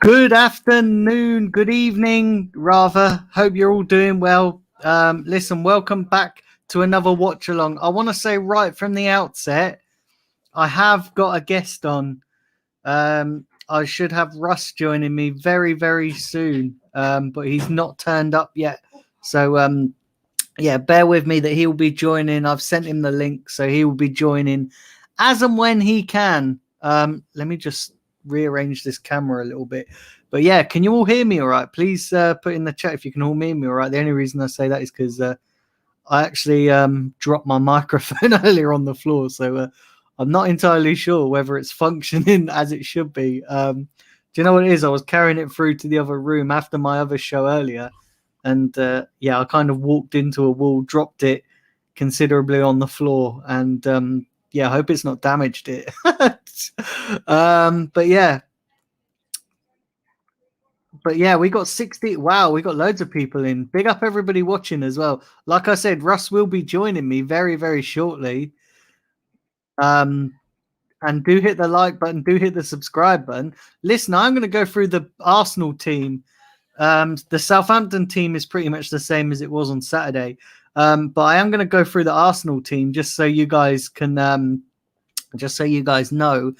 Good afternoon, good evening, rather. Hope you're all doing well. Listen, welcome back to another watch along. I want to say right from the outset, I have got a guest on. I should have Russ joining me very, very soon, but he's not turned up yet. So, yeah, bear with me that he'll be joining. I've sent him the link, so he will be joining as and when he can. Let me just rearrange this camera a little bit. But yeah, can you all hear me all right? Please put in the chat if you can all hear me all right. The only reason I say that is because I actually dropped my microphone earlier on the floor. So I'm not entirely sure whether it's functioning as it should be. Do you know what it is? I was carrying it through to the other room after my other show earlier. And yeah, I kind of walked into a wall, dropped it considerably on the floor. And yeah, I hope it's not damaged it. But yeah. But yeah, we got 60. Wow, we got loads of people in. Big up everybody watching as well. Like I said, Russ will be joining me very, very shortly. And do hit the like button, do hit the subscribe button. Listen, I'm going to go through the Arsenal team. The Southampton team is pretty much the same as it was on Saturday. But I am going to go through the Arsenal team just so you guys can, just so you guys know.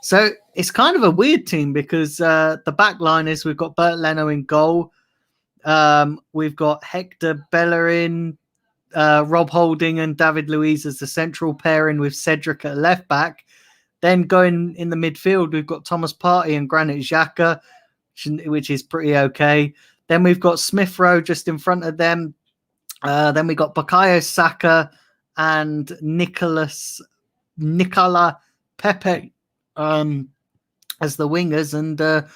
So it's kind of a weird team because the back line is we've got Bert Leno in goal. We've got Hector Bellerin, Rob Holding, and David Luiz as the central pairing with Cedric at left back. Then going in the midfield, we've got Thomas Partey and Granit Xhaka, which is pretty okay. Then we've got Smith Rowe just in front of them. Then we got Bukayo Saka and Nicola Pepe as the wingers, and the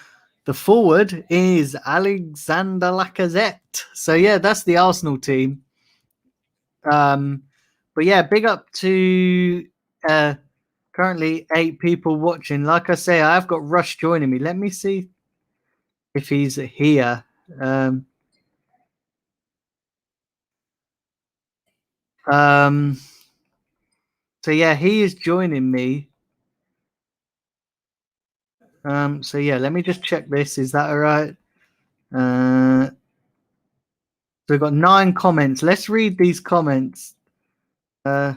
forward is Alexander Lacazette. So yeah, that's the Arsenal team. But yeah, big up to currently 8 people watching. Like I say, I have got Rush joining me. Let me see if he's here. So yeah, he is joining me. So yeah, let me just check this. Is that all right? So we've got 9 comments. Let's read these comments. Right,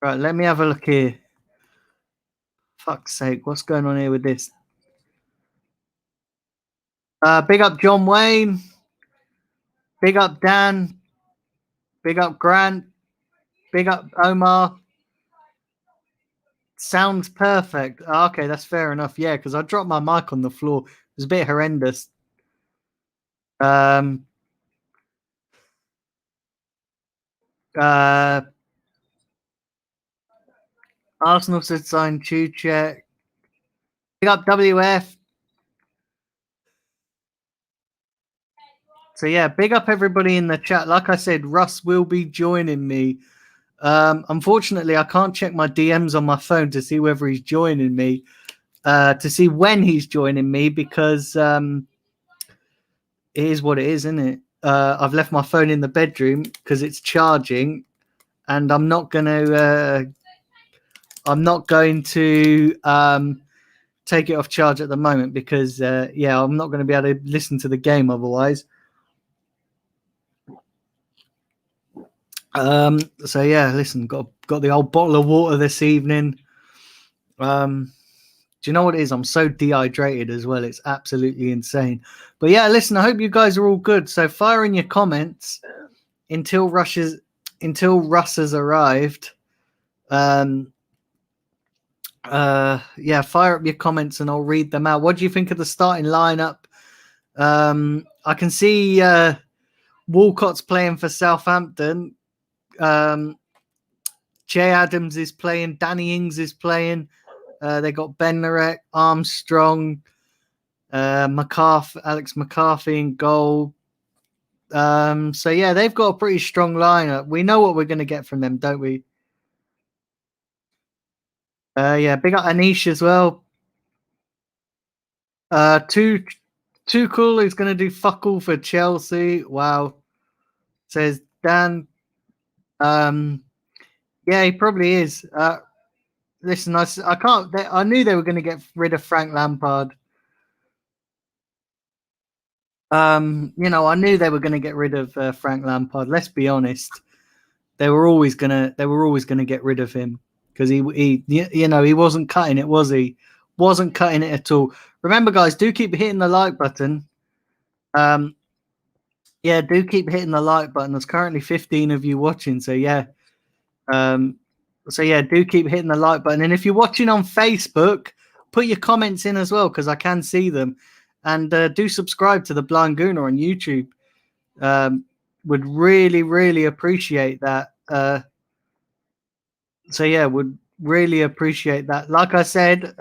let me have a look here. Fuck's sake, what's going on here with this? Big up John Wayne. Big up Dan. Big up Grant. Big up Omar. Sounds perfect. Okay, that's fair enough. Yeah, because I dropped my mic on the floor. It was a bit horrendous. Arsenal said sign Chuchek. Big up WF. So yeah, big up everybody in the chat. Like I said, Russ will be joining me. Unfortunately, I can't check my DMs on my phone to see whether he's joining me, to see when he's joining me, because it is what it is, isn't it? I've left my phone in the bedroom because it's charging, and I'm not going to take it off charge at the moment because yeah, I'm not going to be able to listen to the game otherwise. So yeah, listen, got the old bottle of water this evening. Do you know what it is? I'm so dehydrated as well. It's absolutely insane. But yeah, listen, I hope you guys are all good. So fire in your comments until Russ has arrived. Yeah, fire up your comments and I'll read them out. What do you think of the starting lineup? I can see Walcott's playing for Southampton. Jay Adams is playing. Danny Ings is playing. They got Benarek, Armstrong, Alex McCarthy in goal. So yeah, they've got a pretty strong lineup. We know what we're going to get from them, don't we? Yeah, big up Anish as well. Tuchel is going to do fuck all for Chelsea. Wow, says Dan. Yeah, he probably is. listen, I can't. I knew they were going to get rid of Frank Lampard. I knew they were going to get rid of Frank Lampard. Let's be honest. They were always gonna get rid of him because he wasn't cutting it, was he? Wasn't cutting it at all. Remember, guys, do keep hitting the like button. Um, yeah, do keep hitting the like button. There's currently 15 of you watching, so yeah. Do keep hitting the like button. And if you're watching on Facebook, put your comments in as well because I can see them. And do subscribe to the Blind Gooner on YouTube. Would really, really appreciate that. Would really appreciate that. Like I said,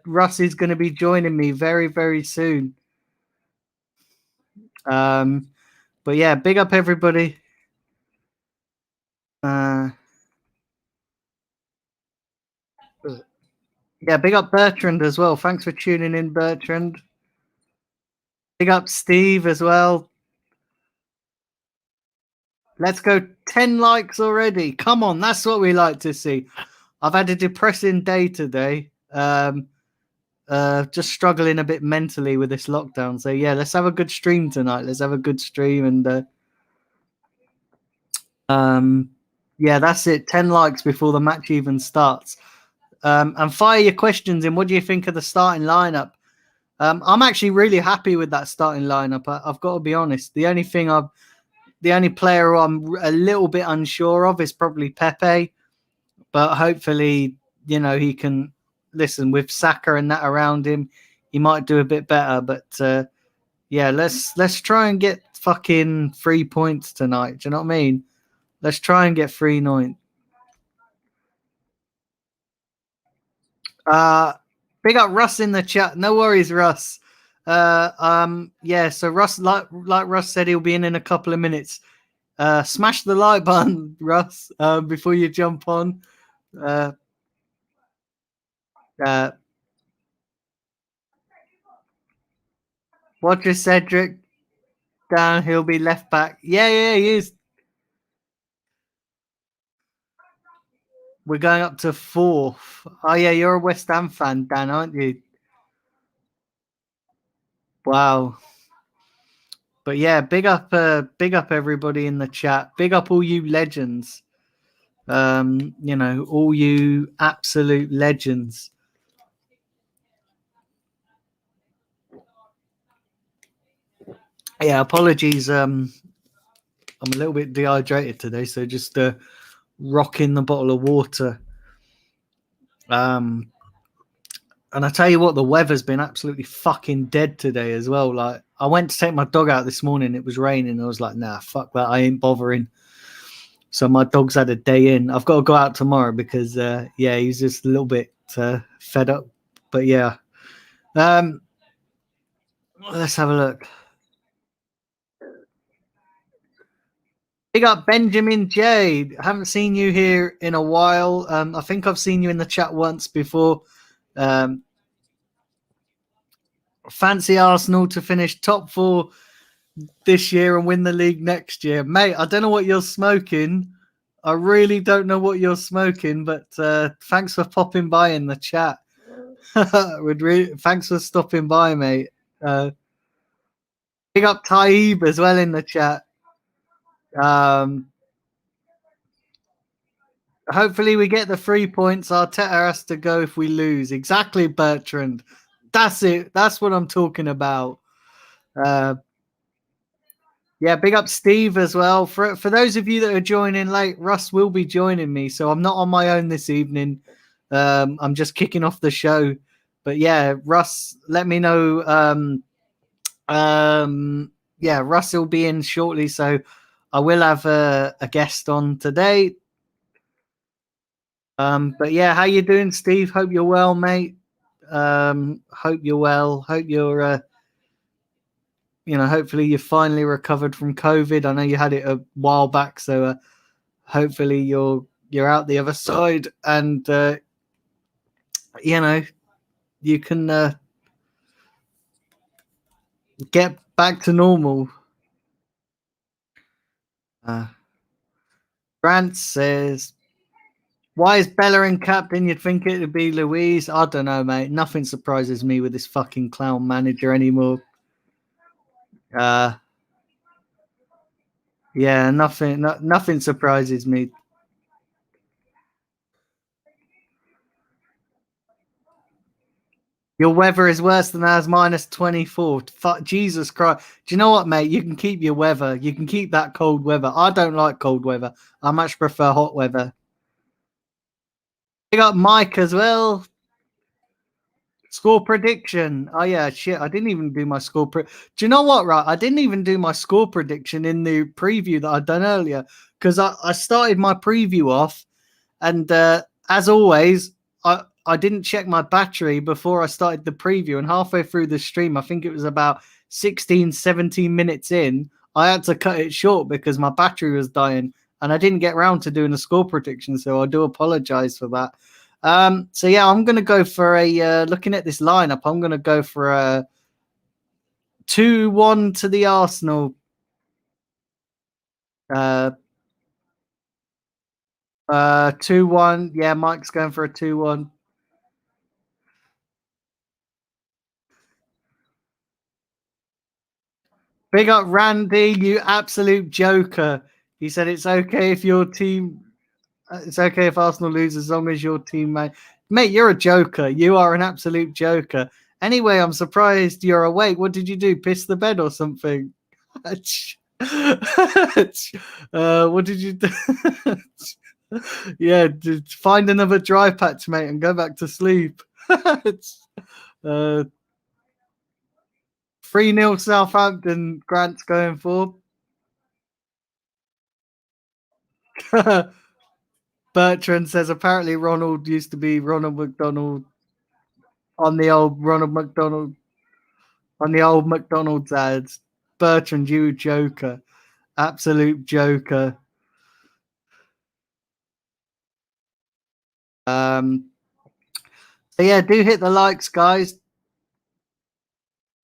Russ is going to be joining me very, very soon. But yeah, big up everybody. Yeah, big up Bertrand as well. Thanks for tuning in, Bertrand. Big up Steve as well. Let's go 10 likes already. Come on, that's what we like to see. I've had a depressing day today. Just struggling a bit mentally with this lockdown. So yeah, let's have a good stream tonight. Let's have a good stream and yeah, that's it. 10 likes before the match even starts. And fire your questions in. What do you think of the starting lineup? I'm actually really happy with that starting lineup. I've got to be honest. The only player I'm a little bit unsure of is probably Pepe, but hopefully, he can listen with Saka and that around him. He might do a bit better, but yeah, let's try and get fucking 3 points tonight. Do you know what I mean? Let's try and get 3-9. Big up Russ in the chat. No worries, Russ. Yeah. So Russ, like Russ said, he'll be in a couple of minutes. Smash the like button, Russ, before you jump on. Watch your Cedric down. He'll be left back. Yeah, he is. We're going up to 4th. Oh yeah, you're a West Ham fan, Dan, aren't you? Wow. But yeah, big up everybody in the chat. Big up all you legends. All you absolute legends. Yeah, apologies. I'm a little bit dehydrated today, so just rocking the bottle of water. And I tell you what, the weather's been absolutely fucking dead today as well. Like, I went to take my dog out this morning. It was raining. I was like, nah, fuck that. I ain't bothering. So my dog's had a day in. I've got to go out tomorrow because, yeah, he's just a little bit fed up. But yeah, let's have a look. Big up Benjamin J. I haven't seen you here in a while. I think I've seen you in the chat once before. Fancy Arsenal to finish top 4 this year and win the league next year. Mate, I don't know what you're smoking. I really don't know what you're smoking, but thanks for popping by in the chat. Thanks for stopping by, mate. Big up Taib as well in the chat. Hopefully we get the 3 points. Arteta has to go if we lose. Exactly, Bertrand. That's it. That's what I'm talking about. Yeah, big up Steve as well. For those of you that are joining late, Russ will be joining me, so I'm not on my own this evening. I'm just kicking off the show. But yeah, Russ, let me know. Yeah, Russ will be in shortly, so I will have a guest on today. But yeah, how you doing, Steve? Hope you're well, mate. Hope you're well. Hope you're hopefully you finally recovered from COVID. I know you had it a while back, so hopefully you're out the other side, and you can get back to normal. Grant says, Why is Bellerin captain? You'd think it would be Louise. I don't know, mate. Nothing surprises me with this fucking clown manager anymore. Yeah, nothing surprises me. Your weather is worse than ours, -24. Fuck, Jesus Christ. Do you know what, mate? You can keep your weather. You can keep that cold weather. I don't like cold weather. I much prefer hot weather. We got Mike as well. Score prediction. Oh yeah, shit. I didn't even do my score. Do you know what? Right, I didn't even do my score prediction in the preview that I'd done earlier because I started my preview off, and as always, I didn't check my battery before I started the preview, and halfway through the stream, I think it was about 16, 17 minutes in, I had to cut it short because my battery was dying, and I didn't get around to doing a score prediction, so I do apologize for that. So yeah, I'm gonna go for a looking at this lineup. I'm gonna go for a 2-1 to the Arsenal. 2-1. Yeah, Mike's going for a 2-1. Big up Randy, you absolute joker. He said it's okay if your team, it's okay if Arsenal lose as long as your team, mate, you're a joker. You are an absolute joker. Anyway, I'm surprised you're awake. What did you do? Piss the bed or something? What did you do? Yeah, find another dry patch, mate, and go back to sleep. 3-0 Southampton, Grant's going for. Bertrand says apparently Ronald used to be Ronald McDonald on the old Ronald McDonald on the old McDonald's ads. Bertrand, you joker. Absolute joker. So yeah, do hit the likes, guys.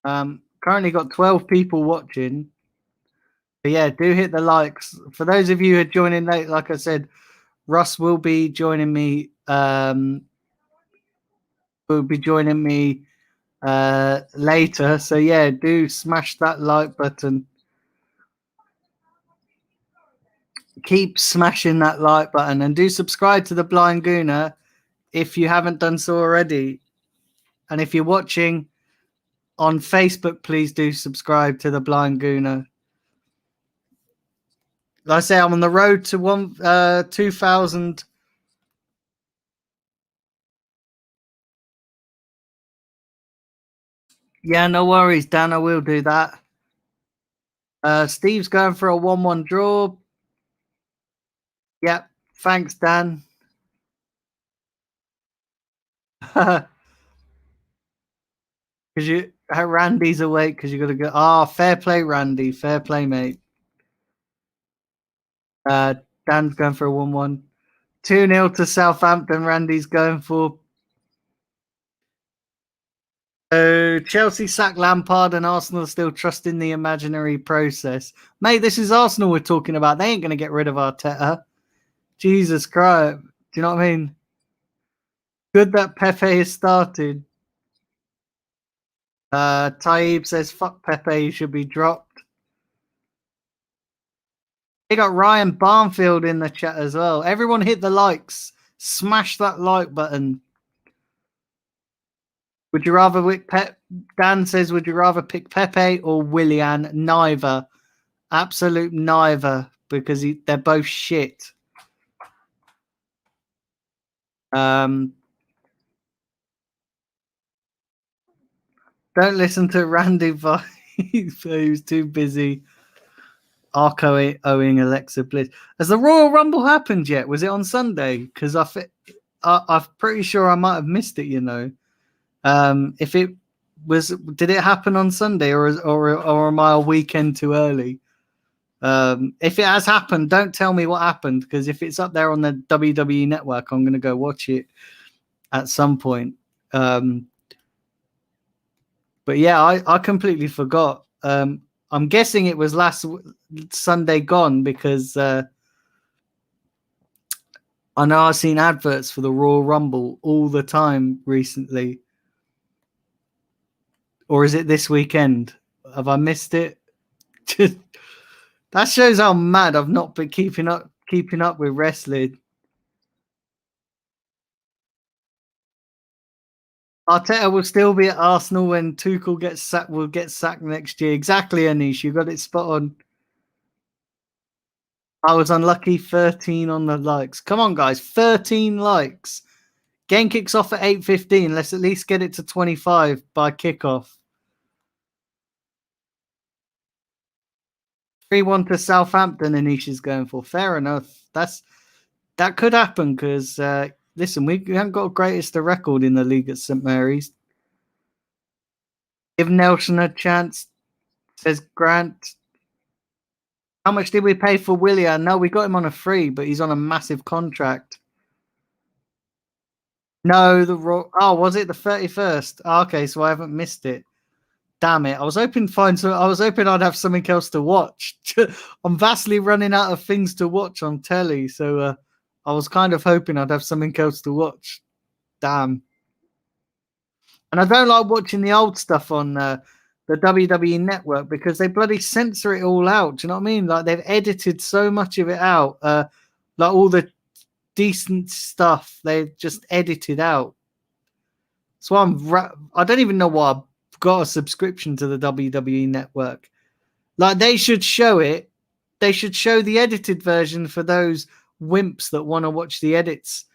Currently got 12 people watching. But yeah, do hit the likes. For those of you who are joining late, like I said, Russ will be joining me. Will be joining me later. So yeah, do smash that like button. Keep smashing that like button and do subscribe to the Blind Gooner if you haven't done so already. And if you're watching on Facebook, please do subscribe to the Blind Gooner. Like I say, I'm on the road to 2,000. Yeah, no worries, Dan. I will do that. Steve's going for a 1-1 draw. Yep. Thanks, Dan. Because Randy's awake because you got to go. Fair play, Randy. Fair play, mate. Dan's going for a 1-1. 2-0 to Southampton. Randy's going for. So Chelsea sacked Lampard and Arsenal are still trusting the imaginary process. Mate, this is Arsenal we're talking about. They ain't going to get rid of Arteta. Jesus Christ. Do you know what I mean? Good that Pepe has started. Taib says, fuck Pepe, he should be dropped. They got Ryan Barnfield in the chat as well. Everyone hit the likes. Smash that like button. Would you rather pick Dan says, would you rather pick Pepe or Willian? Neither. Absolute neither, because they're both shit. Don't listen to Randy He's too busy owing Alexa Bliss. Has the Royal Rumble happened yet? Was it on Sunday? Because I'm pretty sure I might have missed it, you know. If it was, did it happen on Sunday or am I a weekend too early? If it has happened, don't tell me what happened, because if it's up there on the WWE network, I'm going to go watch it at some point. But yeah, I completely forgot. I'm guessing it was last Sunday gone because I know I've seen adverts for the Royal Rumble all the time recently. Or is it this weekend? Have I missed it? That shows how mad I've not been keeping up with wrestling. Arteta will still be at Arsenal when Tuchel gets sacked. Will get sacked next year. Exactly, Anish. You got it spot on. I was unlucky. 13 on the likes. Come on, guys. 13 likes. Game kicks off at 8:15. Let's at least get it to 25 by kickoff. 3-1 to Southampton. Anish is going for. Fair enough. That could happen because listen, we haven't got a greatest of record in the league at St Mary's. Give Nelson a chance, says Grant. How much did we pay for Willian? No, we got him on a free, but he's on a massive contract. No, was it the 31st? Oh, okay, so I haven't missed it. Damn it! I was hoping I'd have something else to watch. I'm vastly running out of things to watch on telly, so I was kind of hoping I'd have something else to watch. Damn. And I don't like watching the old stuff on the WWE network because they bloody censor it all out. Do you know what I mean? Like they've edited so much of it out. Like all the decent stuff they've just edited out. So I don't even know why I've got a subscription to the WWE network. Like they should show it. They should show the edited version for those wimps that want to watch the edits.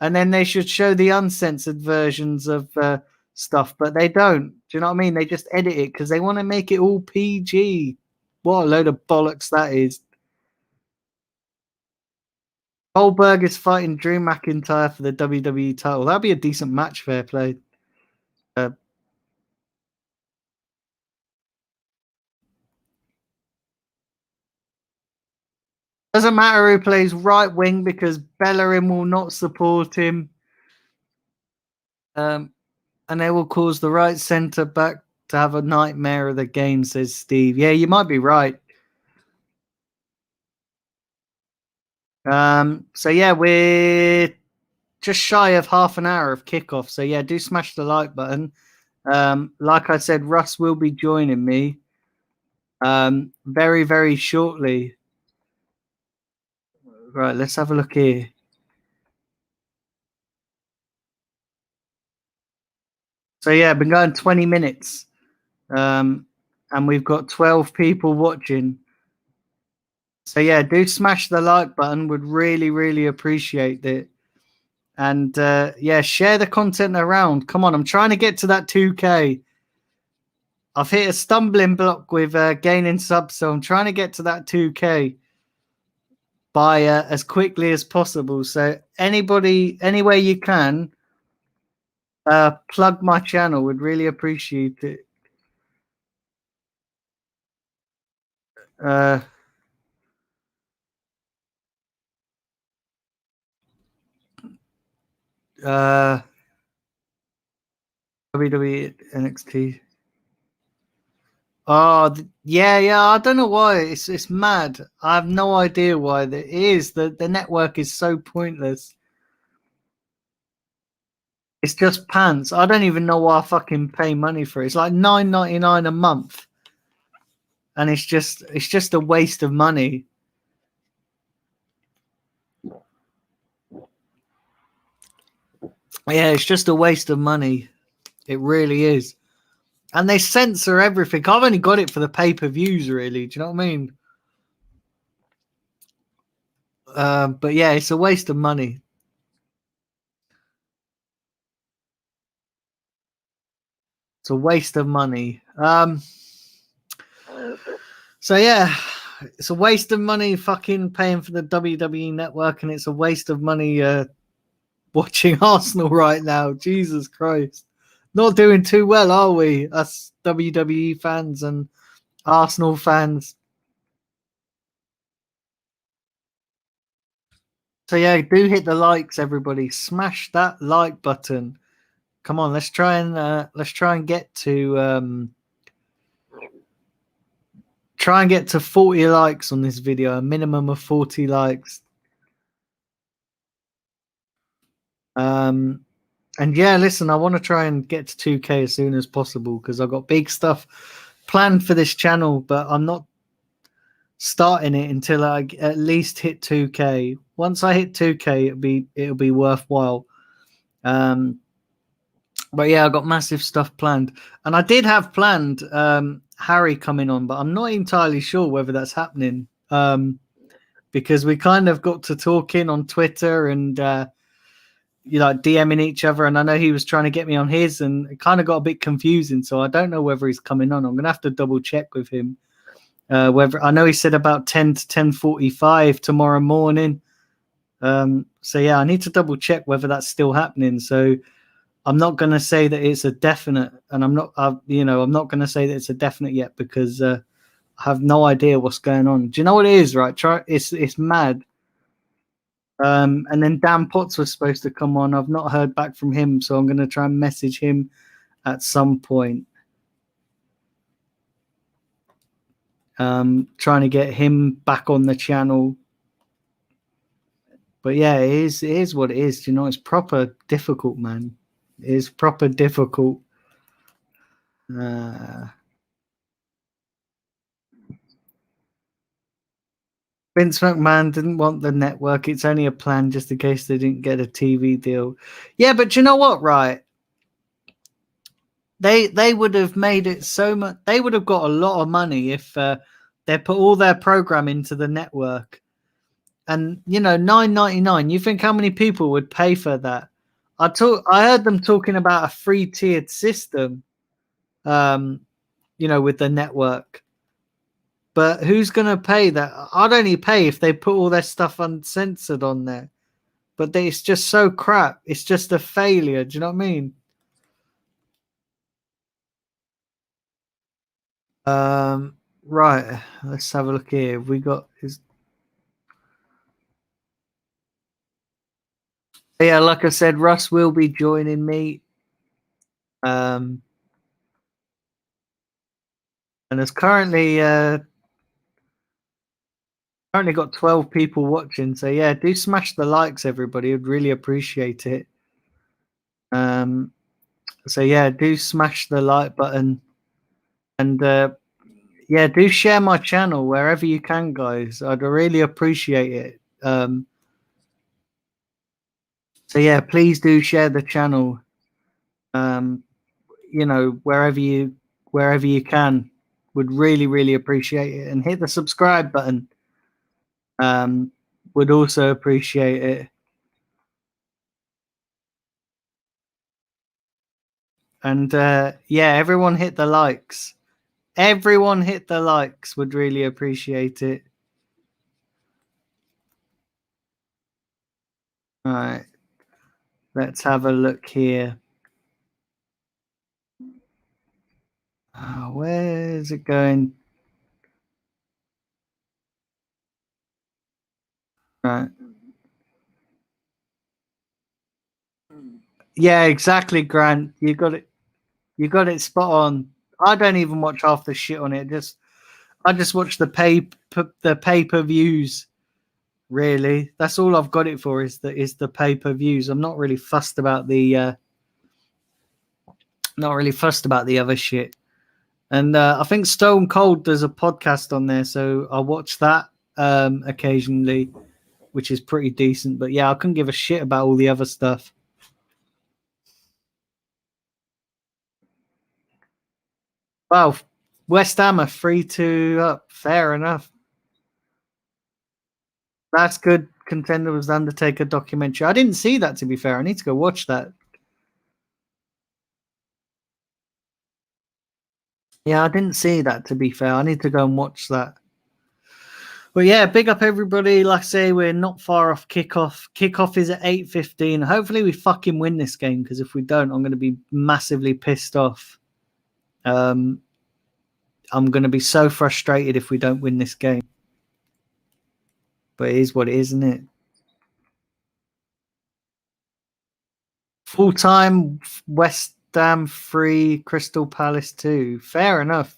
And then they should show the uncensored versions of stuff, but they don't. Do you know what I mean? They just edit it because they want to make it all PG. What a load of bollocks that is. Goldberg is fighting Drew McIntyre for the WWE title. That'd be a decent match, fair play. Doesn't matter who plays right wing because Bellerin will not support him. And they will cause the right centre back to have a nightmare of the game, says Steve. Yeah, you might be right. So yeah, we're just shy of half an hour of kickoff. So yeah, do smash the like button. Like I said, Russ will be joining me very, very shortly. Right, let's have a look here. So yeah, been going 20 minutes. And we've got 12 people watching. So yeah, do smash the like button. Would really, really appreciate it. And yeah, share the content around. Come on, I'm trying to get to that 2K. I've hit a stumbling block with gaining subs, so I'm trying to get to that 2K by as quickly as possible. So anybody, anywhere you can, plug my channel. Would really appreciate it. WWE NXT. Oh yeah. I don't know why. It's mad. I have no idea why that is. The network is so pointless. It's just pants. I don't even know why I fucking pay money for it. It's like $9.99 a month, and it's just a waste of money. Yeah, it's just a waste of money. It really is. And they censor everything. I've only got it for the pay-per-views, really. Do you know what I mean? But yeah, it's a waste of money. It's a waste of money. So yeah, it's a waste of money fucking paying for the WWE network, and it's a waste of money watching Arsenal right now. Jesus Christ. Not doing too well, are we? Us WWE fans and Arsenal fans. So yeah, do hit the likes, everybody. Smash that like button. Come on, let's try and get to 40 likes on this video. A minimum of 40 likes. And yeah, listen, I want to try and get to 2K as soon as possible because I've got big stuff planned for this channel, but I'm not starting it until I at least hit 2K. Once I hit 2K, it'll be worthwhile. But yeah, I got massive stuff planned, and I did have planned Harry coming on, but I'm not entirely sure whether that's happening. Because we kind of got to talking on Twitter and DMing each other, and I know he was trying to get me on his, and it kind of got a bit confusing. So I don't know whether he's coming on. I'm gonna have to double check with him. Whether I know he said about 10 to 10:45 tomorrow morning. So yeah, I need to double check whether that's still happening. So I'm not going to say that it's a definite, and I'm not going to say that it's a definite yet because I have no idea what's going on. Do you know what it is? Right, it's mad. And then Dan Potts was supposed to come on. I've not heard back from him, so I'm going to try and message him at some point. Trying to get him back on the channel. But yeah, it is what it is. You know, it's proper difficult, man. It is proper difficult. Vince McMahon didn't want the network. It's only a plan just in case they didn't get a TV deal. Yeah, but you know what, right? They would have made it so much. They would have got a lot of money if they put all their program into the network. And $9.99. You think how many people would pay for that? I heard them talking about a free tiered system. With the network. But who's going to pay that? I'd only pay if they put all their stuff uncensored on there. But it's just so crap. It's just a failure. Do you know what I mean? Right. Let's have a look here. We got yeah, like I said, Russ will be joining me. And there's currently got 12 people watching. So yeah, do smash the likes, everybody. I'd really appreciate it. So yeah, do smash the like button, and yeah, do share my channel wherever you can, guys. I'd really appreciate it. So yeah, please do share the channel. Wherever you can, would really, really appreciate it, and hit the subscribe button. Would also appreciate it. And yeah, everyone hit the likes. Everyone hit the likes. Would really appreciate it. All right. Let's have a look here. Oh, where is it going? Right. Yeah, exactly, Grant. You got it. You got it spot on. I don't even watch half the shit on it. I just watch the pay-per-views. Really, that's all I've got it for is the pay-per-views. I'm not really fussed about the other shit. And I think Stone Cold does a podcast on there, so I watch that occasionally, which is pretty decent. But yeah, I couldn't give a shit about all the other stuff. Well, West Ham are 3-2 up. Fair enough. That's good. Contender was the Undertaker documentary. I didn't see that, to be fair. I need to go watch that. Yeah, I didn't see that, to be fair. I need to go and watch that. But yeah, big up everybody. Like I say, we're not far off kickoff. Kickoff is at 8:15. Hopefully we fucking win this game, because if we don't, I'm going to be massively pissed off. I'm going to be so frustrated if we don't win this game. But it is what it is, isn't it? Full time, West Ham 3, Crystal Palace 2. Fair enough.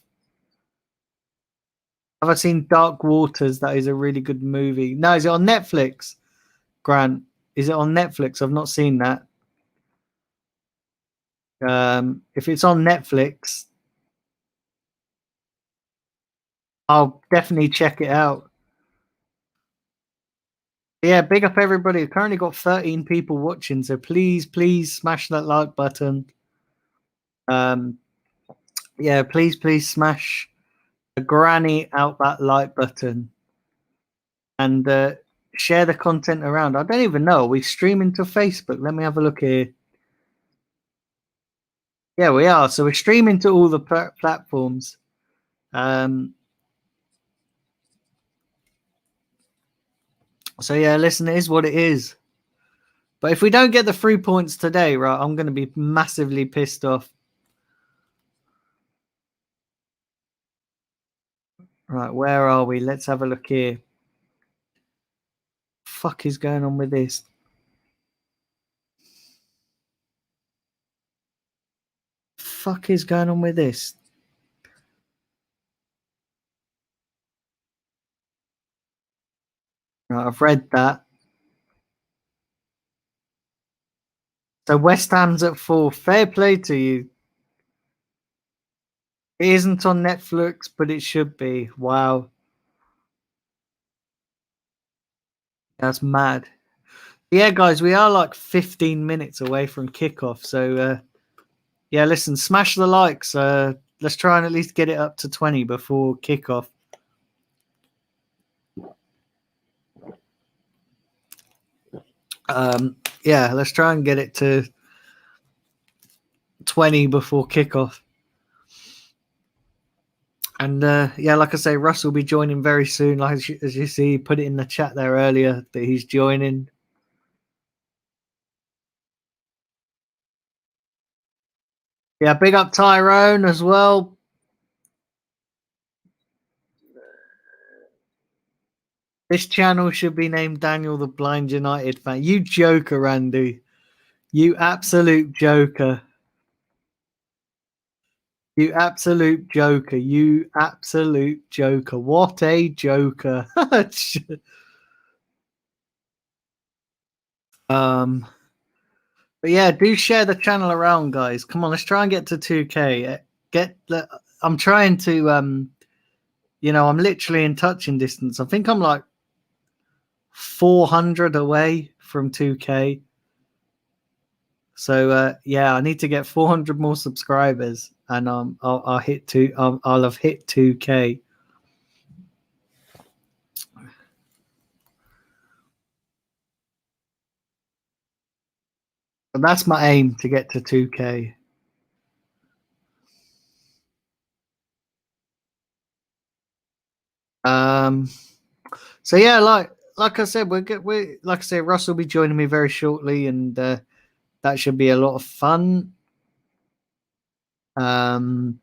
Have I seen Dark Waters? That is a really good movie. No, is it on Netflix, Grant? Is it on Netflix? I've not seen that. If it's on Netflix, I'll definitely check it out. Yeah, big up everybody. We've currently got 13 people watching, so please smash that like button. Yeah, please smash the granny out that like button and share the content around. I don't even know. Are we streaming to Facebook? Let me have a look here. Yeah, we are. So we're streaming to all the platforms. So yeah, listen, it is what it is. But if we don't get the 3 points today, right, I'm going to be massively pissed off. Right, where are we? Let's have a look here. Fuck is going on with this? Fuck is going on with this? Right, I've read that. So West Ham's at 4. Fair play to you. It isn't on Netflix, but it should be. Wow. That's mad. Yeah, guys, we are like 15 minutes away from kickoff. So, yeah, listen, smash the likes. Let's try and at least get it up to 20 before kickoff. Yeah, let's try and get it to 20 before kickoff. And yeah, like I say, Russ will be joining very soon. Like as you see, put it in the chat there earlier that he's joining. Yeah, big up Tyrone as well. This channel should be named Daniel the Blind United Fan. You joker, Randy. You absolute joker. You absolute joker. You absolute joker. What a joker. But yeah, do share the channel around, guys. Come on, let's try and get to 2K. I'm trying to I'm literally in touching distance. I think I'm like 400 away from 2K. So yeah, I need to get 400 more subscribers, and I'll hit two. I'll have hit 2K. But that's my aim, to get to 2K. So yeah, like I said, we like I said, Russ will be joining me very shortly, and that should be a lot of fun. So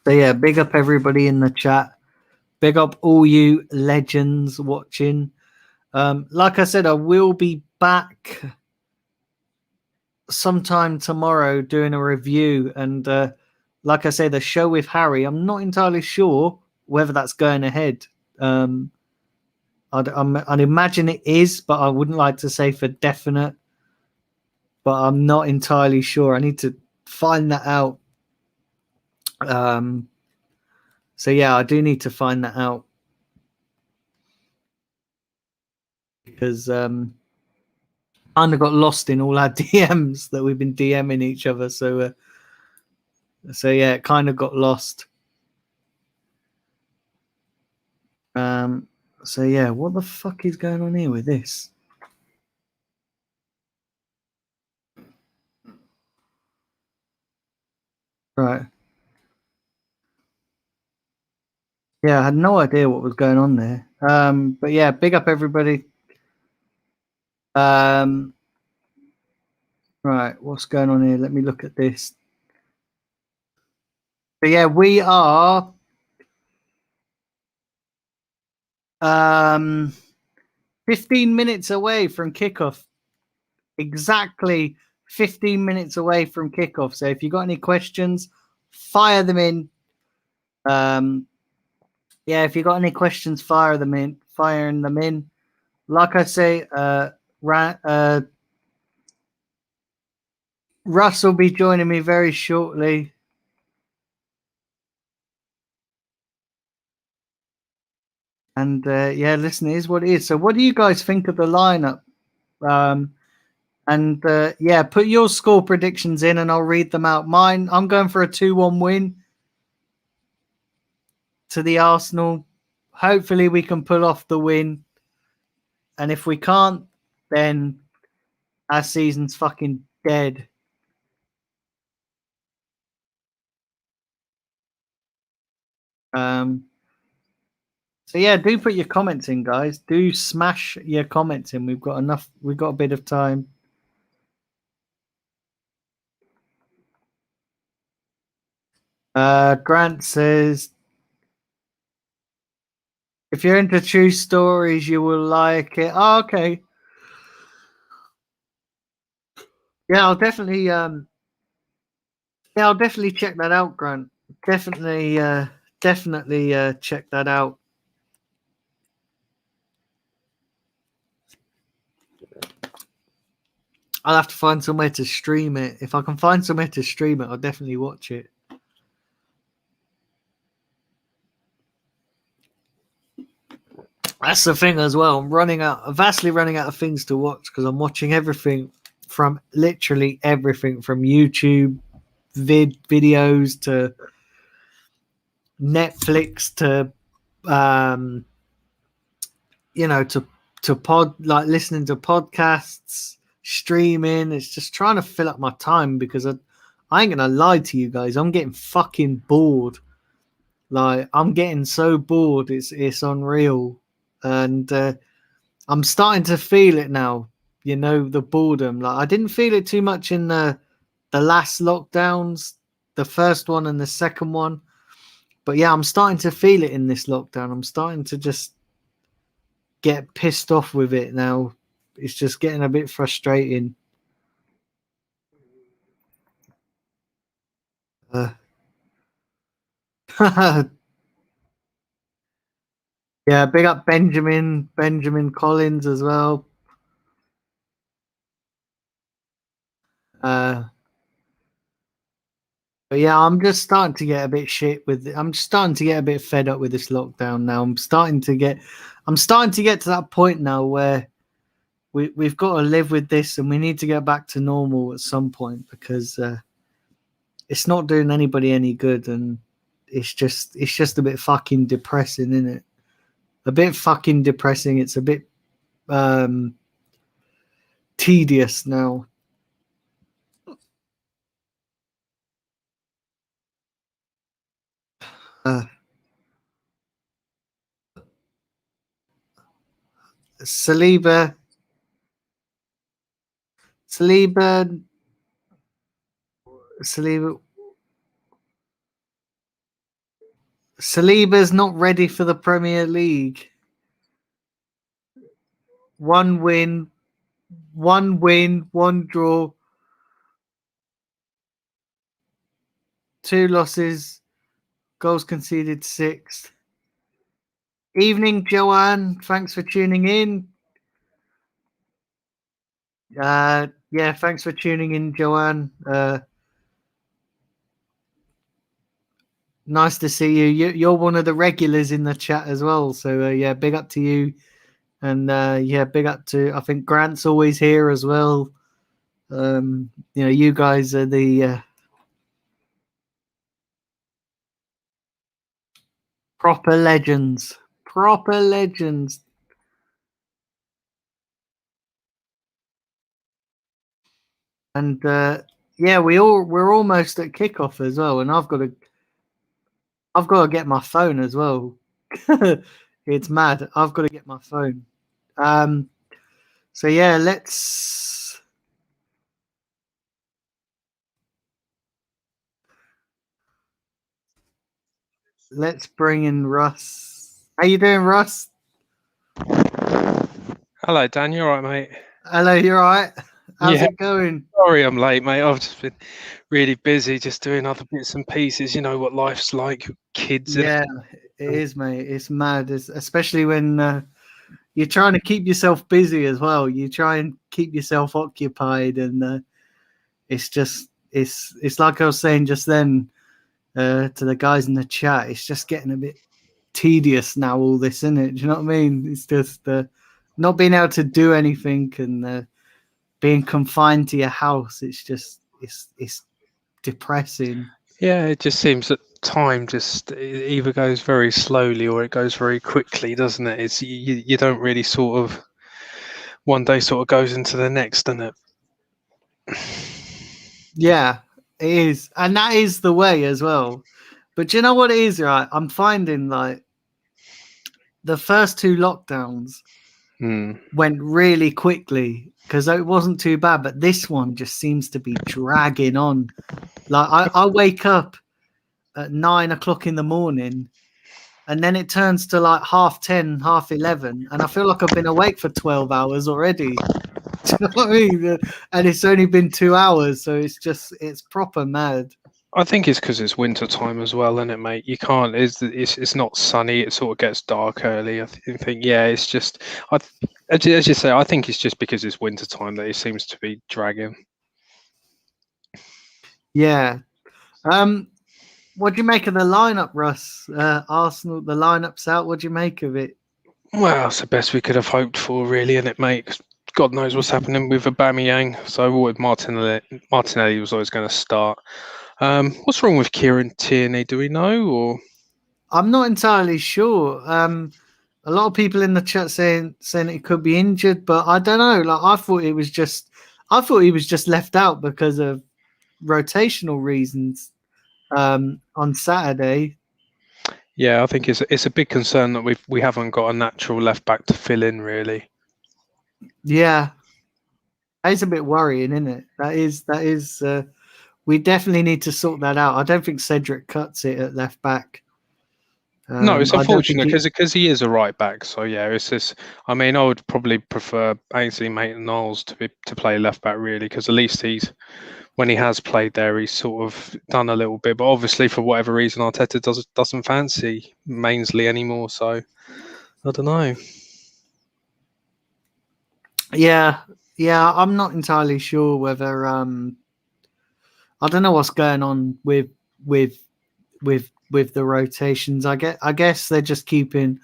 yeah, big up everybody in the chat. Big up all you legends watching. Like I said, I will be back sometime tomorrow doing a review, and like I say, the show with Harry, I'm not entirely sure whether that's going ahead. I'd imagine it is, but I wouldn't like to say for definite. But I'm not entirely sure. I need to find that out. So yeah, I do need to find that out, because kind of got lost in all our DMs that we've been DMing each other. So yeah, it kind of got lost. So yeah, what the fuck is going on here with this? Right. Yeah, I had no idea what was going on there. But yeah, big up everybody. Right, what's going on here? Let me look at this. But yeah, we are 15 minutes away from kickoff. Exactly 15 minutes away from kickoff. So if you got any questions, fire them in. Yeah, if you got any questions, firing them in. like I say, Russ will be joining me very shortly. And yeah, listen, it is what it is. So, what do you guys think of the lineup? And yeah, put your score predictions in, and I'll read them out. Mine, I'm going for a 2-1 win to the Arsenal. Hopefully, we can pull off the win. And if we can't, then our season's fucking dead. So yeah, do put your comments in, guys. Do smash your comments in. We've got enough. We've got a bit of time. Grant says, if you're into true stories, you will like it. Oh, okay. Yeah, I'll definitely I'll definitely check that out, Grant. Definitely check that out. I'll have to find somewhere to stream it. If I can find somewhere to stream it, I'll definitely watch it. That's the thing as well. I'm vastly running out of things to watch because I'm watching everything from literally everything from YouTube videos to Netflix to to listening to podcasts, streaming. It's just trying to fill up my time because I ain't gonna lie to you guys. I'm getting fucking bored. Like I'm getting so bored. It's unreal, and I'm starting to feel it now. You know, the boredom. Like I didn't feel it too much in the last lockdowns, the first one and the second one. But yeah, I'm starting to feel it in this lockdown. I'm starting to just get pissed off with it now. It's just getting a bit frustrating. Yeah, big up Benjamin Collins as well. But yeah, I'm just starting to get a bit shit with it. I'm just starting to get a bit fed up with this lockdown now. I'm starting to get to that point now where we've got to live with this and we need to get back to normal at some point because it's not doing anybody any good and it's just a bit fucking depressing, isn't it? A bit fucking depressing. It's a bit tedious now. Saliba Saliba Saliba's not ready for the Premier League. One win, one draw, 2 losses, goals conceded 6. Evening, Joanne. Thanks for tuning in. Yeah, thanks for tuning in, Joanne. Nice to see you. You're one of the regulars in the chat as well. So yeah, big up to you. And yeah, big up to, I think Grant's always here as well. You guys are the proper legends. Proper legends. And yeah, we're almost at kickoff as well, and I've got to get my phone as well. It's mad. I've got to get my phone. So yeah, let's bring in Russ. How you doing, Russ? Hello, Dan. You all right, mate? Hello, you all right? How's it going? Sorry I'm late, mate. I've just been really busy just doing other bits and pieces. You know what life's like, kids. Yeah, it is, mate. It's mad, especially when you're trying to keep yourself busy as well. You try and keep yourself occupied, and it's just it's like I was saying just then to the guys in the chat. It's just getting a bit tedious now. All this, isn't it? Do you know what I mean? It's just not being able to do anything and being confined to your house. It's just it's depressing. Yeah, it just seems that time just either goes very slowly or it goes very quickly, doesn't it? It's you don't really sort of one day sort of goes into the next, doesn't it? Yeah, it is, and that is the way as well. But do you know what it is, right? I'm finding like the first two lockdowns went really quickly because it wasn't too bad, but this one just seems to be dragging on. Like I wake up at 9 o'clock in the morning, and then it turns to like 10:30, 11:30, and I feel like I've been awake for 12 hours already. Do you know what I mean? And it's only been 2 hours, so it's proper mad. I think it's because it's winter time as well, isn't it, mate? You can't. It's not sunny. It sort of gets dark early. I think yeah. It's just as you say. I think it's just because it's winter time that it seems to be dragging. Yeah. What do you make of the lineup, Russ? Arsenal, the lineup's out. What do you make of it? Well, it's the best we could have hoped for, really, isn't it, mate? God knows what's happening with Aubameyang. So with Martinelli was always going to start. What's wrong with Kieran Tierney? Do we know? Or I'm not entirely sure. A lot of people in the chat saying he could be injured, but I don't know. Like I thought he was just left out because of rotational reasons on Saturday. yeah, I think it's a big concern that we haven't got a natural left back to fill in, really. Yeah, that is a bit worrying, isn't it? That is. We definitely need to sort that out. I don't think Cedric cuts it at left back. No, it's unfortunate he... because he is a right back. So yeah, it's just. I mean, I would probably prefer Ainsley Maitland-Niles to play left back, really, because at least when he has played there, he's sort of done a little bit. But obviously, for whatever reason, Arteta doesn't fancy Mainsley anymore. So I don't know. Yeah, I'm not entirely sure whether I don't know what's going on with the rotations. I guess they're just keeping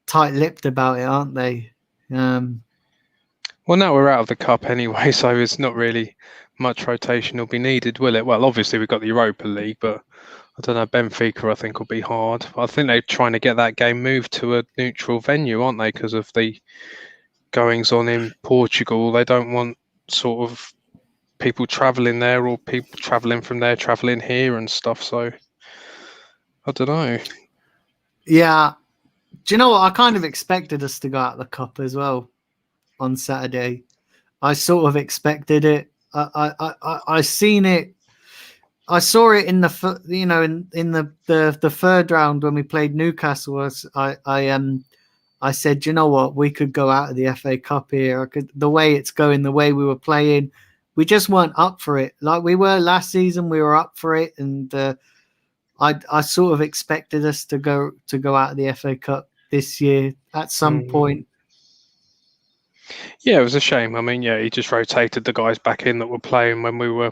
tight-lipped about it, aren't they? Well, now we're out of the cup anyway, so it's not really much rotation will be needed, will it? Well, obviously we've got the Europa League, but I don't know. Benfica, I think, will be hard. I think they're trying to get that game moved to a neutral venue, aren't they? Because of the goings on in Portugal, they don't want sort of people travelling there or people travelling from there travelling here and stuff. So I don't know. Yeah. Do you know what? I kind of expected us to go out of the cup as well on Saturday. I sort of expected it. I seen it. I saw it in the in the third round when we played Newcastle. I said, you know what, we could go out of the FA Cup here. The way it's going, the way we were playing, we just weren't up for it. Like we were last season, we were up for it, and I sort of expected us to go out of the FA Cup this year at some point. Yeah, it was a shame. I mean, yeah, he just rotated the guys back in that were playing when we were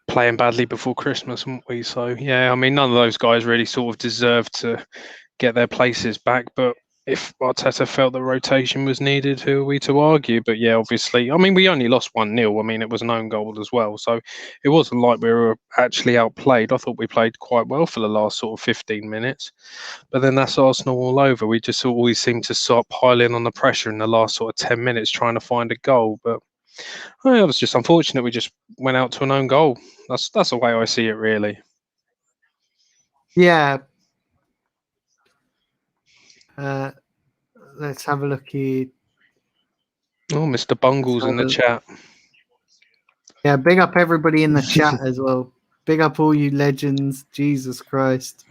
playing badly before Christmas, weren't we? So yeah, I mean, none of those guys really sort of deserved to get their places back. But if Arteta felt that rotation was needed, who are we to argue? But yeah, obviously, I mean, we only lost 1-0. I mean, it was an own goal as well. So it wasn't like we were actually outplayed. I thought we played quite well for the last sort of 15 minutes. But then that's Arsenal all over. We just always seem to sort of pile in on the pressure in the last sort of 10 minutes trying to find a goal. But it was just unfortunate. We just went out to an own goal. That's the way I see it, really. Yeah. Let's have a look here. Oh, Mr. Bungle's in the chat. Yeah, big up everybody in the chat as well. Big up all you legends. Jesus Christ.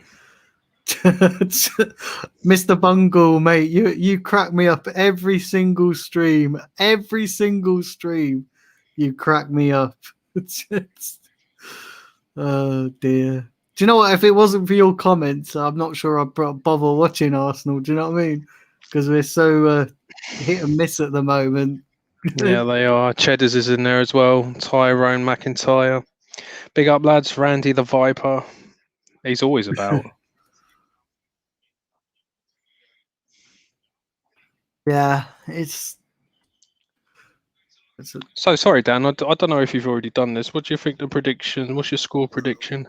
Mr. Bungle, mate, you crack me up every single stream. Every single stream, you crack me up. Oh dear. Do you know what? If it wasn't for your comments, I'm not sure I'd bother watching Arsenal. Do you know what I mean? because we're so hit and miss at the moment. Yeah, they are. Cheddars is in there as well. Tyrone McIntyre. Big up, lads. Randy the Viper. He's always about. Yeah, it's So sorry, Dan. I don't know if you've already done this. What do you think the prediction? What's your score prediction?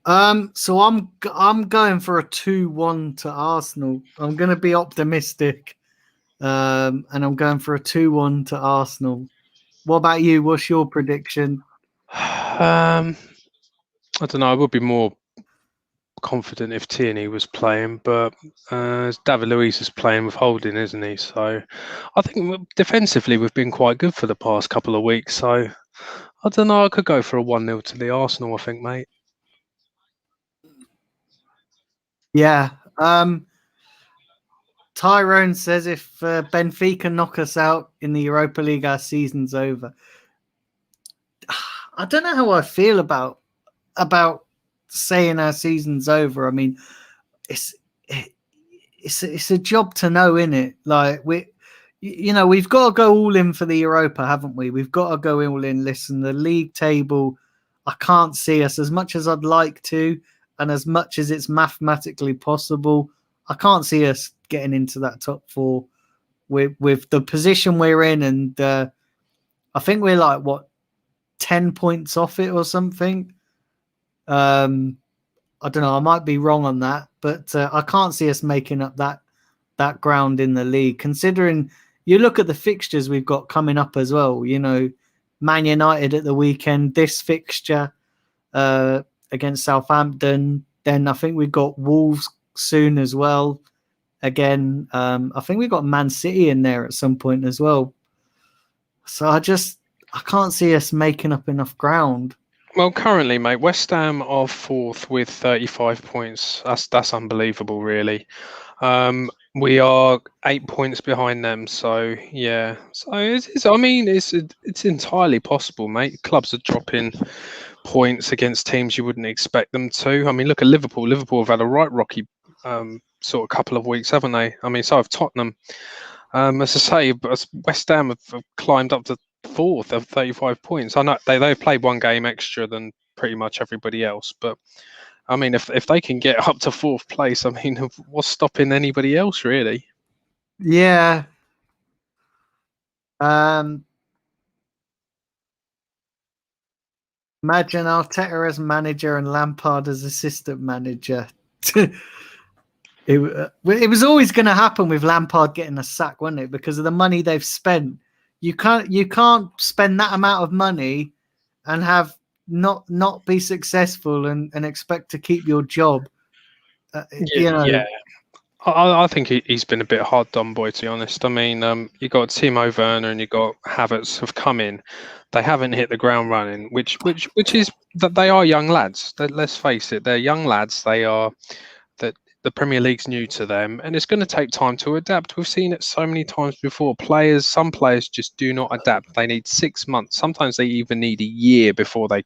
so I'm going for a 2-1 to Arsenal. I'm going to be optimistic, and I'm going for a 2-1 to Arsenal. What about you? What's your prediction? I don't know. I would be more confident if Tierney was playing, but David Luiz is playing with Holding, isn't he? So I think defensively we've been quite good for the past couple of weeks. So I don't know. I could go for a 1-0 to the Arsenal, I think, mate. Yeah. Tyrone says if Benfica knock us out in the Europa League, our season's over. I don't know how I feel about saying our season's over. I mean, it's a job to know, isn't it? Like we've got to go all in for the Europa, haven't we? We've got to go all in. Listen, the league table, I can't see us as much as I'd like to, and as much as it's mathematically possible. I can't see us getting into that top four with the position we're in, and I think we're like 10 points off it or something. I don't know. I might be wrong on that, but I can't see us making up that ground in the league. Considering you look at the fixtures we've got coming up as well. You know, Man United at the weekend. This fixture against Southampton. Then I think we've got Wolves soon as well. Again, I think we've got Man City in there at some point as well. So I can't see us making up enough ground. Well, currently, mate, West Ham are fourth with 35 points. That's unbelievable, really. We are 8 points behind them, so yeah. So it's entirely possible, mate. Clubs are dropping points against teams you wouldn't expect them to. I mean, look at Liverpool. Liverpool have had a right rocky sort of couple of weeks, haven't they? I mean, so have Tottenham. As I say, West Ham have climbed up to fourth of 35 points. I know they've played one game extra than pretty much everybody else, but I mean, if they can get up to fourth place, I mean, what's stopping anybody else, really? Yeah. Imagine Arteta as manager and Lampard as assistant manager. It was always going to happen with Lampard getting a sack, wasn't it? Because of the money they've spent. You can't spend that amount of money and have not be successful and expect to keep your job. Yeah. I think he's been a bit hard done by, to be honest. I mean, you got Timo Werner and you got Havertz have come in. They haven't hit the ground running, which is that they are young lads. Let's face it, they're young lads. They are that the Premier League's new to them, and it's going to take time to adapt. We've seen it so many times before. Some players just do not adapt. They need 6 months. Sometimes they even need a year before they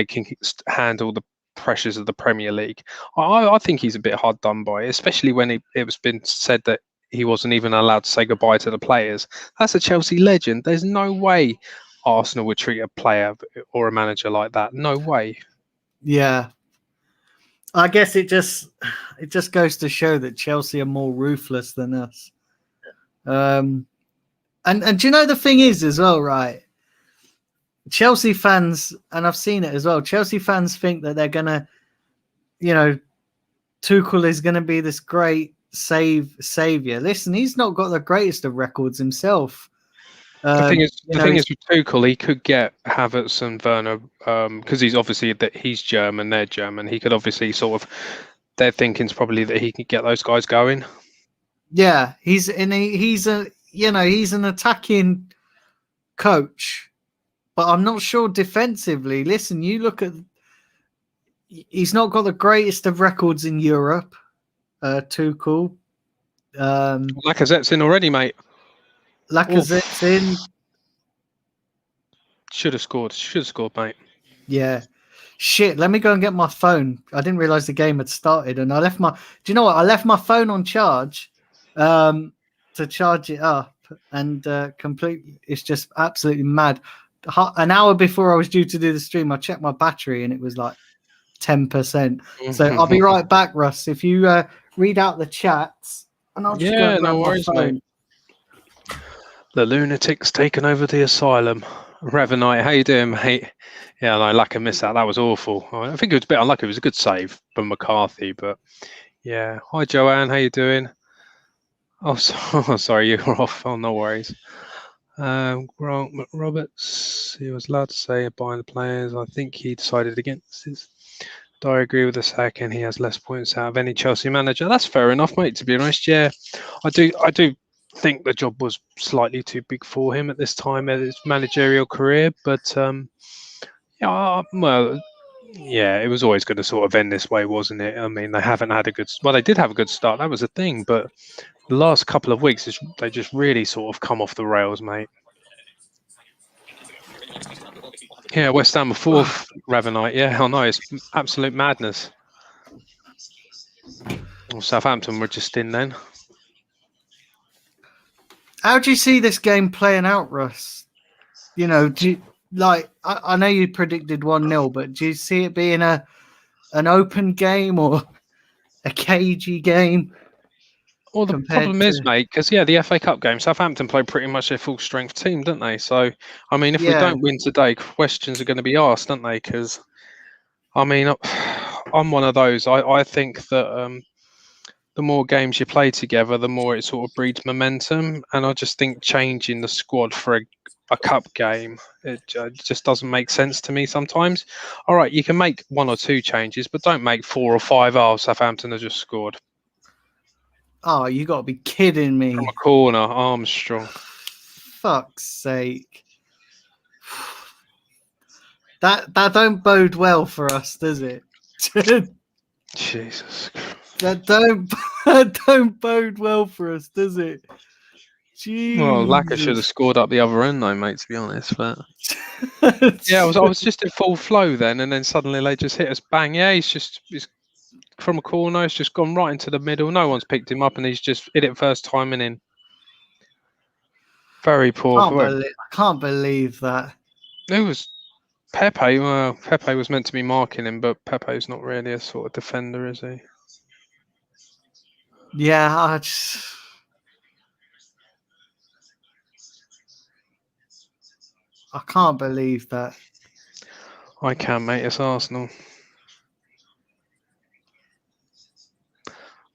can handle the pressures of the Premier League. I think he's a bit hard done by, especially when it was been said that he wasn't even allowed to say goodbye to the players. That's a Chelsea legend. There's no way Arsenal would treat a player or a manager like that. No way. Yeah. I guess it just goes to show that Chelsea are more ruthless than us. And do you know the thing is as well, right? Chelsea fans, and I've seen it as well, Chelsea fans think that they're going to, Tuchel is going to be this great savior. Listen, he's not got the greatest of records himself. The thing is with Tuchel, he could get Havertz and Werner because he's obviously that he's German, they're German. He could obviously their thinking's probably that he could get those guys going. Yeah, he's an attacking coach, but I'm not sure defensively. Listen, you look at, he's not got the greatest of records in Europe. Tuchel. Lacazette's in already, mate. Lacazette's in. Should have scored, mate. Yeah. Shit, let me go and get my phone. I didn't realize the game had started, and I left my. Do you know what? I left my phone on charge, to charge it up, and completely, it's just absolutely mad. An hour before I was due to do the stream, I checked my battery and it was like 10%. So I'll be right back, Russ. If you read out the chats, and I'll just go grab no my worries, phone. mate. The lunatic's taken over the asylum. Revenite, how you doing, mate? Yeah, no, Laka missed that. That was awful. I think it was a bit unlucky. It was a good save from McCarthy, but yeah. Hi, Joanne. How you doing? Oh, sorry, you were off. Oh, no worries. Grant McRoberts, he was allowed to say buying the players. I think he decided against this. I agree with the sack, and he has less points out of any Chelsea manager. That's fair enough, mate. To be honest, yeah, I do think the job was slightly too big for him at this time of his managerial career. But yeah, well, yeah, it was always going to sort of end this way, wasn't it? I mean, they haven't had a good. Well, they did have a good start. That was the thing, but the last couple of weeks, they just really sort of come off the rails, mate. Yeah, West Ham are fourth, Ravenite. Yeah, I know, it's absolute madness. Well, Southampton were just in then. How do you see this game playing out, Russ? You know, I know you predicted 1-0, but do you see it being an open game or a cagey game? Well, the problem is, mate, because the FA Cup game, Southampton played pretty much their full strength team, didn't they? So, I mean, if we don't win today, questions are going to be asked, don't they? Because, I mean, I'm one of those. I think that the more games you play together, the more it sort of breeds momentum. And I just think changing the squad for a cup game, it just doesn't make sense to me sometimes. All right, you can make 1 or 2 changes, but don't make 4 or 5. Oh, Southampton have just scored. Oh, you got to be kidding me. From a corner, Armstrong. Fuck's sake. That don't bode well for us, does it? Jesus. That don't bode well for us, does it? Jesus. Well, Laka should have scored up the other end, though, mate. To be honest, but yeah, I was just in full flow then, and then suddenly they just hit us bang. Yeah, he's from a corner. It's just gone right into the middle. No one's picked him up, and he's just hit it first time and in. Very poor. I can't believe that. It was Pepe. Well, Pepe was meant to be marking him, but Pepe's not really a sort of defender, is he? Yeah, I can't believe that. I can, mate. It's Arsenal.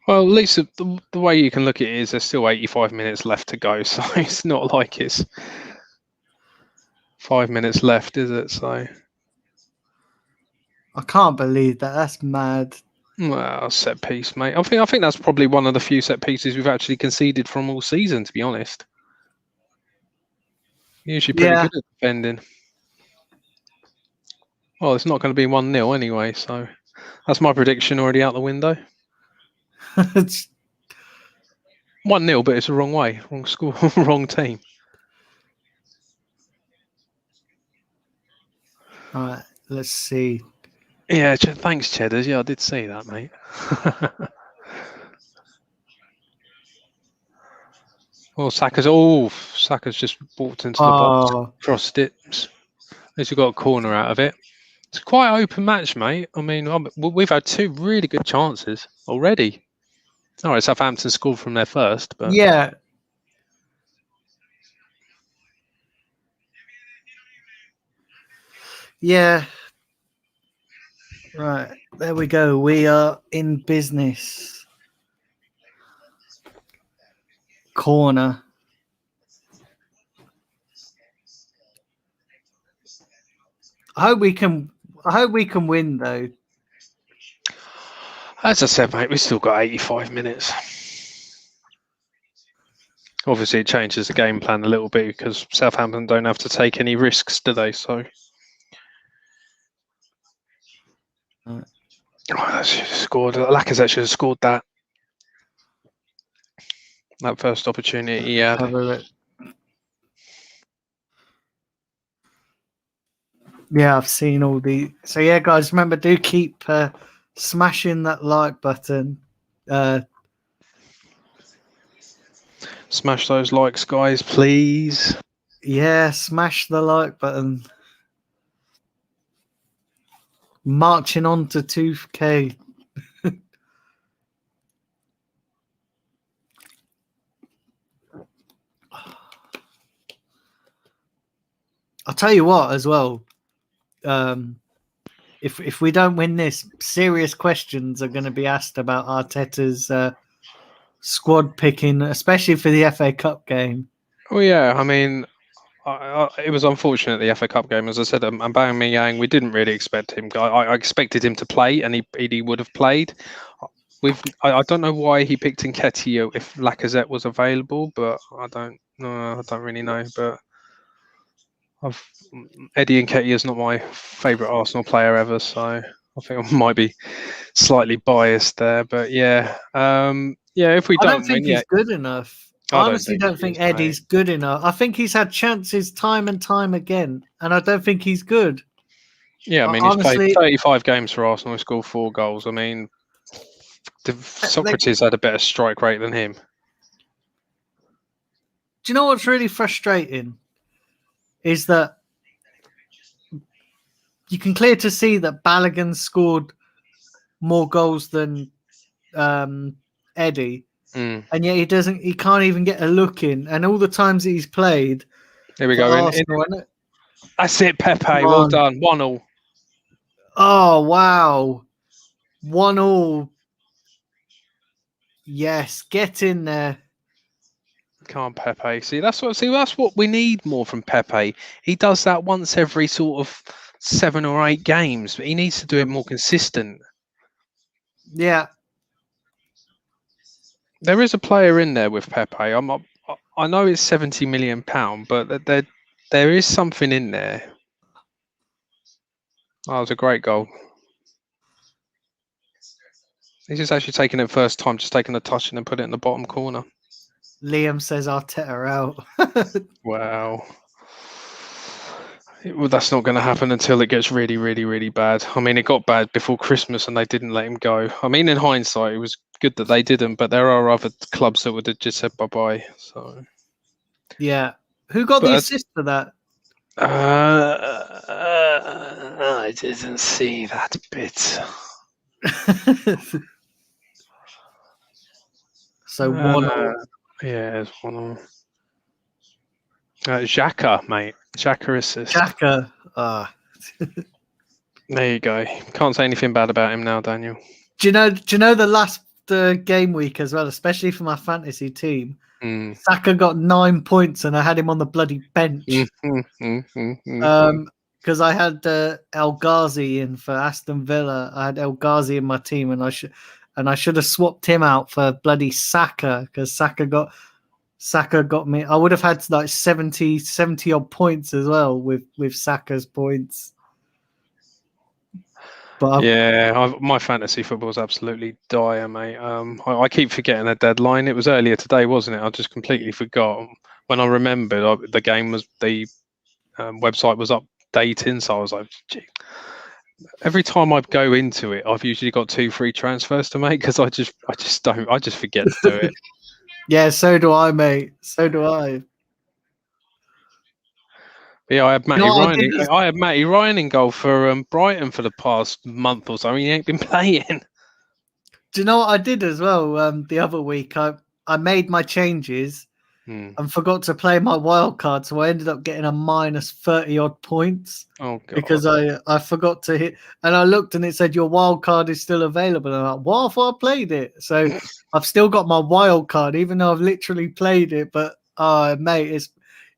Well, at least the way you can look at it is there's still 85 minutes left to go, so it's not like it's 5 minutes left, is it? So I can't believe that. That's mad. Well, set piece, mate. I think that's probably one of the few set pieces we've actually conceded from all season, to be honest. Usually pretty good at defending. Well, it's not going to be 1-0 anyway, so that's my prediction already out the window. 1-0, but it's the wrong way, wrong score, wrong team. All right, let's see. Yeah, thanks, Cheddars. Yeah, I did see that, mate. Saka's just walked into the box, crossed it. At least we got a corner out of it. It's quite an open match, mate. I mean, we've had 2 really good chances already. All right, Southampton scored from their first, but yeah. Right, there we go. We are in business. Corner. I hope we can win, though. As I said, mate, we've still got 85 minutes. Obviously, it changes the game plan a little bit because Southampton don't have to take any risks, do they? So, that should have scored. Lacazette should have scored that first opportunity he had. Yeah, I've seen all the. So yeah, guys, remember, do keep smashing that like button. Smash those likes, guys, please. Yeah, smash the like button. Marching on to 2K. I'll tell you what, as well. If we don't win this, serious questions are going to be asked about Arteta's squad picking, especially for the FA Cup game. Well, yeah, I mean, it was unfortunate the FA Cup game. As I said, Aubameyang, we didn't really expect him. I expected him to play, and he would have played. I don't know why he picked Nketiah if Lacazette was available, but I don't really know. But Eddie Nketiah is not my favourite Arsenal player ever, so I think I might be slightly biased there. But yeah, if we I don't don't think win, he's good enough. I I don't honestly think don't he think is, Eddie's good enough. I think he's had chances time and time again, and I don't think he's good. Yeah, I mean, he's played Honestly, 35 games for Arsenal. He scored 4 goals. I mean, Socrates had a better strike rate than him. Do you know what's really frustrating? Is that you can clear to see that Balogun scored more goals than Eddie, and yet he can't even get a look in. And all the times that he's played Here we for go. Arsenal, That's it, Pepe. come Well on. done. 1-1. Oh wow, 1-1. Yes, get in there. Can't Pepe. That's what we need more from Pepe. He does that once every sort of 7 or 8 games, but he needs to do it more consistent. Yeah. There is a player in there with Pepe. I know it's £70 million, but there is something in there. Oh, it was a great goal. He's just actually taking it first time, just taking a touch and then put it in the bottom corner. Liam says Arteta out. Wow. Well, that's not going to happen until it gets really, really, really bad. I mean, it got bad before Christmas and they didn't let him go. I mean, in hindsight, it was good that they didn't, but there are other clubs that would have just said bye-bye. So, Yeah. Who got the assist for that? I didn't see that bit. So 1-1. Yeah, it's 1-1. Xhaka, mate. Xhaka assist. Xhaka. There you go. Can't say anything bad about him now, Daniel. Do you know the last game week as well, especially for my fantasy team? Saka got 9 points and I had him on the bloody bench. Because I had El Ghazi in for Aston Villa. I had El Ghazi in my team, and I should have swapped him out for bloody Saka, because Saka got me. I would have had like 70 odd points as well with Saka's points. But my fantasy football is absolutely dire, mate. I keep forgetting the deadline. It was earlier today, wasn't it? I just completely forgot. When I remembered, the website was updating, so I was like, gee. Every time I go into it, I've usually got 2 free transfers to make because I just forget to do it. Yeah, so do I, mate. So do I. Yeah, I had Matty Ryan. I had Matty Ryan in goal for Brighton for the past month or so. He ain't been playing. Do you know what I did as well? The other week, I made my changes and forgot to play my wild card, so I ended up getting a minus 30 odd points. Oh god! Because I forgot to hit, and I looked and it said your wild card is still available. And I'm like, what if I played it? So I've still got my wild card, even though I've literally played it. But mate,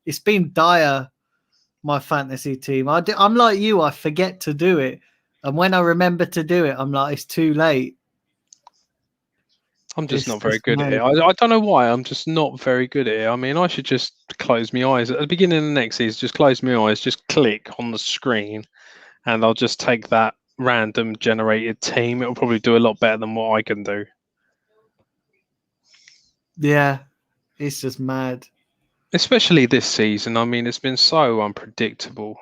it's been dire. My fantasy team. I'm like you. I forget to do it, and when I remember to do it, I'm like, it's too late. I'm just not very good at it. I don't know why. I'm just not very good at it. I mean, I should just close my eyes at the beginning of the next season. Just close my eyes. Just click on the screen, and I'll just take that random generated team. It'll probably do a lot better than what I can do. Yeah, it's just mad. Especially this season. I mean, it's been so unpredictable.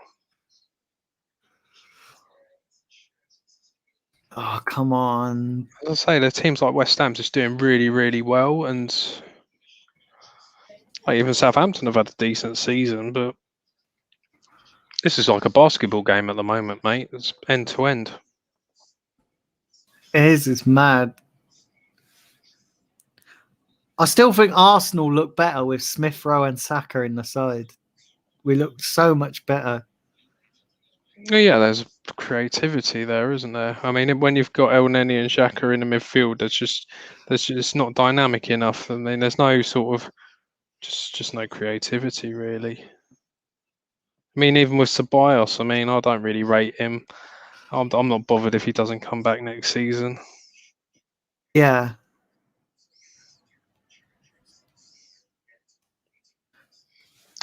Oh, come on. As I say, the teams like West Ham just doing really, really well. And Like even Southampton have had a decent season, but this is like a basketball game at the moment, mate. It's end to end. It is. It's mad. I still think Arsenal look better with Smith Rowe and Saka in the side. We look so much better. Yeah, there's creativity there, isn't there? I mean, when you've got El Neni and Xhaka in the midfield, there's just not dynamic enough. I mean, there's no sort of just no creativity really. I mean, even with Ceballos, I mean, I don't really rate him. I'm not bothered if he doesn't come back next season. Yeah.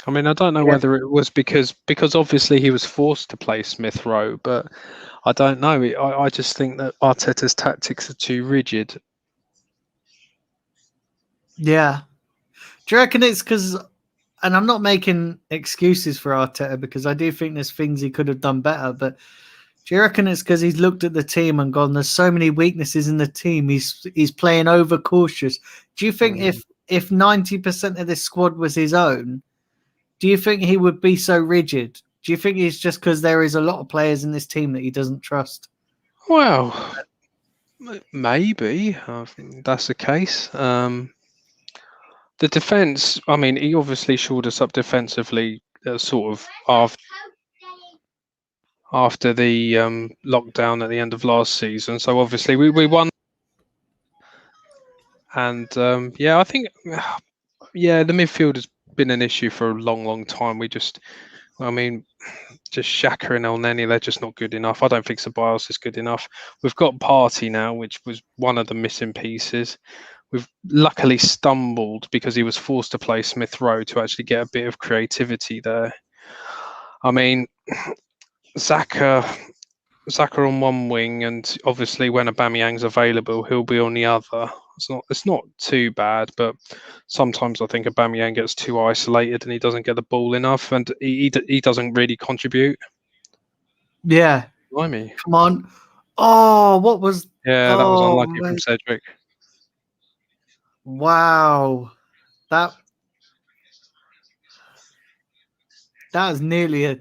I mean, I don't know Yeah. whether it was because obviously he was forced to play Smith Rowe, but I don't know. I just think that Arteta's tactics are too rigid. Yeah. Do you reckon it's because, and I'm not making excuses for Arteta because I do think there's things he could have done better, but do you reckon it's because he's looked at the team and gone, there's so many weaknesses in the team, he's playing overcautious? Do you think if 90% of this squad was his own, do you think he would be so rigid? Do you think it's just because there is a lot of players in this team that he doesn't trust? Well, maybe that's the case. The defense, I mean, he obviously shored us up defensively, sort of after the lockdown at the end of last season. So obviously we won, and yeah, I think yeah, the midfield has been an issue for a long time. I mean, just Xhaka and El Neni, they're just not good enough. I don't think Ceballos is good enough. We've got Partey now, which was one of the missing pieces. We've luckily stumbled because he was forced to play Smith Rowe to actually get a bit of creativity there. I mean, Saka on one wing, and obviously when Aubameyang's available, he'll be on the other. It's not too bad, but sometimes I think Aubameyang gets too isolated and he doesn't get the ball enough, and he doesn't really contribute. Yeah. Blimey. Come on. Oh, what was. Yeah, that was Oh, unlucky from man. Cedric. Wow. That was nearly a.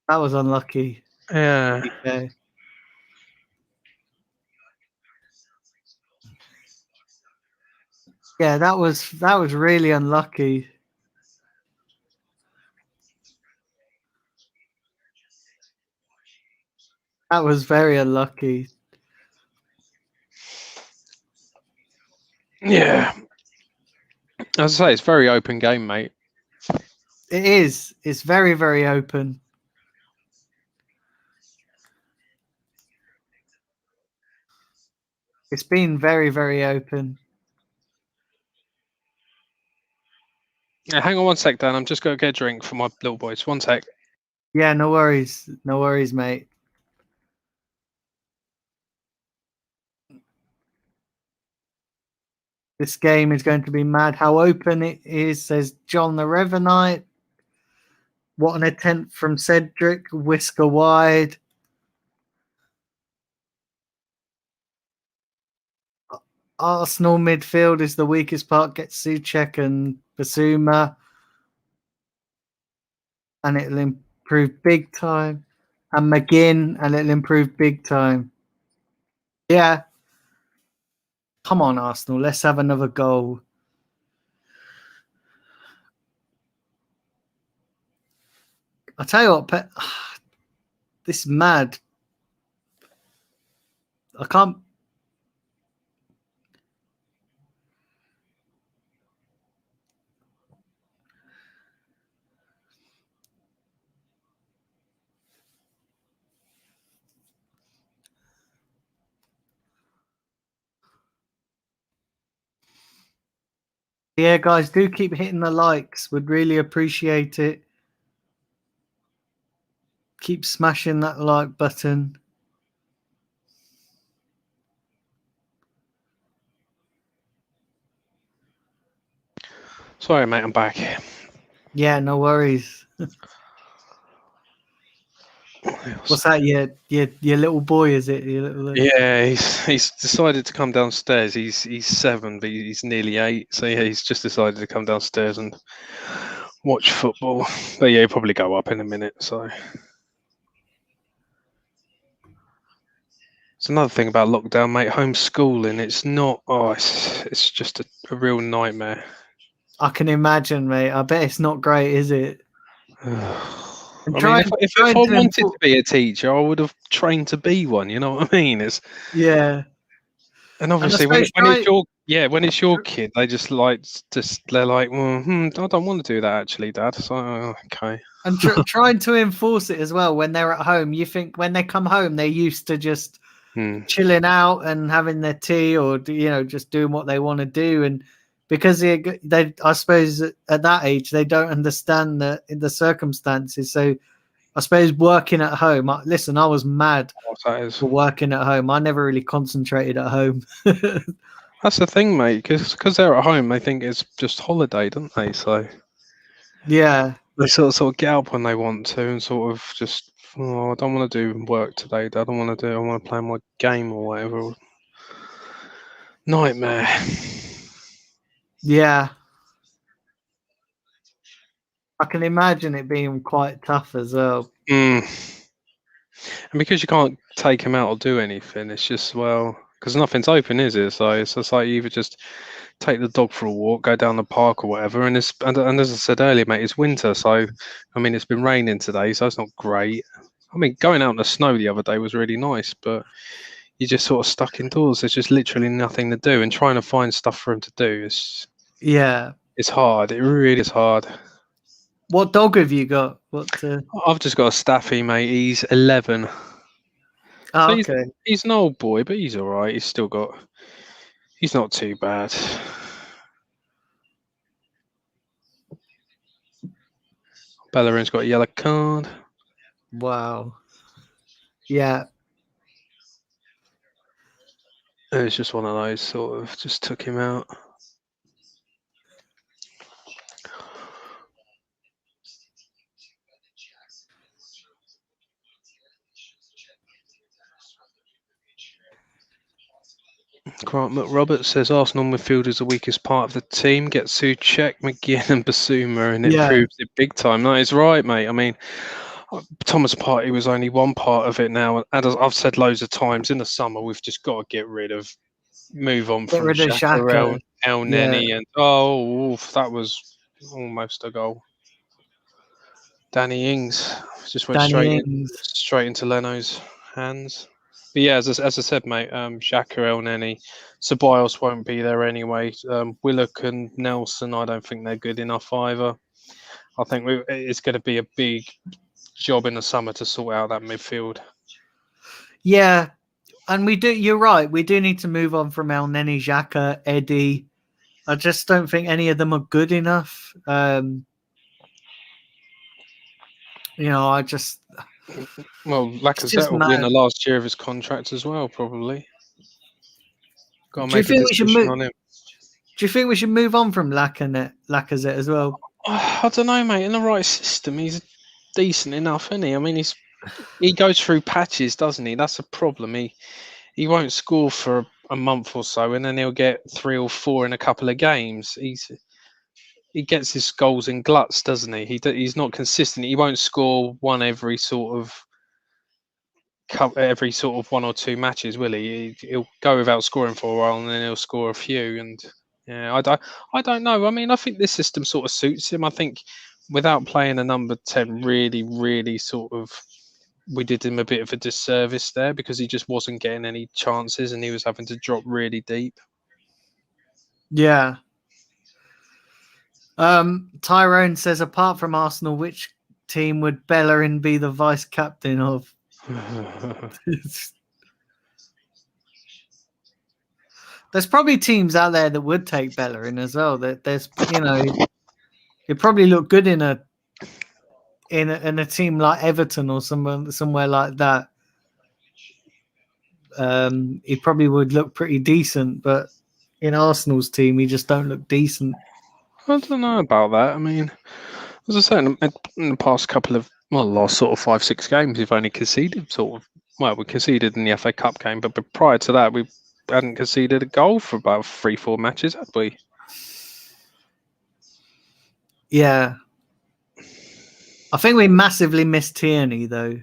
That was unlucky, to Yeah. be fair. Yeah, that was really unlucky. That was very unlucky. Yeah. As I say, it's very open game, mate. It is. It's very, very open. It's been very, very open. Yeah, hang on one sec, Dan. I'm just going to get a drink for my little boys. One sec. Yeah, no worries. No worries, mate. This game is going to be mad. How open it is, says John the Revenite. What an attempt from Cedric. Whisker wide. Arsenal midfield is the weakest part. Gets Suchek and Basuma. And it'll improve big time. And McGinn, and it'll improve big time. Yeah. Come on, Arsenal. Let's have another goal. I tell you what, this is mad. I can't. Yeah, guys, do keep hitting the likes. Would really appreciate it. Keep smashing that like button. Sorry, mate. I'm back. Yeah, no worries. What's that? Your little boy, is it? Your little, Yeah, he's decided to come downstairs. He's 7, but he's nearly 8. So yeah, he's just decided to come downstairs and watch football. But yeah, he'll probably go up in a minute. So it's another thing about lockdown, mate. Homeschooling. It's not. Oh, it's just a real nightmare. I can imagine, mate. I bet it's not great, is it? And I mean, if trying I to wanted to be a teacher, I would have trained to be one. You know what I mean? yeah, And and I obviously, suppose when it's your kid, they just they're like, well, I don't want to do that actually, Dad. So okay. and trying to enforce it as well when they're at home. You think when they come home, they're used to just chilling out and having their tea, or just doing what they want to do, and because they I suppose at that age they don't understand the circumstances. So I suppose working at home. Listen, I was mad That is. for working at home. I never really concentrated at home. That's the thing, mate. Because they're at home, they think it's just holiday, don't they? So Yeah, they sort of get up when they want to, and sort of just, oh, I don't want to do work today, Dad. I want to play my game or whatever. Nightmare. yeah. I can imagine it being quite tough as well. And because you can't take him out or do anything, it's just, well, because nothing's open, is it? So it's just like you either just take the dog for a walk, go down the park or whatever. And as I said earlier, mate, it's winter. So, I mean, it's been raining today, so it's not great. I mean, going out in the snow the other day was really nice, but you're just sort of stuck indoors. There's just literally nothing to do, and trying to find stuff for him to do it's hard. It really is hard. What dog have you got? I've just got a Staffy, mate. He's 11. Oh, So okay. he's an old boy, but he's all right. He's not too bad. Bellerin's got a yellow card. Wow. Yeah. It was just one of those sort of just took him out. Grant McRoberts says Arsenal midfield is the weakest part of the team. Get Soucek, McGinn and Basuma and it proves it big time. That is right, mate. I mean, Thomas Partey was only one part of it now. And as I've said loads of times, in the summer, we've just got to move on from Xhaka, El Neni, and that was almost a goal. Danny Ings just went straight into Leno's hands. But yeah, as I said, mate, Xhaka, El Neni, Ceballos won't be there anyway. Willock and Nelson, I don't think they're good enough either. I think it's going to be a big job in the summer to sort out that midfield. Yeah, and we do. You're right. We do need to move on from El Neni, Xhaka, Eddie. I just don't think any of them are good enough. I just. Well, Lacazette will be in the last year of his contract as well, probably. Got to make a decision on him. Do you think we should move on from Lacazette as well? I don't know, mate. In the right system, he's decent enough, isn't he? I mean, he goes through patches, doesn't he? That's a problem. He won't score for a month or so, and then he'll get 3 or 4 in a couple of games. He gets his goals in gluts, doesn't he? He's not consistent. He won't score one every sort of 1 or 2 matches, will he? He'll go without scoring for a while, and then he'll score a few. And yeah, I don't know. I mean, I think this system sort of suits him. I think without playing a number 10, really sort of, we did him a bit of a disservice there because he just wasn't getting any chances and he was having to drop really deep. Yeah. Tyrone says, apart from Arsenal, which team would Bellerin be the vice captain of? There's probably teams out there that would take Bellerin as well. There's, he'd probably look good in a team like Everton or somewhere like that. He probably would look pretty decent, but in Arsenal's team, he just don't look decent. I don't know about that. I mean, as I said, in the past couple of Well, the last sort of 5-6 games, we've only conceded we conceded in the FA Cup game, but prior to that, we hadn't conceded a goal for about 3-4 matches, had we? Yeah. I think we massively missed Tierney, though.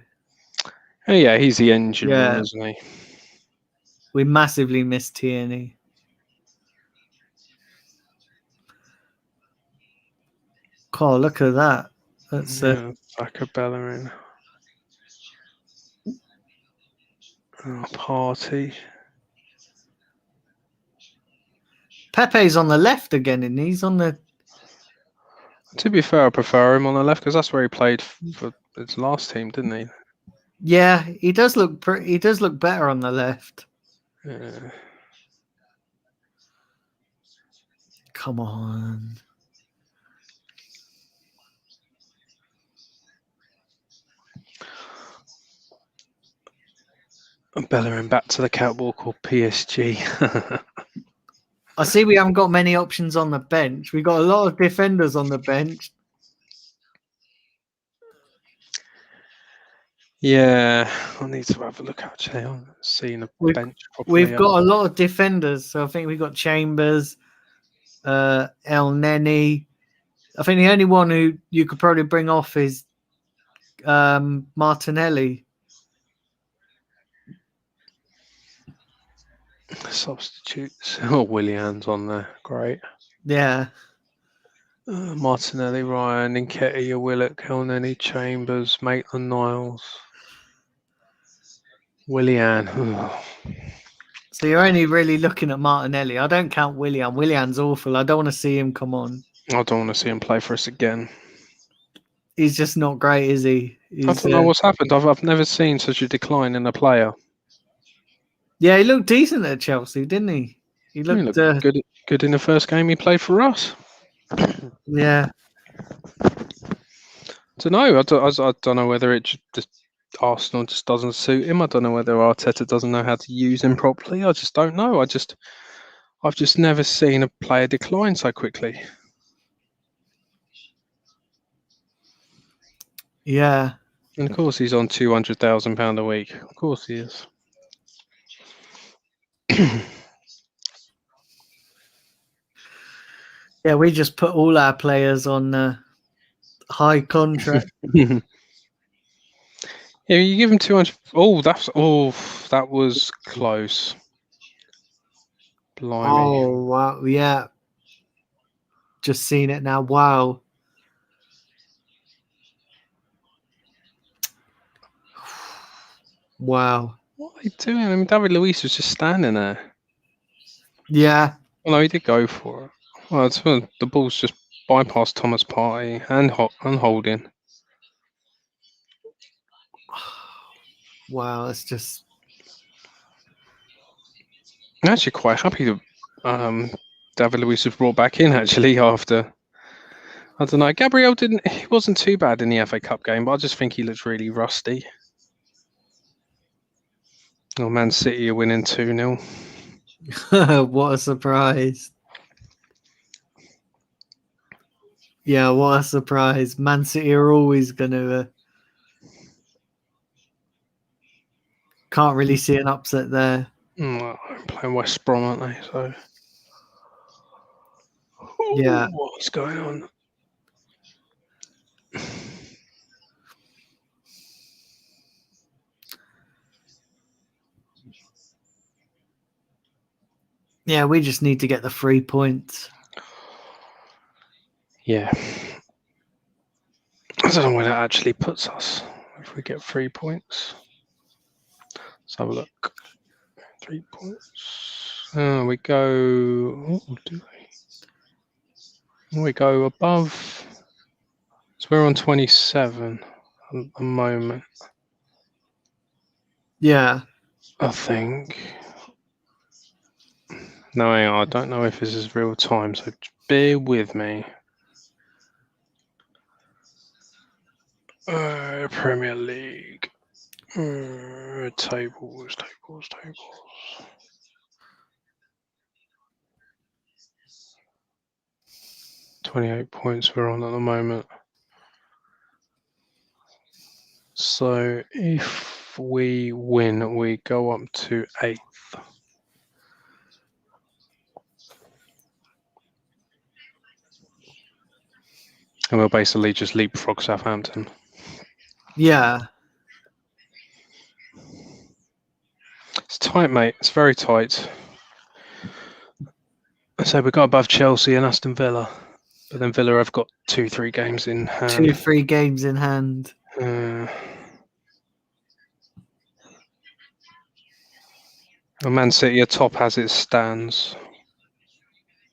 Oh, yeah, he's the engine room, Yeah. isn't he? We massively missed Tierney. Oh, look at that. That's Saka Bellerin. Oh, Party. Pepe's on the left again, and he's on the. To be fair, I prefer him on the left because that's where he played for his last team, didn't he? Yeah, he does look. He does look better on the left. Yeah. Come on. Bellerin back to the catwalk or PSG. I see we haven't got many options on the bench. We've got a lot of defenders on the bench. Yeah, I need to have a look actually. I'm seeing the bench properly. We've got a lot of defenders. So I think we've got Chambers, El Neni. I think the only one who you could probably bring off is Martinelli. Substitutes. Oh, Willian's on there. Great. Yeah. Martinelli, Ryan, Nketiah, Willock, Elneny, Chambers, Maitland-Niles, Willian. So you're only really looking at Martinelli. I don't count Willian. Willian's awful. I don't want to see him come on. I don't want to see him play for us again. He's just not great, is he? I don't know what's happened. I've never seen such a decline in a player. Yeah, he looked decent at Chelsea, didn't he? He looked good in the first game he played for us. Yeah. I don't know whether it just Arsenal just doesn't suit him. I don't know whether Arteta doesn't know how to use him properly. I just don't know. I've just never seen a player decline so quickly. Yeah. And of course he's on £200,000 a week. Of course he is. Yeah, we just put all our players on high contract. Yeah, you give him 200. That was close. Blimey. Oh wow! Yeah, just seen it now. Wow. Wow. What are they doing? I mean, David Luiz was just standing there. Yeah. Well, no, he did go for it. Well, the ball's just bypassed Thomas Partey and Holding. Wow, it's just. I'm actually quite happy that David Luiz was brought back in actually after. I don't know. Gabriel he wasn't too bad in the FA Cup game, but I just think he looks really rusty. Oh, Man City are winning 2-0. What a surprise. Yeah, what a surprise. Man City are always going to. Can't really see an upset there. Well, I'm playing West Brom, aren't they? So. Yeah. What's going on? Yeah, we just need to get the 3 points. Yeah. I don't know where that actually puts us if we get 3 points. Let's have a look. 3 points. We go. Oh, do we? We go above. So we're on 27 at the moment. Yeah. I think. No, hang on, I don't know if this is real time, so bear with me. Premier League. Tables. 28 points we're on at the moment. So if we win, we go up to 8th. And we'll basically just leapfrog Southampton. Yeah. It's tight, mate. It's very tight. So we got above Chelsea and Aston Villa. But then Villa have got 2-3 games in hand. 2-3 games in hand. Man City are top as it stands.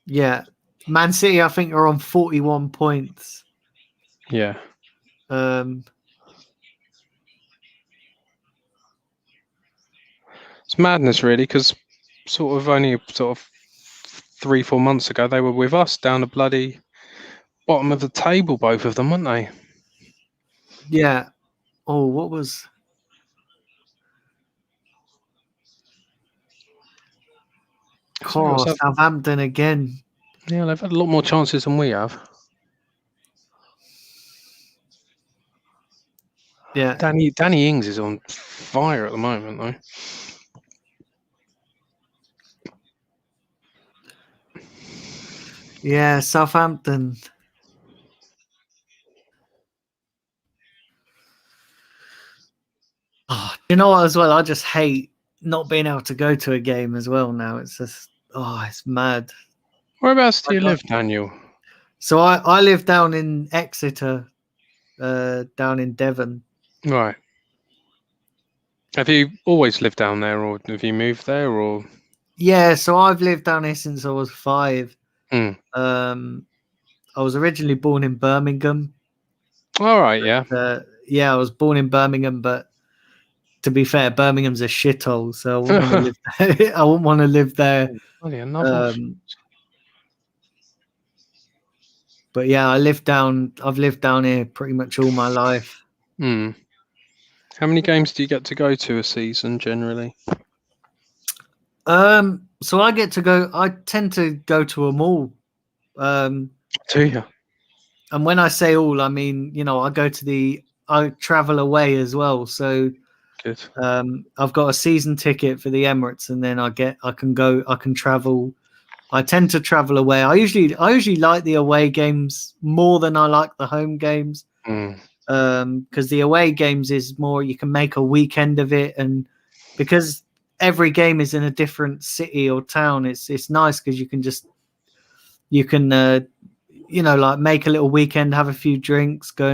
Yeah. Man City, I think, are on 41 points. Yeah. It's madness, really, because only 3-4 months ago, they were with us down the bloody bottom of the table, both of them, weren't they? Yeah. Oh, what was... Southampton again. Yeah, they've had a lot more chances than we have. Yeah. Danny Ings is on fire at the moment, though. Yeah, Southampton. Oh, you know what, as well? I just hate not being able to go to a game as well now. It's just, it's mad. Whereabouts do you live, Daniel? So I live down in Exeter, down in Devon. Right. Have you always lived down there, or have you moved there, or? Yeah, so I've lived down here since I was 5. Mm. I was originally born in Birmingham. All right, yeah. Yeah, I was born in Birmingham, but to be fair, Birmingham's a shithole, so I wouldn't want to live there. I wouldn't want to live there. But yeah, I've lived down here pretty much all my life. Mm. How many games do you get to go to a season generally? So I tend to go to them all. Do you? And when I say all, I mean, I travel away as well. So good. I've got a season ticket for the Emirates, and then I can travel. I tend to travel away. I usually like the away games more than I like the home games. Because the away games is more, you can make a weekend of it, and because every game is in a different city or town, it's nice because you can like make a little weekend, have a few drinks, go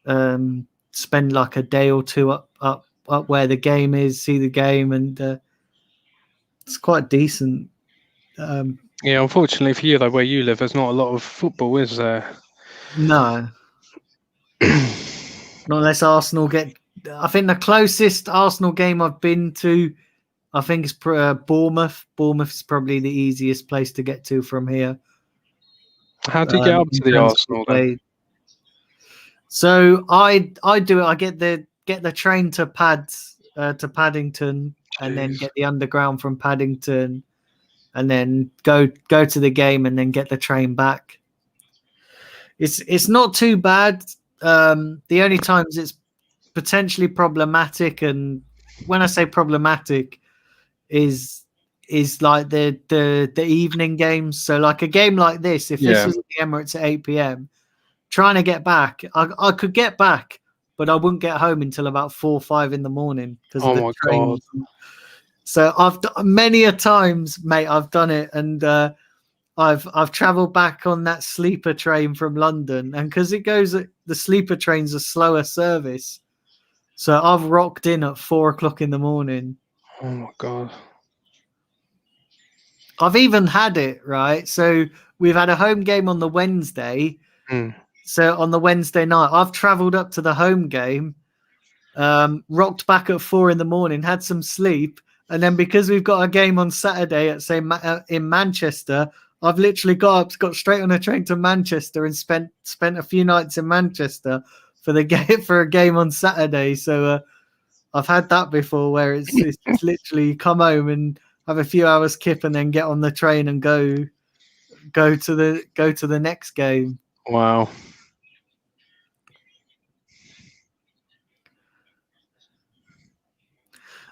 and spend like a day or two up where the game is, see the game, and it's quite decent. Yeah, unfortunately for you, though, where you live, there's not a lot of football, is there? No. Not unless Arsenal get... I think the closest Arsenal game I've been to, I think, is Bournemouth. Bournemouth is probably the easiest place to get to from here. How do you get up to the Arsenal then? So I do it. I get the train to Paddington, and then get the underground from Paddington, and then go to the game, and then get the train back. It's not too bad. The only times it's potentially problematic, and when I say problematic, is like the evening games. So like a game like this, if this was at the Emirates at 8 p.m, trying to get back, I could get back, but I wouldn't get home until about 4 or 5 in the morning because of the train. So I've many a times, mate, I've done it, and I've traveled back on that sleeper train from London, and because the sleeper train's a slower service, so I've rocked in at 4 o'clock in the morning. Oh my God. I've even had it, right? So we've had a home game on the Wednesday. So on the Wednesday night, I've traveled up to the home game, rocked back at 4 in the morning, had some sleep, and then because we've got a game on Saturday at in Manchester, I've literally got straight on a train to Manchester and spent a few nights in Manchester for a game on Saturday. So I've had that before, where it's literally you come home and have a few hours kip, and then get on the train and go to the next game. Wow.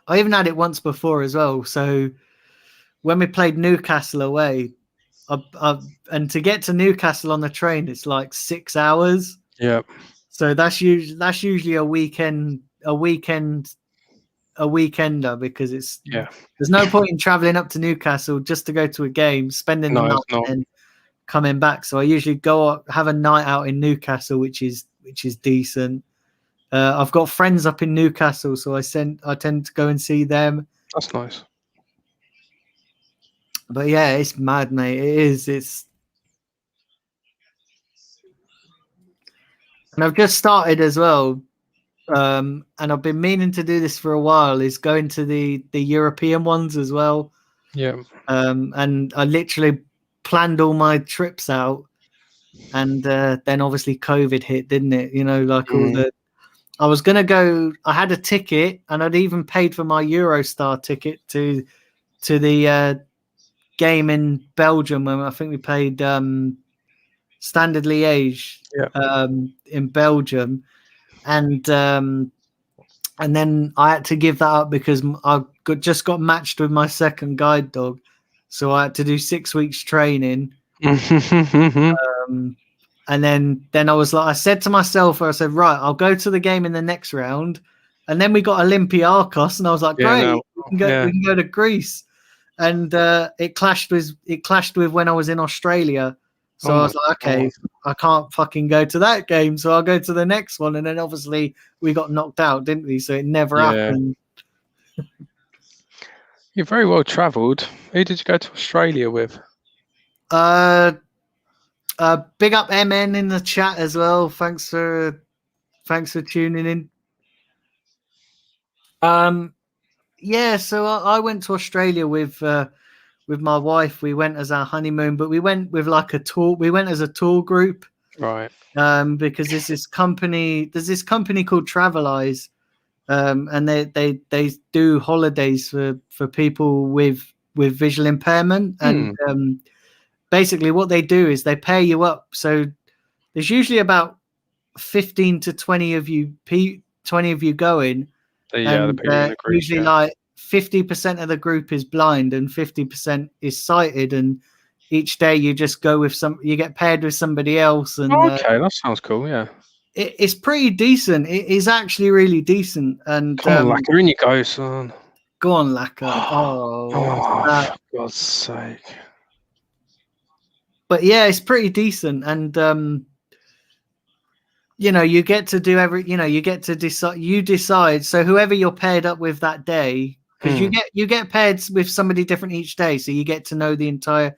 I even had it once before as well. So when we played Newcastle away, and to get to Newcastle on the train, it's like 6 hours. Yeah. So that's usually a weekender, because Yeah. there's no point in traveling up to Newcastle just to go to a game, spending the No, night, it's not. and coming back. So I usually go out, have a night out in Newcastle, which is decent. I've got friends up in Newcastle, so I tend to go and see them. That's nice. But yeah, it's mad, mate. It is. And I've just started as well. And I've been meaning to do this for a while, is going to the European ones as well. Yeah. And I literally planned all my trips out, and then obviously COVID hit, didn't it? Like all the I was gonna go. I had a ticket, and I'd even paid for my Eurostar ticket to the game in Belgium, when I think we played Standard Liège in Belgium, and then I had to give that up because just got matched with my second guide dog, so I had to do 6 weeks training. And then I said to myself, I said, right, I'll go to the game in the next round. And then we got Olympiakos, and I was like, great, we can go to Greece. And it clashed with when I was in Australia. So I was like, okay, I can't fucking go to that game, so I'll go to the next one. And then obviously we got knocked out, didn't we? So it never happened. You're very well travelled. Who did you go to Australia with? Big up MN in the chat as well. Thanks for tuning in. Yeah, so I went to Australia with my wife. We went as our honeymoon, but we went with like a tour. We went as a tour group, right? Because there's this company called Traveleyes, and they do holidays for people with visual impairment, and basically what they do is they pair you up. So there's usually about 15 to 20 of you going. And usually like 50% of the group is blind and 50% is sighted, and each day you just go with you get paired with somebody else. And okay, that sounds cool. Yeah, it's pretty decent. It is actually really decent. And come on, Lacquer, in you go, son. Go on, Lacquer. For God's sake. But yeah, it's pretty decent. And you get to do you get to decide. So whoever you're paired up with that day, because you get paired with somebody different each day, so you get to know the entire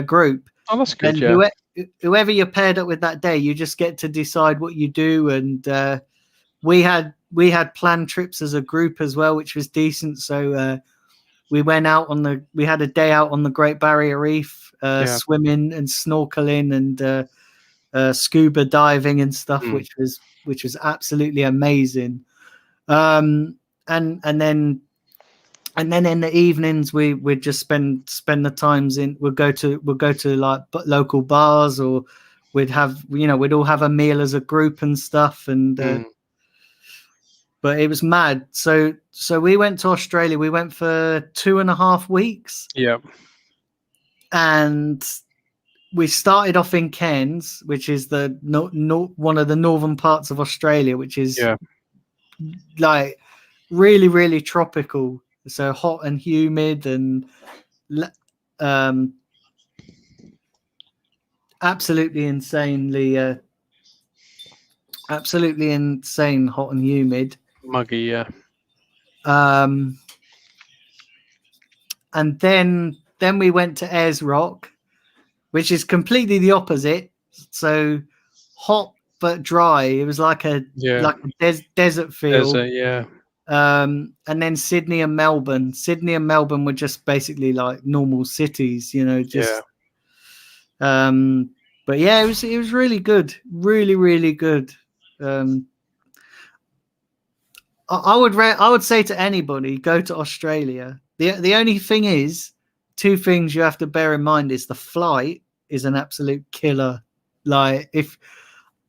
group. Oh, that's good. And whoever you're paired up with that day, you just get to decide what you do. And we had planned trips as a group as well, which was decent. So we went out we had a day out on the Great Barrier Reef, swimming and snorkeling and scuba diving and stuff, which was absolutely amazing. And then in the evenings we'd just spend the times we'd go to like local bars, or we'd all have a meal as a group and stuff. And but it was mad. So we went to Australia. We went for 2.5 weeks. Yeah. And we started off in Cairns, which is one of the northern parts of Australia, which is like really, really tropical. So hot and humid and absolutely insane hot and humid. Muggy, yeah. And then we went to Ayers Rock, which is completely the opposite. So hot but dry. It was like a desert feel. Desert, yeah. And then Sydney and Melbourne. Sydney and Melbourne were just basically like normal cities, But yeah, it was really good, really, really good. I would say to anybody, go to Australia. The only thing is, 2 things you have to bear in mind is the flight is an absolute killer. Like if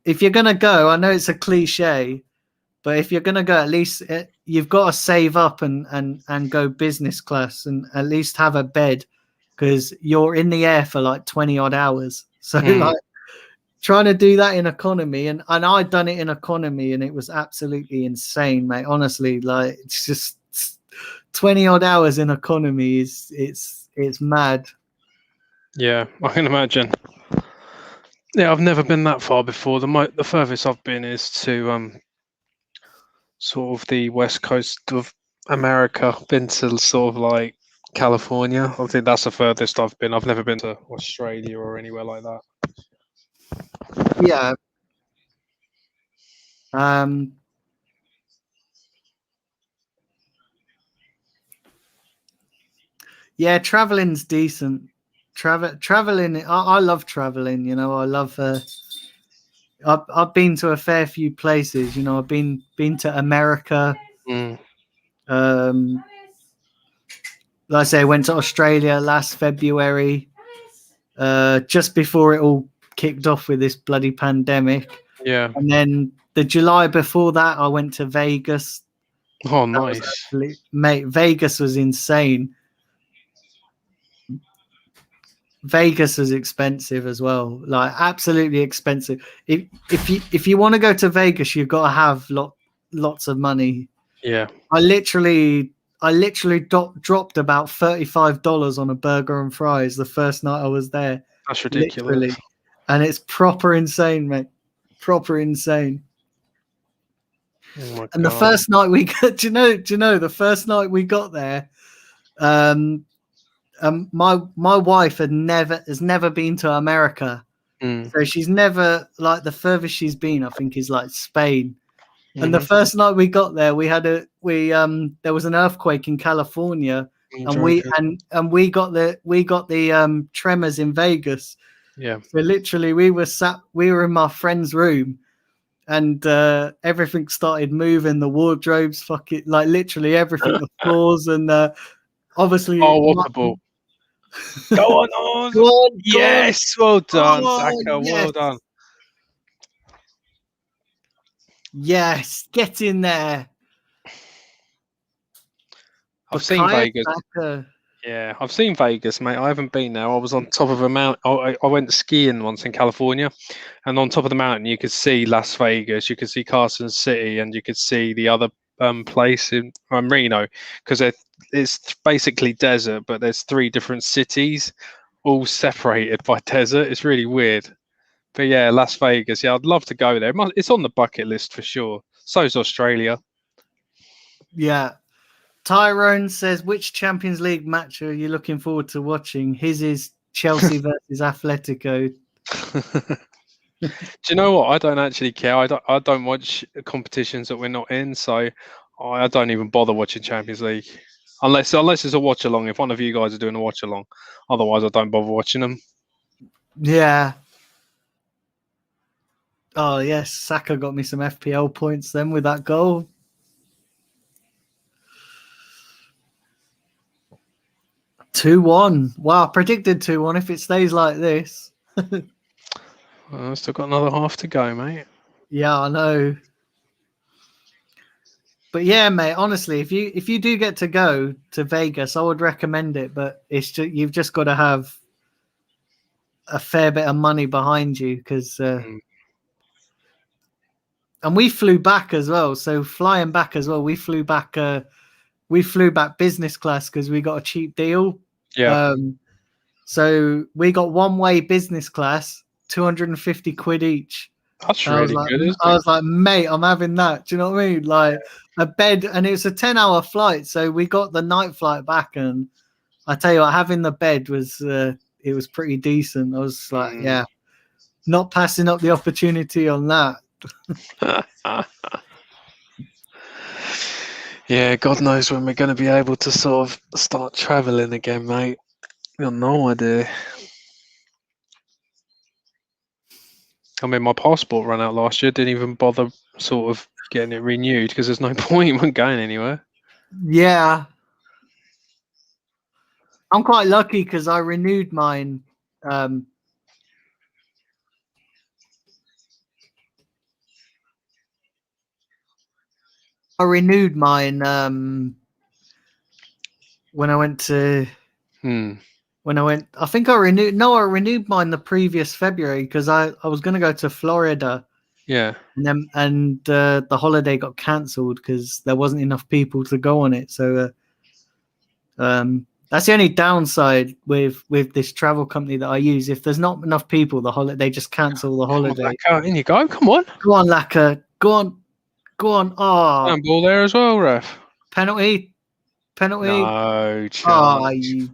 you're gonna go, I know it's a cliche, But if you're gonna go, at least you've got to save up and go business class and at least have a bed, because you're in the air for like 20 odd hours. So like trying to do that in economy, and I'd done it in economy, and it was absolutely insane, mate. Honestly, like it's just 20 odd hours in economy is it's mad. Yeah, I can imagine. Yeah, I've never been that far before. The furthest I've been is to sort of the west coast of America. Been to sort of like California. I think that's the furthest I've been. I've never been to Australia or anywhere like that. Yeah. Um. Yeah, traveling's decent. Traveling. I love traveling. You know, I love. I've been to a fair few places. You know, I've been to America. Mm, Like I say, I went to Australia last February, just before it all kicked off with this bloody pandemic. yeah. And then the July before that, I went to Vegas. Oh, That was nice. actually, mate, Vegas was insane. Vegas was expensive as well, like absolutely expensive. If you want to go to Vegas, you've got to have lots of money. Yeah, I literally dropped about $35 on a burger and fries the first night I was there. that's ridiculous. Literally, and it's proper insane, mate. Proper insane. Oh my And the god. first night we got, do you know, the first night we got there, my wife has never been to America, Mm, so she's never, like, the furthest she's been, I think, is like Spain. And the mhm. first night we got there, there was an earthquake in California, I'm and joking. we got the tremors in Vegas. Yeah. So literally, we were in my friend's room, and everything started moving. The wardrobes, fucking, like, literally everything, the floors, and obviously, Oh, what a ball. Go on, go Oz. on, go on. Yes, well done, Oh Saka. yes, Well done. yes, get in there, I've seen Bukayo Vegas. Saka. Yeah, I've seen Vegas, mate. I haven't been there. I was on top of a mountain. I went skiing once in California, and on top of the mountain, you could see Las Vegas, you could see Carson City, and you could see the other place in Reno, because it's basically desert, but there's three different cities, all separated by desert. It's really weird. But yeah, Las Vegas. Yeah, I'd love to go there. It's on the bucket list for sure. So's Australia. Yeah. Tyrone says, which Champions League match are you looking forward to watching? His is Chelsea versus Atletico. Do you know what? I don't actually care. I don't watch competitions that we're not in, so I don't even bother watching Champions League unless it's a watch along. If one of you guys are doing a watch along, otherwise I don't bother watching them. Yeah. Oh, yes. Saka got me some FPL points then with that goal. 2-1. Wow, I predicted 2-1 if it stays like this. I've still got another half to go, mate. Yeah, I know. But yeah, mate, honestly, if you do get to go to Vegas, I would recommend it, but you've just got to have a fair bit of money behind you, because and we flew back as well. So flying back as well, we flew back business class because we got a cheap deal. Yeah, So we got one-way business class, 250 quid each. that's And really good, isn't I it? was like, mate, I'm having that. Do you know what I mean? Like a bed, and it was a 10-hour flight. So we got the night flight back, and I tell you what, having the bed was it was pretty decent. I was like, yeah, not passing up the opportunity on that. Yeah, God knows when we're going to be able to sort of start travelling again, mate. I got no idea. I mean, my passport ran out last year. Didn't even bother sort of getting it renewed because there's no point in going anywhere. Yeah, I'm quite lucky because I renewed mine. I renewed mine when I went to I think I renewed mine the previous February because I was going to go to Florida. Yeah. And the holiday got cancelled because there wasn't enough people to go on it. So that's the only downside with this travel company that I use. If there's not enough people, they just cancel the holiday. In you go. Come on. Go on, Laka. Go on. Oh, Handball there as well, ref. penalty. No chance. Oh, you.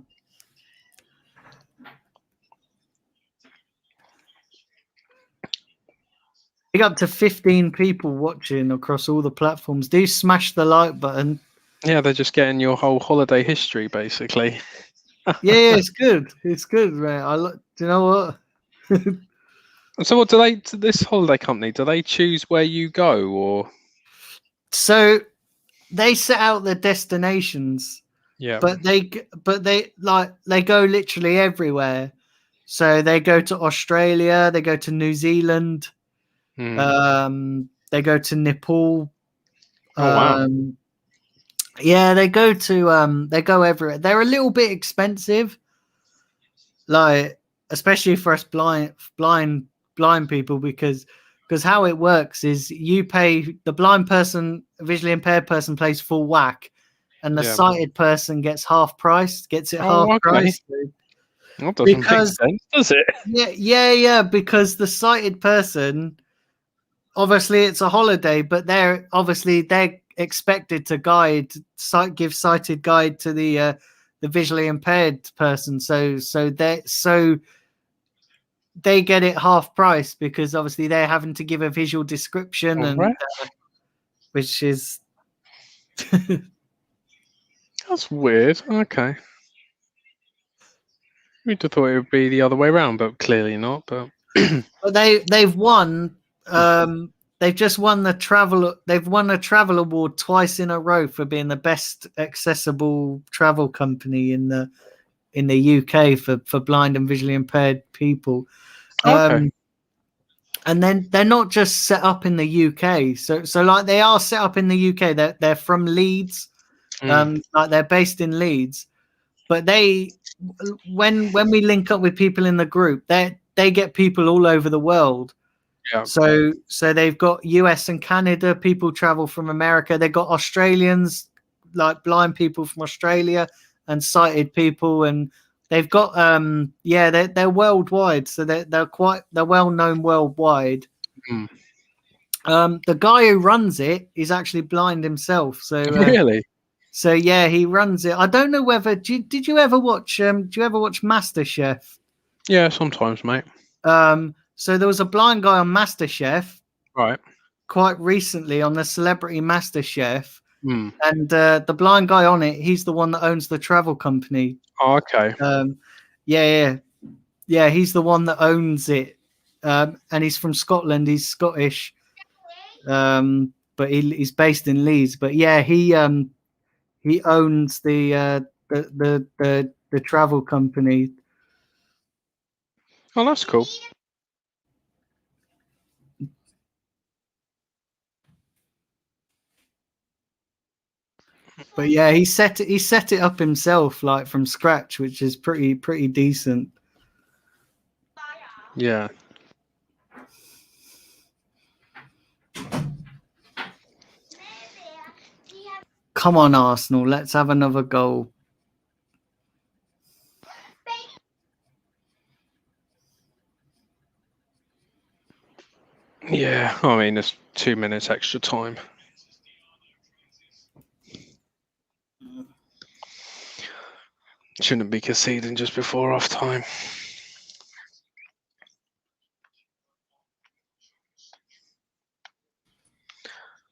We got up to 15 people watching across all the platforms. Do smash the like button. Yeah, they're just getting your whole holiday history, basically. Yeah, it's good. It's good, man. Do you know what? So, what this holiday company? Do they choose where you go, or? So they set out the destinations, Yeah. but they go literally everywhere. So they go to Australia, they go to New Zealand, they go to Nepal. Oh wow. Yeah, they go everywhere. They're a little bit expensive, like especially for us blind people because how it works is you pay the blind person, visually impaired person pays full whack, and the sighted person gets half price, gets it half price. That doesn't make sense, does it? Yeah, because the sighted person, obviously it's a holiday, but they're expected to give sighted guide to the visually impaired person. So they get it half price because obviously they're having to give a visual description and which is that's weird. Okay. We'd have thought it would be the other way around, but clearly not. But they've won. They've just won the travel. They've won a travel award twice in a row for being the best accessible travel company in the UK for blind and visually impaired people. Okay. And then they're not just set up in the UK. So like they are set up in the UK. They're from Leeds. Like they're based in Leeds, but when we link up with people in the group, they get people all over the world. Yeah. So they've got US and Canada, people travel from America. They've got Australians, like blind people from Australia, and sighted people, and they've got they're worldwide, so they're well known worldwide. The guy who runs it is actually blind himself, so really. So yeah, he runs it. I don't know whether did you ever watch do you ever watch MasterChef? Yeah, sometimes, mate. So there was a blind guy on MasterChef, right? Quite recently on the Celebrity MasterChef, and the blind guy on it, he's the one that owns the travel company. Oh, okay. Yeah, he's the one that owns it, and he's from Scotland. He's Scottish, but he's based in Leeds. But yeah, he owns the travel company. Oh, that's cool. But yeah, he set it up himself, like from scratch, which is pretty decent. Yeah. Come on, Arsenal, let's have another goal. Yeah, I mean, there's 2 minutes extra time. Shouldn't be conceding just before half time.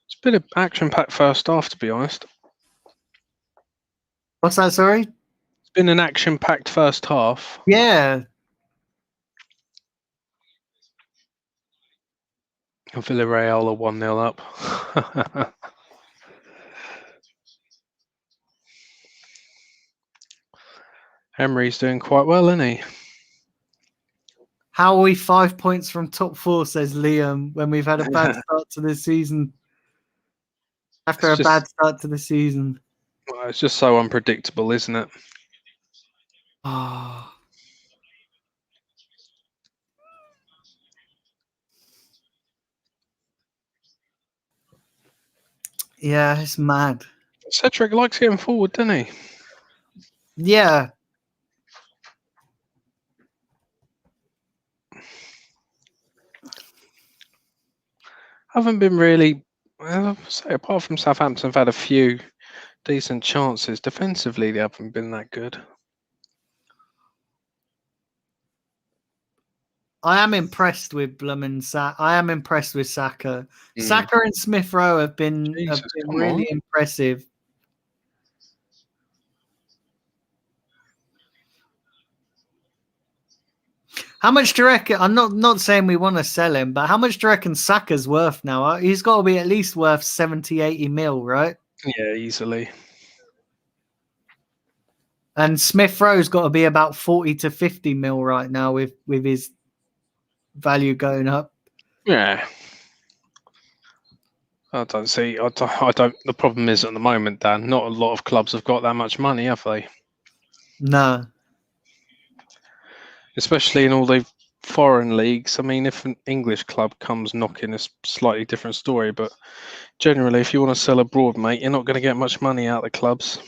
It's been an action-packed first half, to be honest. What's that? Sorry? It's been an action-packed first half. Yeah. Villarreal are 1-0 up. Emery's doing quite well, isn't he? How are we 5 points from top four, says Liam, when we've had a bad start to this season? after a bad start to the season. Well, it's just so unpredictable, isn't it? Oh. Yeah, it's mad. Cedric likes getting forward, doesn't he? Yeah. Haven't been really. I'll say, apart from Southampton, have had a few decent chances. Defensively, they haven't been that good. I am impressed with I am impressed with Saka. Saka and Smith Rowe have been really impressive. How much do you reckon? I'm not saying we want to sell him, but how much do you reckon Saka's worth now? He's got to be at least worth 70, 80 mil, right? Yeah, easily. And Smith Rowe's got to be about 40 to 50 mil right now with his value going up. Yeah. I don't see. I don't. The problem is at the moment, Dan. Not a lot of clubs have got that much money, have they? No. Especially in all the foreign leagues. I mean, if an English club comes knocking, it's a slightly different story. But generally, if you want to sell abroad, mate, you're not going to get much money out of the clubs.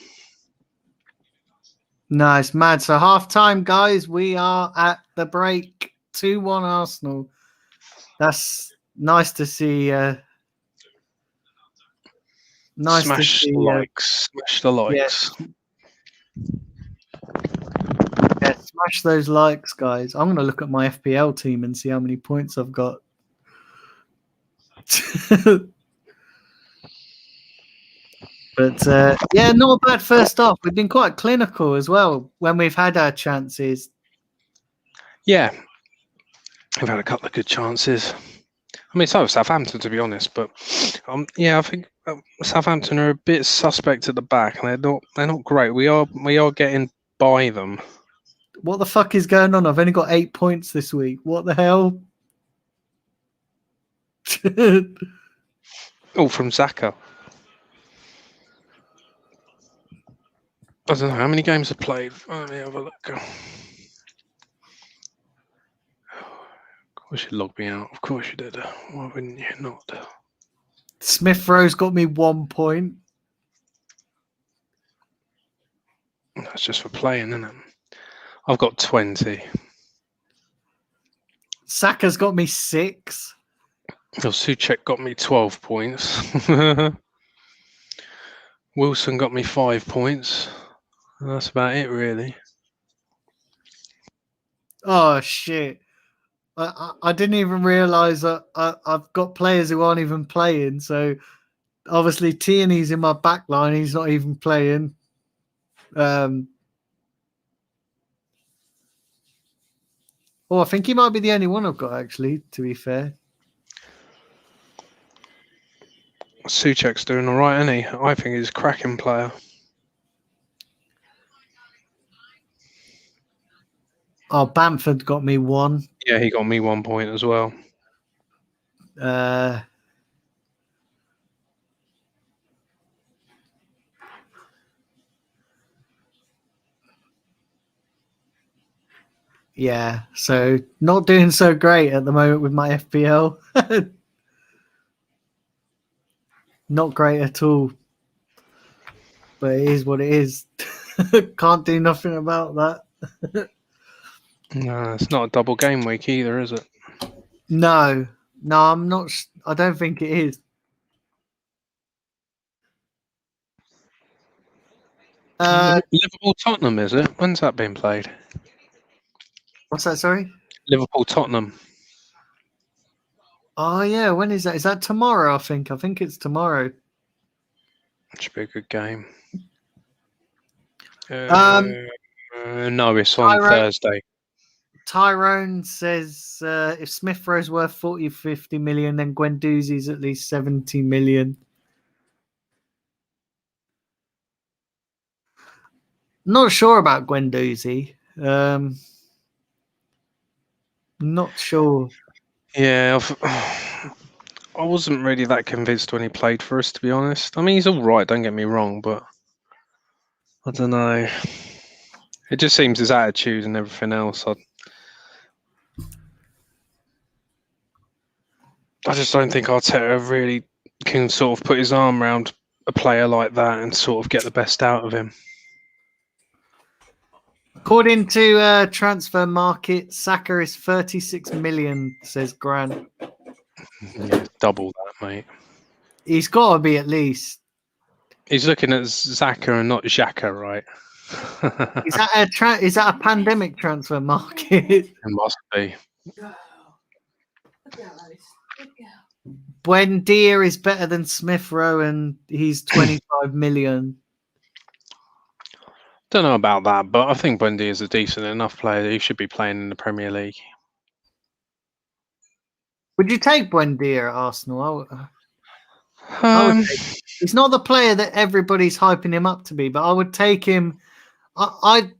No, it's mad. So half time, guys. We are at the break. 2-1 Arsenal. That's nice to see. Nice Smash to see. the likes. Smash the likes. Yeah, smash those likes, guys. I'm going to look at my FPL team and see how many points I've got. But yeah, not a bad first off. We've been quite clinical as well when we've had our chances. Yeah, we've had a couple of good chances. I mean, so have Southampton, to be honest. But yeah, I think Southampton are a bit suspect at the back, and they're not great. We are getting by them. What the fuck is going on? I've only got 8 points this week. What the hell? All from Xhaka. I don't know how many games have played. Let me have a look. Of course you logged me out. Of course you did. Why wouldn't you not? Smith Rowe's got me 1 point. That's just for playing, isn't it? I've got 20. Saka's got me 6. Oh, Soucek got me 12 points. Wilson got me 5 points. That's about it, really. Oh, shit. I didn't even realise that I've got players who aren't even playing. So obviously Tierney's in my back line. He's not even playing. Oh, I think he might be the only one I've got, actually, to be fair. Soucek's doing all right, isn't he? I think he's a cracking player. Oh, Bamford got me 1. Yeah, he got me 1 point as well. Yeah, so not doing so great at the moment with my FPL. Not great at all. But it is what it is. Can't do nothing about that. No, it's not a double game week either, is it? No, I'm not. I don't think it is. Liverpool Tottenham, is it? When's that been played? What's that? Sorry. Liverpool Tottenham. Oh yeah, when is that? Is that tomorrow? I think it's tomorrow. Should be a good game. No, it's on Thursday. Tyrone says if Smith Rowe's worth 40, 50 million, then Guendouzi's at least 70 million. Not sure about Guendouzi. Not sure. Yeah, I wasn't really that convinced when he played for us, to be honest. I mean, he's all right, don't get me wrong, but I don't know. It just seems his attitude and everything else. I just don't think Arteta really can sort of put his arm around a player like that and sort of get the best out of him. According to Transfer Market, Saka is 36 million, says Grant. Yeah, double that, mate. He's got to be at least. He's looking at Xhaka and not Xhaka, right? Is that a pandemic transfer market? It must be. Buendia is better than Smith Rowe, and he's 25 million. Don't know about that, but I think Bundy is a decent enough player. He should be playing in the Premier League. Would you take Buendia at Arsenal? I would take him. He's not the player that everybody's hyping him up to be, but I would take him. I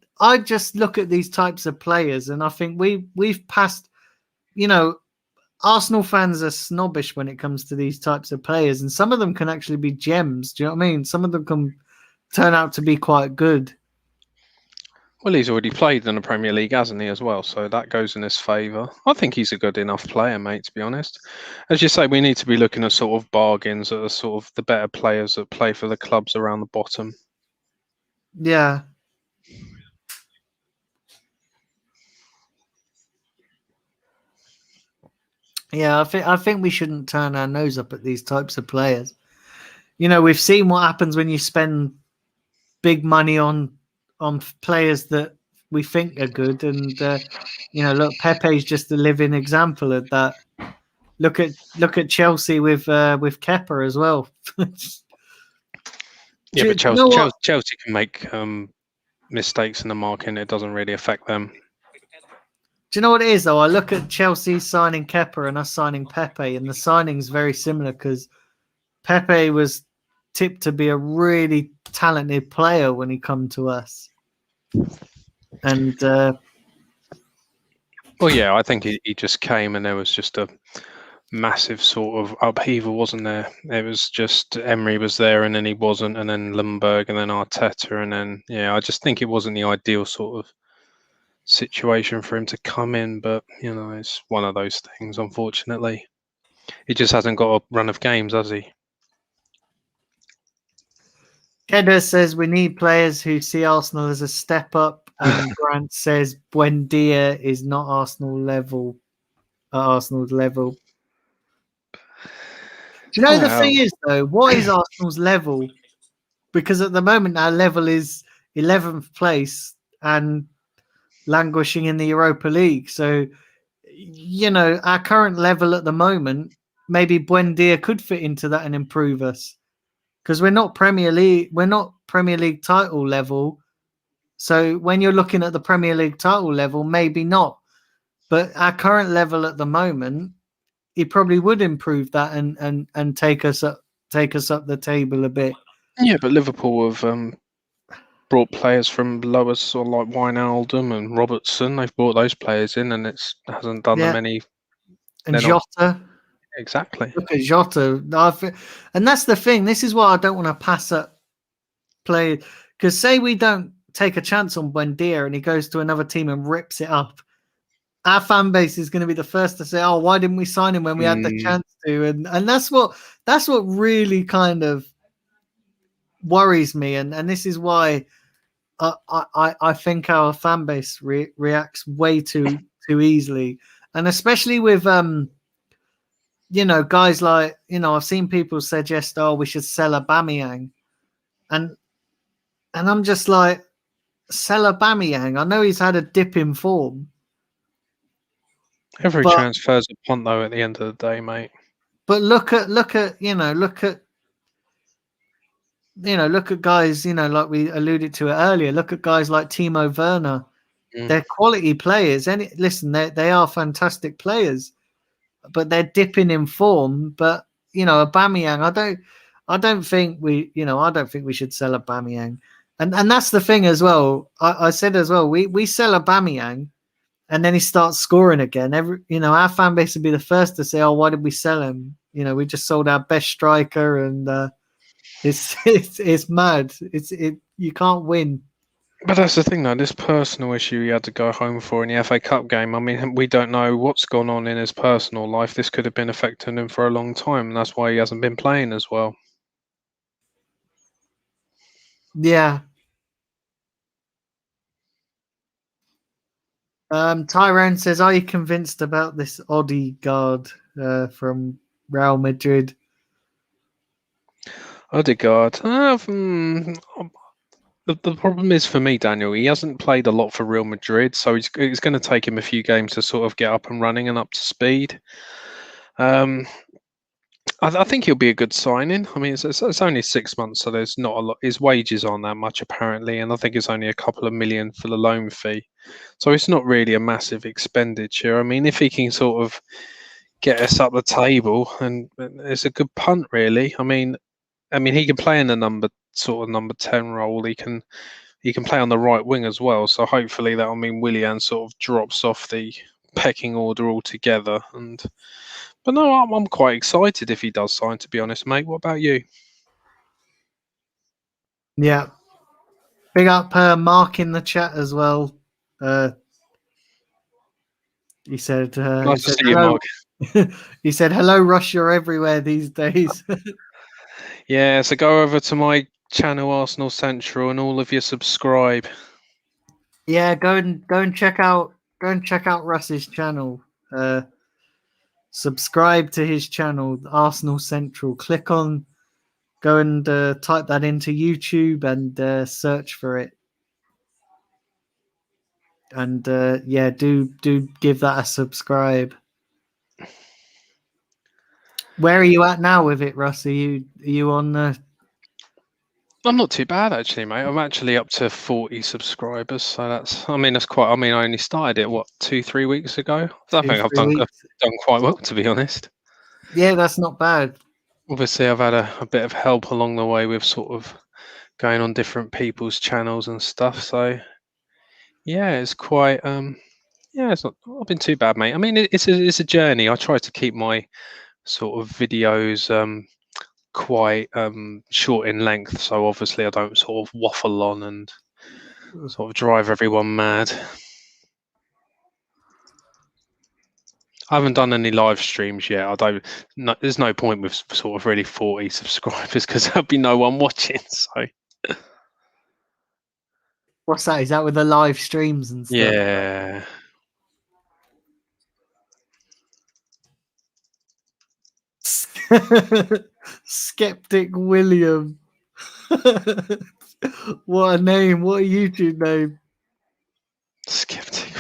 just look at these types of players, and I think we've passed. You know, Arsenal fans are snobbish when it comes to these types of players, and some of them can actually be gems. Do you know what I mean? Some of them can turn out to be quite good. Well, he's already played in the Premier League, hasn't he, as well? So that goes in his favour. I think he's a good enough player, mate, to be honest. As you say, we need to be looking at sort of bargains that are sort of the better players that play for the clubs around the bottom. Yeah. Yeah, I think we shouldn't turn our nose up at these types of players. You know, we've seen what happens when you spend big money on players that we think are good, and you know, look, Pepe's just a living example of that. Look at Chelsea with Kepa as well. Yeah, but Chelsea can make mistakes in the market, and it doesn't really affect them. Do you know what it is, though? I look at Chelsea signing Kepa and us signing Pepe, and the signing's very similar because Pepe was tipped to be a really talented player when he come to us. And well, yeah, I think he just came and there was just a massive sort of upheaval, wasn't there? It was just Emery was there and then he wasn't, and then Lundberg and then Arteta, and then I just think it wasn't the ideal sort of situation for him to come in, but you know, it's one of those things, unfortunately. He just hasn't got a run of games, has he? Kedder says we need players who see Arsenal as a step up, and Grant says Buendia is not Arsenal level at Arsenal's level. Do you know the thing is, though, what is Arsenal's level? Because at the moment our level is 11th place and languishing in the Europa League. So, you know, our current level at the moment, maybe Buendia could fit into that and improve us. Because we're not Premier League title level. So when you're looking at the Premier League title level, maybe not. But our current level at the moment, he probably would improve that and take us up the table a bit. Yeah, but Liverpool have brought players from lower, sort of like Wijnaldum and Robertson. They've brought those players in, and it hasn't done them any. And Jota. Exactly. Look at Jota. And that's the thing. This is why I don't want to pass up play. Because say we don't take a chance on Buendia and he goes to another team and rips it up, our fan base is going to be the first to say, "Oh, why didn't we sign him when we had the chance to?" And that's what really kind of worries me. And this is why I think our fan base reacts way too easily, and especially with you know, guys like, you know, I've seen people suggest, "Oh, we should sell Aubameyang," and I'm just like, sell Aubameyang. I know he's had a dip in form. Every transfer's a punt, though, at the end of the day, mate. But look at guys, you know, like we alluded to it earlier. Look at guys like Timo Werner. They're quality players. And listen, they are fantastic players, but they're dipping in form. But you know, Aubameyang, I don't think we should sell Aubameyang. And that's the thing as well. I said as well, we sell Aubameyang, and then he starts scoring again. Our fan base would be the first to say, "Oh, why did we sell him? We just sold our best striker," and it's mad. You can't win. But that's the thing, though. This personal issue he had to go home for in the FA Cup game. I mean, we don't know what's gone on in his personal life. This could have been affecting him for a long time, and that's why he hasn't been playing as well. Yeah. Tyrone says, "Are you convinced about this Odegaard from Real Madrid?" Odegaard. The problem is for me, Daniel, he hasn't played a lot for Real Madrid, so it's going to take him a few games to sort of get up and running and up to speed. I think he'll be a good signing. I mean, it's only 6 months, so there's not a lot. His wages aren't that much apparently, and I think it's only a couple of million for the loan fee, so it's not really a massive expenditure. I mean, if he can sort of get us up the table, and it's a good punt, really. I mean, he can play in the number 10 role. He can play on the right wing as well. So hopefully that'll mean Willian sort of drops off the pecking order altogether. But no, I'm quite excited if he does sign. To be honest, mate. What about you? Yeah. Big up Mark in the chat as well. He said, Nice to see you, hello. Mark. He said, "Hello, Rush. You're everywhere these days." Yeah, so go over to my channel, Arsenal Central, and all of you subscribe. Yeah, go and check out Russ's channel. Subscribe to his channel, Arsenal Central. Go and type that into YouTube and search for it. And yeah, do give that a subscribe. Where are you at now with it, Russ? Are you on the? I'm not too bad actually, mate. I'm actually up to 40 subscribers, so that's quite. I only started it 2-3 weeks ago. I think I've 2-3 done weeks? quite well, to be honest. Yeah, that's not bad. Obviously, I've had a bit of help along the way with sort of going on different people's channels and stuff. So yeah, it's quite. Yeah, it's not been too bad, mate. I mean, it's a journey. I try to keep my sort of videos quite short in length, so obviously I don't sort of waffle on and sort of drive everyone mad. I haven't done any live streams yet. There's no point with sort of really 40 subscribers because there'll be no one watching. So What's that? Is that with the live streams and stuff? yeah. Skeptic William. What a name. What a YouTube name. Skeptic.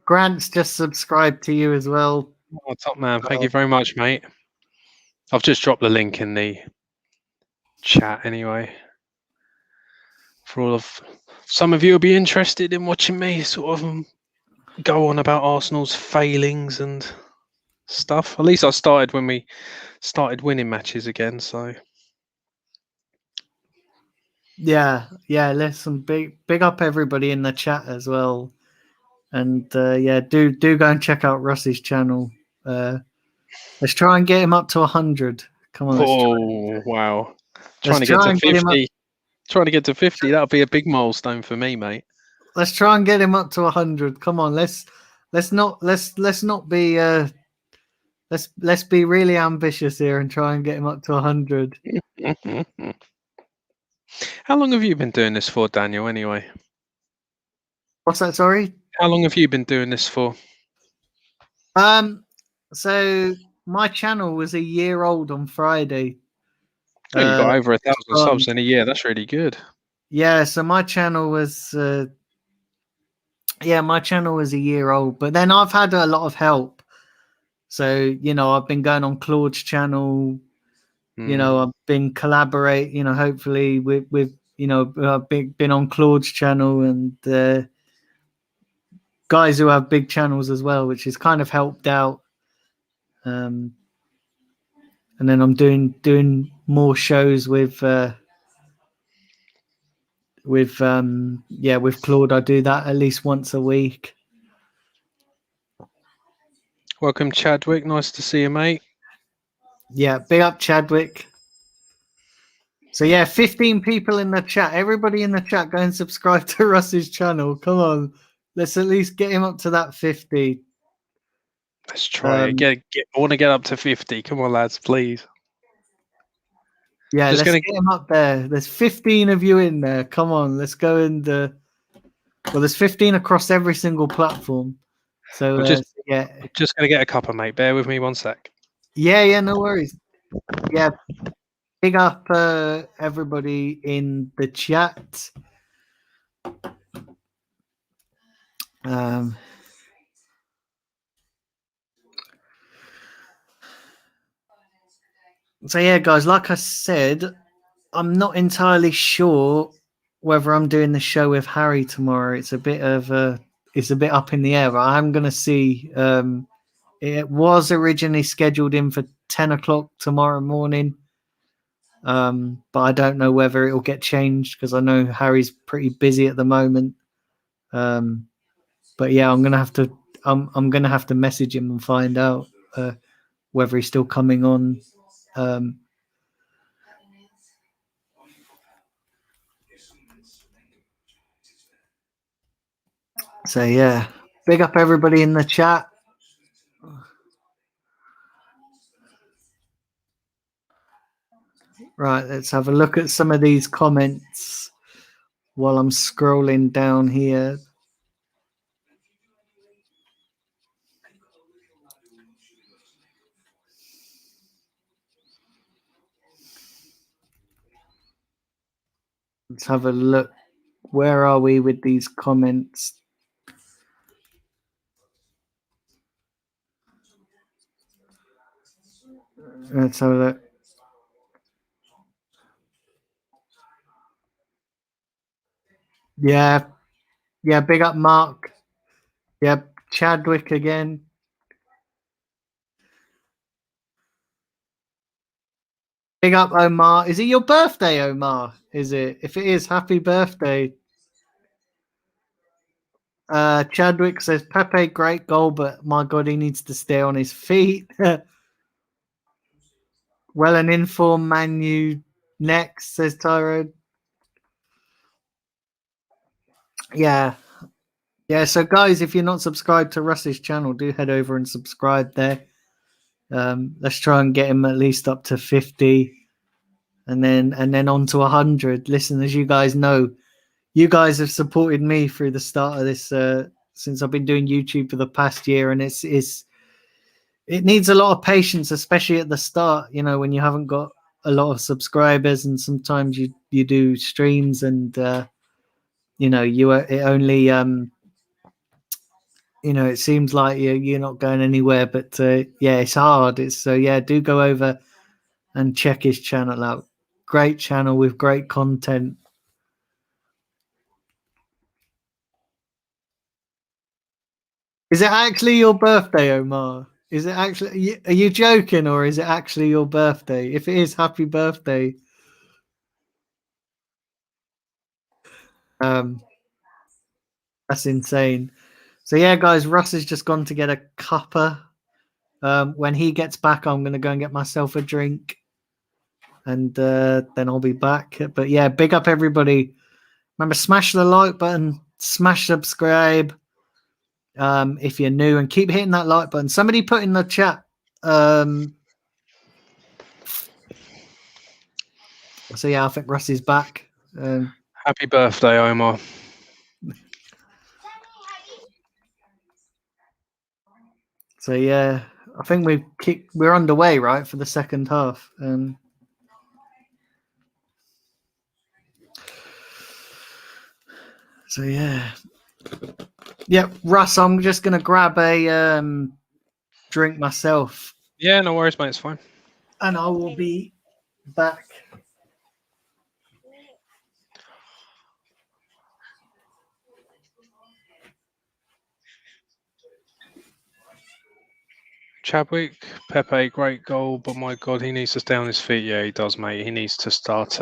Grant's just subscribed to you as well. Oh, top man. Thank you very much, mate. I've just dropped the link in the chat anyway. For all of some of you will be interested in watching me sort of go on about Arsenal's failings and stuff. At least I started when we started winning matches again, so Yeah, listen, big up everybody in the chat as well. And yeah, do go and check out Russ's channel. Let's try and get him up to 100. Come on, wow. Let's Trying to get to and get 50. Trying to get to 50, that'll be a big milestone for me, mate. Let's try and get him up to 100. Come on, let's not be let's be really ambitious here and try and get him up to 100. How long have you been doing this for, Daniel, anyway? What's that, sorry? How long have you been doing this for? So my channel was a year old on Friday. Oh, you got over 1,000 subs in a year. That's really good. Yeah, so my channel was a year old, but then I've had a lot of help. So, I've been going on Claude's channel, I've been collaborate, hopefully with I've been on Claude's channel and guys who have big channels as well, which has kind of helped out. And then I'm doing more shows with Claude. I do that at least once a week. Welcome, Chadwick. Nice to see you, mate. Yeah, big up Chadwick. So yeah, 15 people in the chat. Everybody in the chat, go and subscribe to Russ's channel. Come on, let's at least get him up to that 50. Let's try it. I want to get up to 50. Come on, lads, please. Yeah, let's get him up there. There's 15 of you in there. Come on, let's go and well, there's 15 across every single platform. So I'm just yeah, just gonna get a cuppa, mate. Bear with me 1 sec. yeah, no worries. Yeah, big up everybody in the chat. So yeah, guys, like I said, I'm not entirely sure whether I'm doing the show with Harry tomorrow. It's a bit up in the air. But I'm gonna see. It was originally scheduled in for 10 o'clock tomorrow morning, but I don't know whether it will get changed because I know Harry's pretty busy at the moment. But yeah, I'm gonna have to message him and find out whether he's still coming on. So yeah, big up everybody in the chat. Right, let's have a look at some of these comments while I'm scrolling down here. Let's have a look. Where are we with these comments? Let's have a look. Yeah, big up Mark. Yep, Chadwick again. Big up Omar. Is it your birthday, Omar? Is it? If it is, happy birthday. Chadwick says Pepe, great goal, but my God, he needs to stay on his feet. Well, an informed Manu next, says Tyrone. Yeah. So guys, if you're not subscribed to Russ's channel, do head over and subscribe there. Let's try and get him at least up to 50 and then on to 100. Listen, as you guys know, you guys have supported me through the start of this since I've been doing YouTube for the past year, and it needs a lot of patience, especially at the start, when you haven't got a lot of subscribers, and sometimes you do streams and it only it seems like you're not going anywhere, but it's hard. It's do go over and check his channel out. Great channel with great content. Is it actually your birthday, Omar? Is it actually? Are you joking, or is it actually your birthday? If it is, happy birthday. That's insane. So yeah, guys, Russ has just gone to get a cuppa. When he gets back, I'm gonna go and get myself a drink, and then I'll be back. But yeah, big up everybody. Remember, smash the like button, smash subscribe if you're new, and keep hitting that like button. Somebody put in the chat. So yeah, I think Russ is back. Happy birthday, Omar. So yeah, I think we're underway, right, for the second half. So yeah. Yep, Russ, I'm just gonna grab a drink myself. Yeah, no worries, mate, it's fine. And I will be back. Chadwick, Pepe, great goal, but my God, he needs to stay on his feet. Yeah, he does, mate. He needs to start.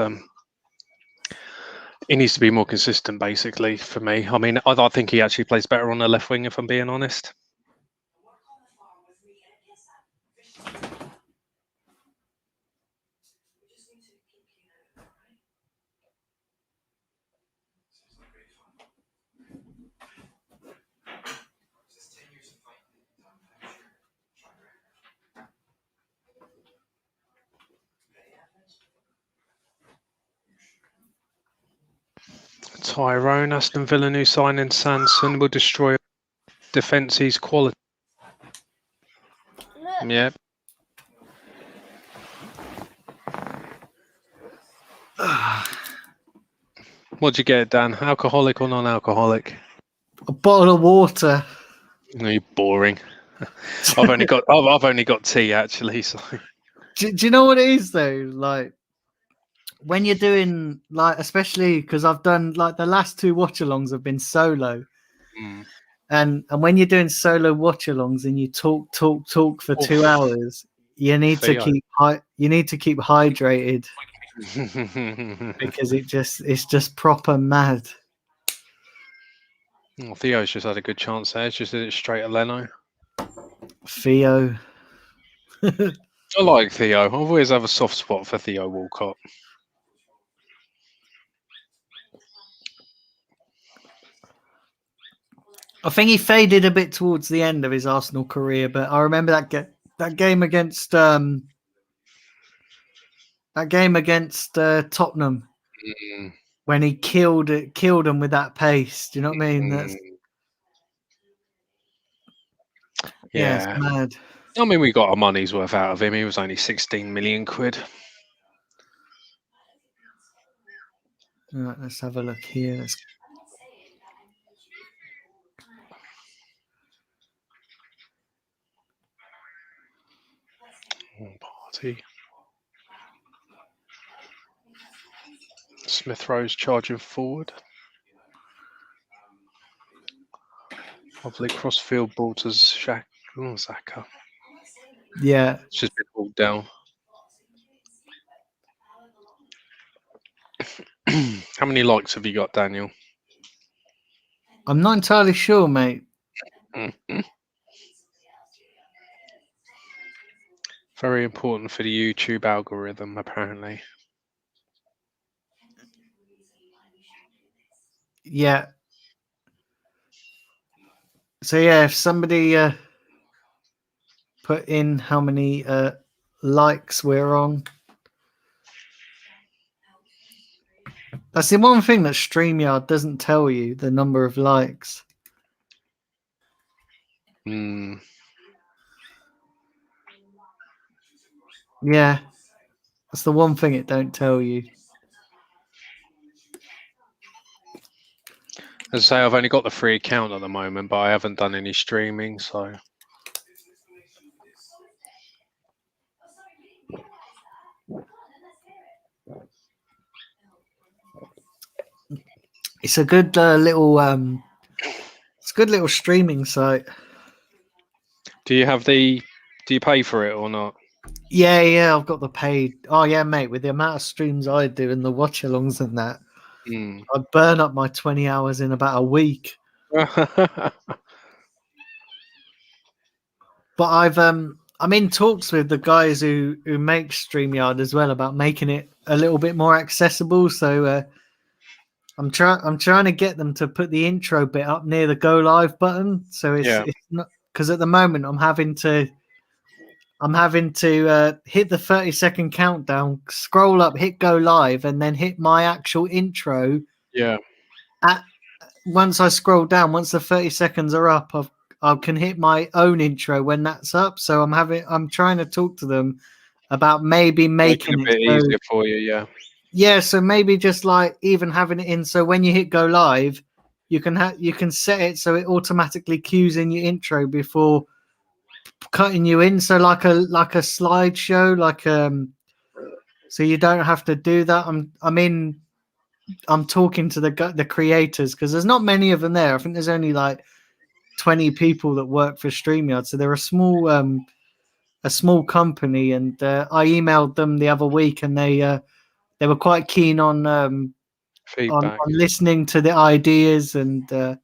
He needs to be more consistent, basically, for me. I mean, I think he actually plays better on the left wing, if I'm being honest. Tyrone, Aston Villa new signing Sanson will destroy defence's quality. Yeah. What'd you get, Dan? Alcoholic or non-alcoholic? A bottle of water. No, you're boring. I've only got tea actually. So Do you know what it is though? Like when you're doing like, especially because I've done like the last two watch-alongs have been solo, and when you're doing solo watch-alongs and you talk for 2 hours, you need to keep hydrated because it's just proper mad. Well, Theo's just had a good chance there. He's just did it straight at Leno. Theo. I like Theo. I've always have a soft spot for Theo Walcott. I think he faded a bit towards the end of his Arsenal career, but I remember that game against Tottenham when he killed him with that pace. Do you know what I mean? That's yeah, it's mad. I mean, we got our money's worth out of him. He was only 16 million quid. All right, let's have a look here. Party. Smith Rowe's charging forward. Lovely crossfield ball to Xhaka. Yeah. It's just been pulled down. How many likes have you got, Daniel? I'm not entirely sure, mate. Very important for the YouTube algorithm, apparently. Yeah. So yeah, if somebody put in how many likes we're on. That's the one thing that StreamYard doesn't tell you, the number of likes. Yeah. That's the one thing it don't tell you. As I say, I've only got the free account at the moment, but I haven't done any streaming, so... It's a good little it's a good little streaming site. Do you pay for it or not? Yeah, I've got the paid. Oh yeah, mate, with the amount of streams I do and the watch alongs and that, I burn up my 20 hours in about a week. But I'm in talks with the guys who make StreamYard as well about making it a little bit more accessible. So I'm trying to get them to put the intro bit up near the go live button. So it's not, because at the moment I'm having to hit the 30-second countdown, scroll up, hit go live, and then hit my actual intro. Yeah. Once I scroll down, once the 30 seconds are up, I can hit my own intro when that's up. So I'm trying to talk to them about maybe making it a bit easier for you. Yeah. Yeah, so maybe just like even having it in so when you hit go live, you can set it so it automatically cues in your intro before cutting you in. So like a slideshow, so you don't have to do that. I'm talking to the creators because there's not many of them there. I think there's only like 20 people that work for StreamYard, so they're a small company. And I emailed them the other week, and they were quite keen on feedback, on listening to the ideas, and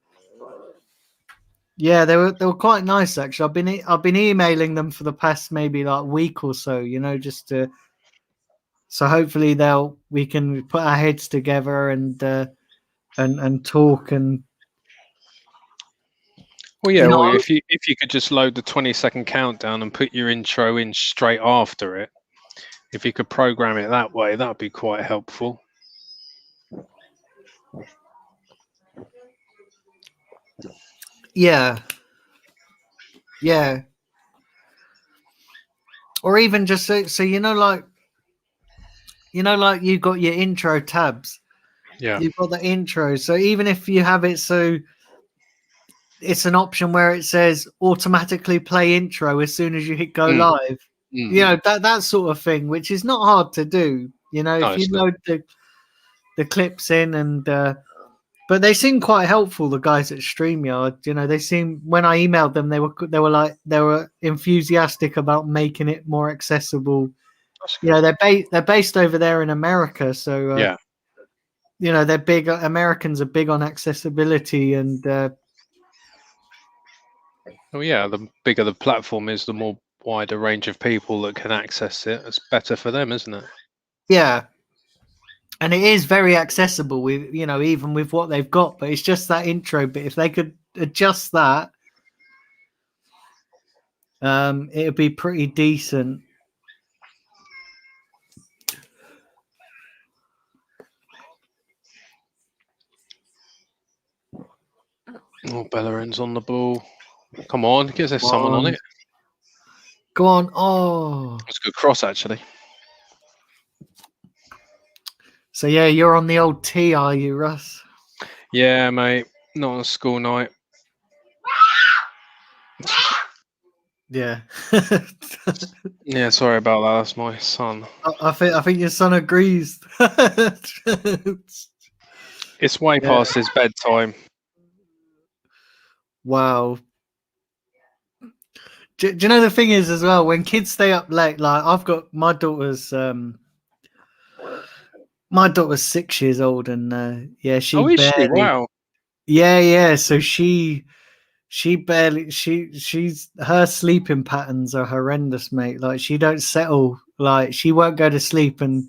yeah, they were quite nice actually. I've been emailing them for the past maybe like week or so, just to, so hopefully we can put our heads together and talk. And well, yeah, well, if you could just load the 20-second countdown and put your intro in straight after it, if you could program it that way, that'd be quite helpful. Yeah, yeah. Or even just so like you've got your intro tabs. Yeah. You've got the intro. So even if you have it so it's an option where it says automatically play intro as soon as you hit go Mm, live. mm. That sort of thing, which is not hard to do. No, If you it's not. load the clips in and but they seem quite helpful, the guys at StreamYard. They seem, when I emailed them, they were enthusiastic about making it more accessible. That's good. They're based over there in America, so Yeah. they're big. Americans are big on accessibility, and Well, yeah. The bigger the platform is, the more wider range of people that can access it. It's better for them, isn't it? yeah, and it is very accessible with even with what they've got. But it's just that intro bit. If they could adjust that, it'd be pretty decent. Oh, Bellerin's on the ball. Come on, because there's someone on it. Go on. Oh, It's a good cross, actually. so yeah, you're on the old tee, are you, Russ? Yeah, mate. Not on a school night. Yeah. Yeah, sorry about that. That's my son. I think your son agrees. It's way Yeah. past his bedtime. Wow. Do you know the thing is as well, when kids stay up late, like I've got my daughter's 6 years old, and yeah, she Oh, is she? barely. Wow. Yeah. So she barely she's her sleeping patterns are horrendous, mate. Like she don't settle. Like she won't go to sleep, and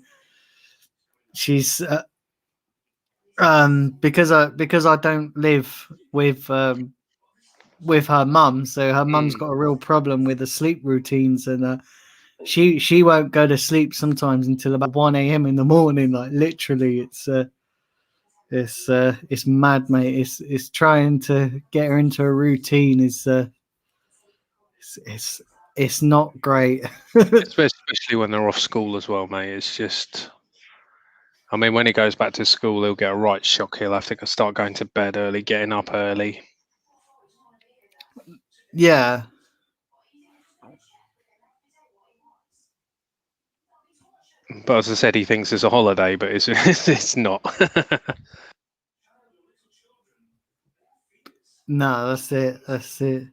she's because I don't live with her mum, so her mum's got a real problem with the sleep routines, and she won't go to sleep sometimes until about 1 a.m. in the morning. Like literally, it's mad, mate. It's trying to get her into a routine is it's not great. Especially when they're off school as well, mate. It's just, I mean, when he goes back to school, he'll get a right shock. He'll have to start going to bed early, getting up early. Yeah. But as I said, he thinks it's a holiday, but it's not. No, that's it. That's it.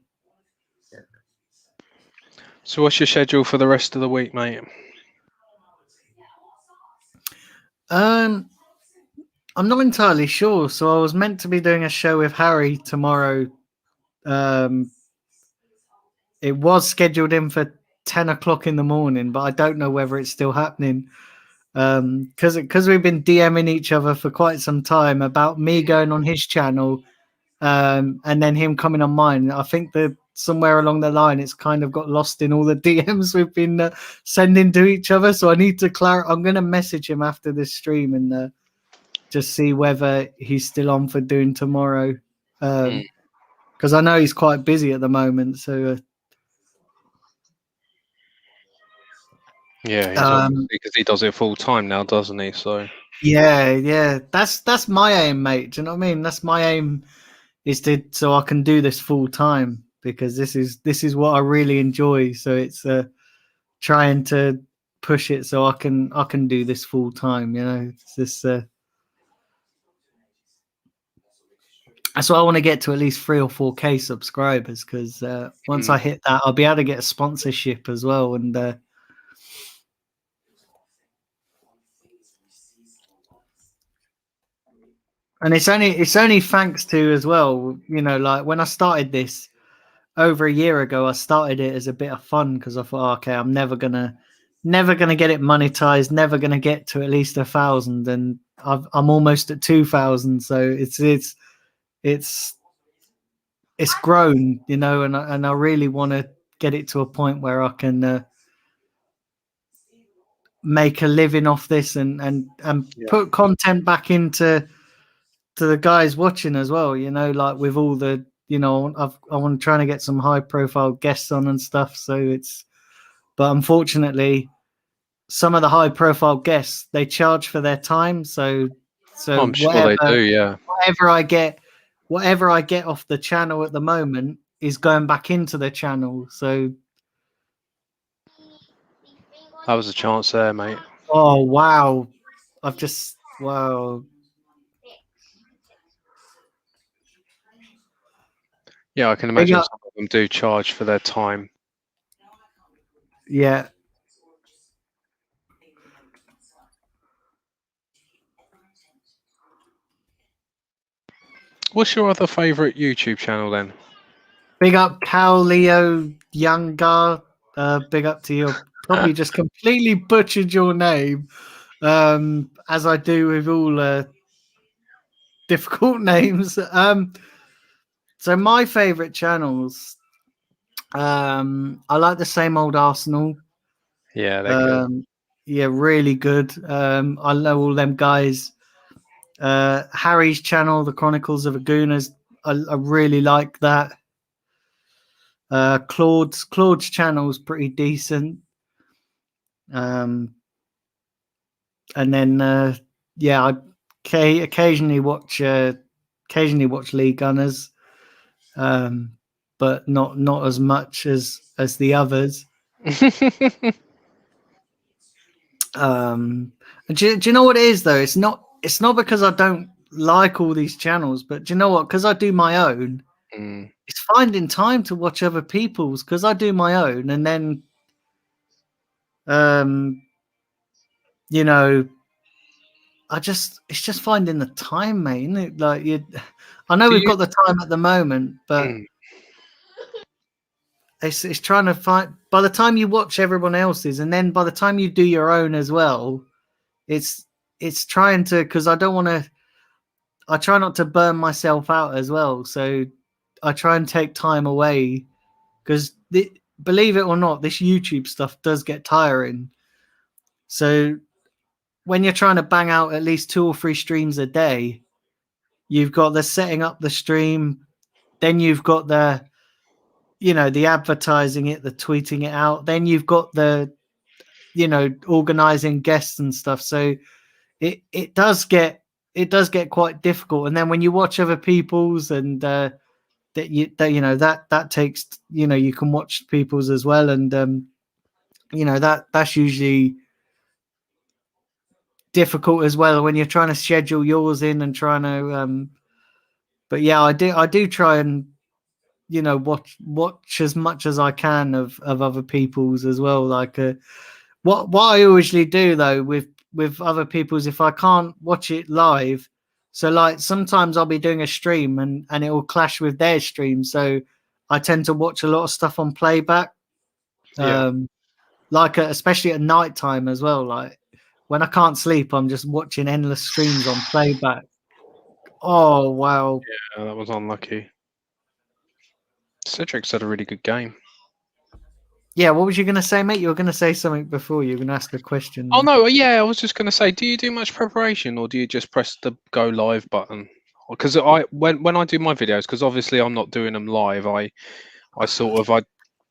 So what's your schedule for the rest of the week, mate? I'm not entirely sure. So I was meant to be doing a show with Harry tomorrow. It was scheduled in for 10 o'clock in the morning, but I don't know whether it's still happening. Because we've been DMing each other for quite some time about me going on his channel, and then him coming on mine. I think that somewhere along the line, it's kind of got lost in all the DMs we've been sending to each other. So I need to clarify. I'm going to message him after this stream and just see whether he's still on for doing tomorrow. Because I know he's quite busy at the moment. So Yeah, he's because he does it full time now, doesn't he? So yeah. That's my aim, mate. Do you know what I mean? That's my aim, is so I can do this full time, because this is what I really enjoy. So it's trying to push it so I can do this full time. It's this. That's why I want to get to at least 3 or 4K subscribers, because once I hit that, I'll be able to get a sponsorship as well. And it's only thanks to as well, like when I started this over a year ago, I started it as a bit of fun, because I thought, okay, I'm never gonna get it monetized, never gonna get to at least 1,000, and I'm almost at 2,000. So it's grown, and I really want to get it to a point where I can make a living off this and put content back into the guys watching as well. Like with all the I'm trying to get some high profile guests on and stuff. So but unfortunately, some of the high profile guests, they charge for their time. So I'm sure they do. Yeah. whatever I get off the channel at the moment is going back into the channel. So That was a chance there, mate. oh wow, wow. Yeah, I can imagine some of them do charge for their time. Yeah. What's your other favourite YouTube channel then? Big up Cal Leo Youngar. Big up to you. Probably just completely butchered your name, as I do with all difficult names. So my favourite channels, I like the same old Arsenal. Yeah, they're good. Yeah, really good. I know all them guys. Harry's channel, The Chronicles of a Gooner's, I really like that. Claude's channel's pretty decent. And then yeah, I occasionally watch League Gunners, but not as much as the others. Do you know what it is though? It's not because I don't like all these channels, but do you know what? Because I do my own, it's finding time to watch other people's. Because I do my own, and then you know, it's just finding the time, mate. Isn't it? Like I know we've got the time at the moment, but it's trying to find. By the time you watch everyone else's, and then by the time you do your own as well, it's trying to, because I don't want to. I try not to burn myself out as well, so I try and take time away, because believe it or not, this YouTube stuff does get tiring. So when you're trying to bang out at least 2 or 3 streams a day, you've got the setting up the stream, then you've got the the advertising it, the tweeting it out, then you've got the organizing guests and stuff. So it does get quite difficult. And then when you watch other people's, and that takes, you can watch people's as well, and that's usually difficult as well when you're trying to schedule yours in and trying to but yeah, I do try and watch as much as I can of other people's as well. Like what I usually do though with other people's, if I can't watch it live, so like sometimes I'll be doing a stream and it will clash with their stream, so I tend to watch a lot of stuff on playback. Like especially at night time as well. Like when I can't sleep, I'm just watching endless streams on playback. Oh wow. Yeah, that was unlucky. Cedric's had a really good game. Yeah, what was you going to say, mate? You were going to say something before. You were going to ask a question. Oh no, yeah, I was just going to say, do you do much preparation, or do you just press the go live button? Because when I do my videos, because obviously I'm not doing them live, I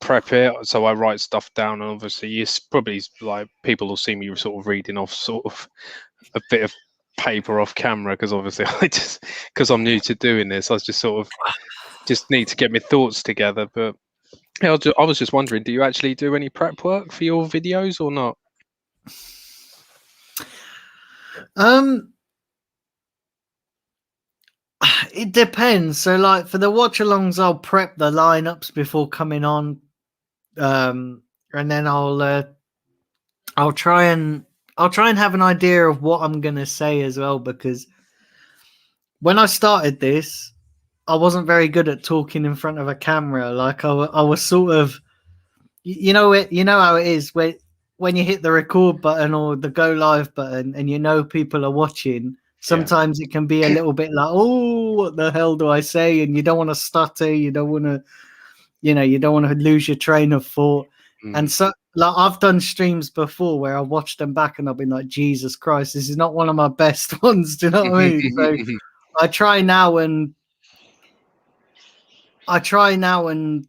prep it, so I write stuff down, and obviously it's probably like people will see me sort of reading off sort of a bit of paper off camera, because obviously because I'm new to doing this, I just sort of just need to get my thoughts together. But yeah, I was just wondering, do you actually do any prep work for your videos or not? It depends. So like for the watch alongs, I'll prep the lineups before coming on, and then I'll try and have an idea of what I'm gonna say as well, because when I started this, I wasn't very good at talking in front of a camera. Like I was sort of, you know how it is when you hit the record button or the go live button and people are watching. Sometimes it can be a little bit like, oh, what the hell do I say? And you don't want to stutter. You don't want to, you don't want to lose your train of thought. And so, like, I've done streams before where I watched them back and I've been like, Jesus Christ, this is not one of my best ones. Do you know what I mean? So I try now and try now and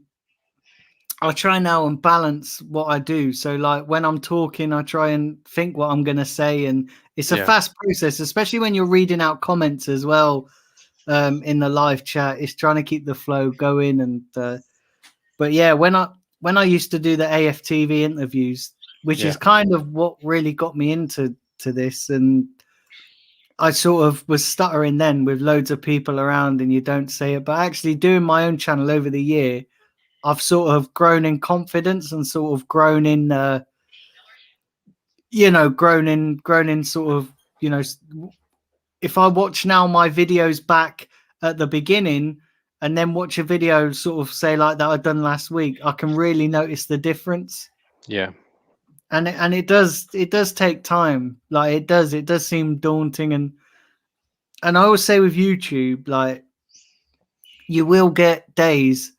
balance what I do. So like when I'm talking, I try and think what I'm gonna say, and it's a fast process, especially when you're reading out comments as well. In the live chat, it's trying to keep the flow going. And but yeah, when I used to do the AFTV interviews, which is kind of what really got me into this, and I sort of was stuttering then with loads of people around, and you don't say it, but actually doing my own channel over the year, I've sort of grown in confidence and sort of grown in, grown in sort of, if I watch now my videos back at the beginning and then watch a video sort of say like that I've done last week, I can really notice the difference. Yeah. And it does take time. Like it does seem daunting. And I always say with YouTube, like you will get days.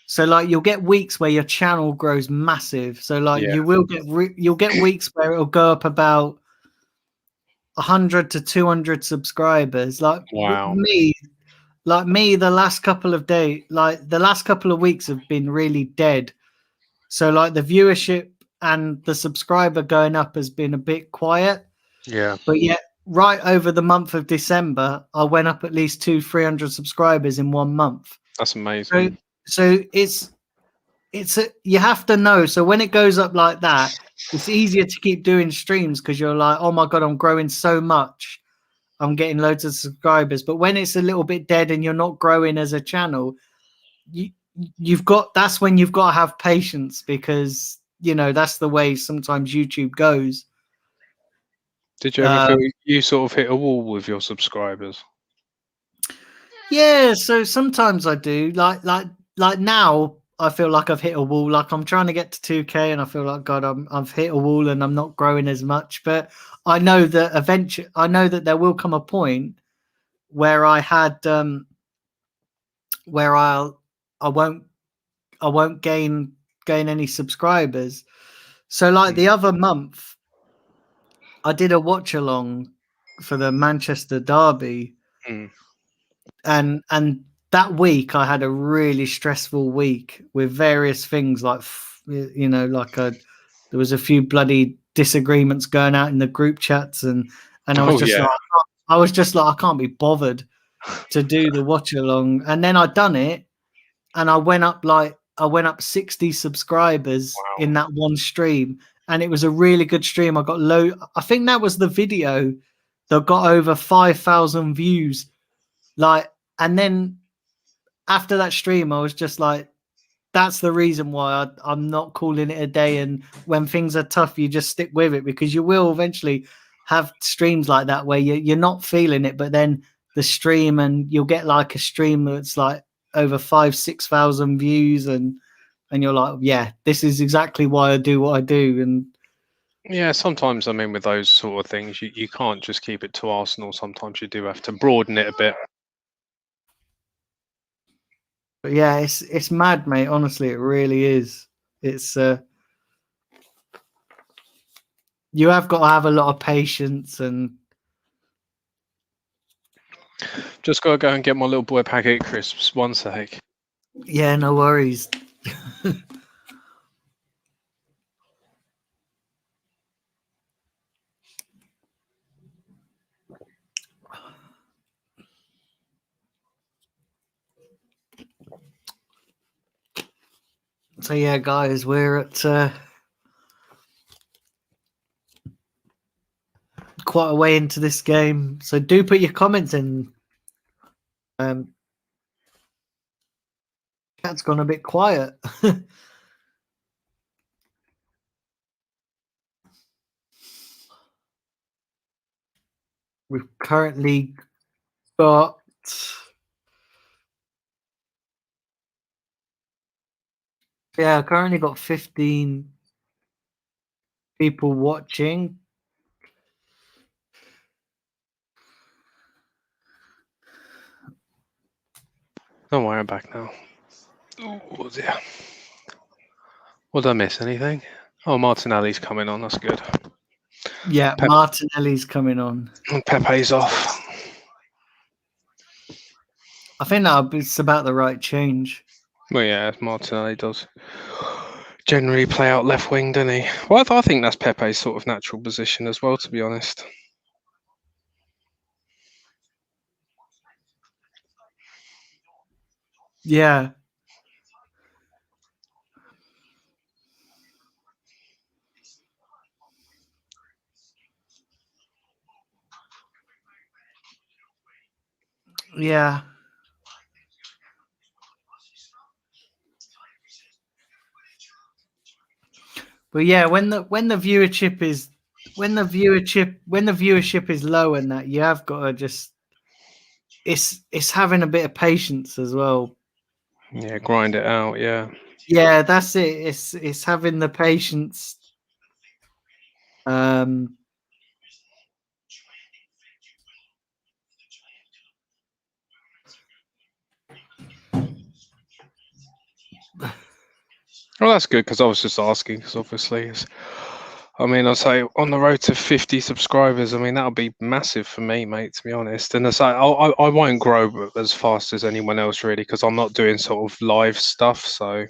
So like you'll get weeks where your channel grows massive. So like you will get you'll get weeks where it'll go up about 100 to 200 subscribers. Like Wow. me, the last couple of days, like the last couple of weeks have been really dead. So like the viewership and the subscriber going up has been a bit quiet. Yeah. But yet right over the month of December, I went up at least 200-300 subscribers in 1 month. That's amazing. So you have to know. So when it goes up like that, it's easier to keep doing streams because you're like, oh my God, I'm growing so much. I'm getting loads of subscribers. But when it's a little bit dead and you're not growing as a channel, that's when you've got to have patience, because that's the way sometimes YouTube goes. Did you ever feel you sort of hit a wall with your subscribers? Yeah, so sometimes I do. Like now, I feel like I've hit a wall. Like I'm trying to get to 2K, and I feel like God, I've hit a wall, and I'm not growing as much. But I know that eventually, there will come a point where where I won't gain any subscribers. So like the other month, I did a watch along for the Manchester Derby, and that week I had a really stressful week with various things, like there was a few bloody disagreements going out in the group chats, and I was just like I can't be bothered to do the watch along. And then I'd done it, and I went up 60 subscribers in that one stream, and it was a really good stream. I got I think that was the video that got over 5,000 views. And then after that stream, I was just like, that's the reason why I'm not calling it a day. And when things are tough, you just stick with it, because you will eventually have streams like that where you're not feeling it, but then the stream, and you'll get like a stream that's like over 5,000-6,000 views, and you're like, yeah, this is exactly why I do what I do. And yeah, sometimes I mean with those sort of things, you can't just keep it to Arsenal. Sometimes you do have to broaden it a bit. But yeah, it's mad, mate. Honestly, it really is. It's you have got to have a lot of patience, and just got to go and get my little boy a packet of crisps. One sec. Yeah, no worries. So yeah, guys, we're at quite a way into this game, so do put your comments in. Chat's gone a bit quiet. We've currently got currently got 15 people watching. Don't worry, I'm back now. Oh dear. What did I miss? Anything? Oh, Martinelli's coming on. That's good. Yeah, Martinelli's coming on. Pepe's off. I think it's about the right change. Well, yeah, Martinelli does generally play out left wing, doesn't he? Well, I think that's Pepe's sort of natural position as well, to be honest. Yeah. Yeah. But yeah, when the viewership is when the viewership is low and that, you have got to just it's having a bit of patience as well. Yeah, grind it out. Yeah. Yeah, that's it. It's having the patience. Um Well, that's good because I was just asking because obviously it's. I mean, I'll say on the road to 50 subscribers. I mean, that'll be massive for me, mate. To be honest, and it's like I won't grow as fast as anyone else really because I'm not doing sort of live stuff. So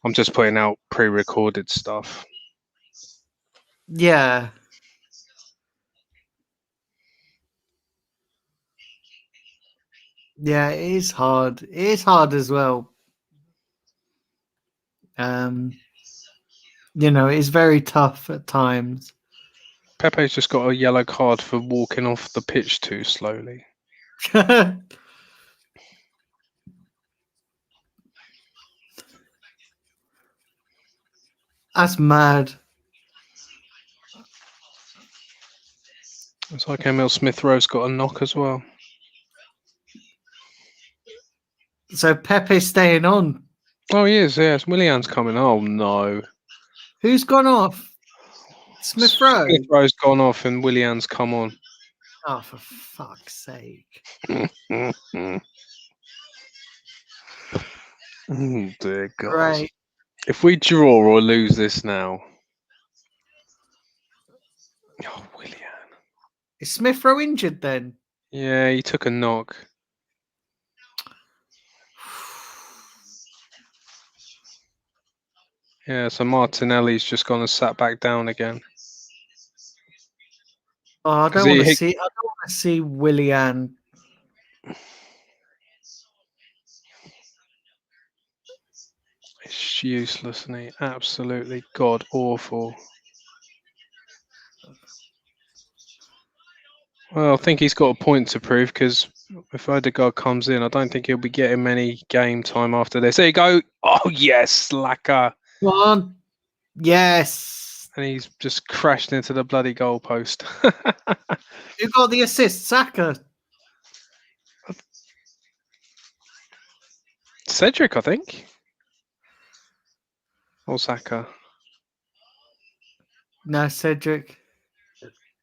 I'm just putting out pre-recorded stuff. yeah. Yeah, it is hard. It is hard as well. It's very tough at times. Pepe's just got a yellow card for walking off the pitch too slowly. That's mad. It's like Emil Smith Rowe's got a knock as well. So Pepe's staying on. Oh, he is. Yes, Willian's coming. Oh no, Who's gone off? Smith Rowe. Smith Rowe's gone off and Willian's come on. Oh, for fuck's sake! Oh dear God. Right. If we draw or lose this now. Oh, Willian. Is Smith Rowe injured then? Yeah, he took a knock. Yeah, so Martinelli's just gone and sat back down again. Oh, I 'Cause don't want to he- see. I don't want to see Willian. It's useless, isn't he? Absolutely god awful. Well, I think he's got a point to prove because if Odegaard comes in, I don't think he'll be getting many game time after this. There you go. Oh yes, Laka. Come on. Yes. And he's just crashed into the bloody goalpost. Who got the assist? Saka. Cedric, I think. Or Saka. No, Cedric.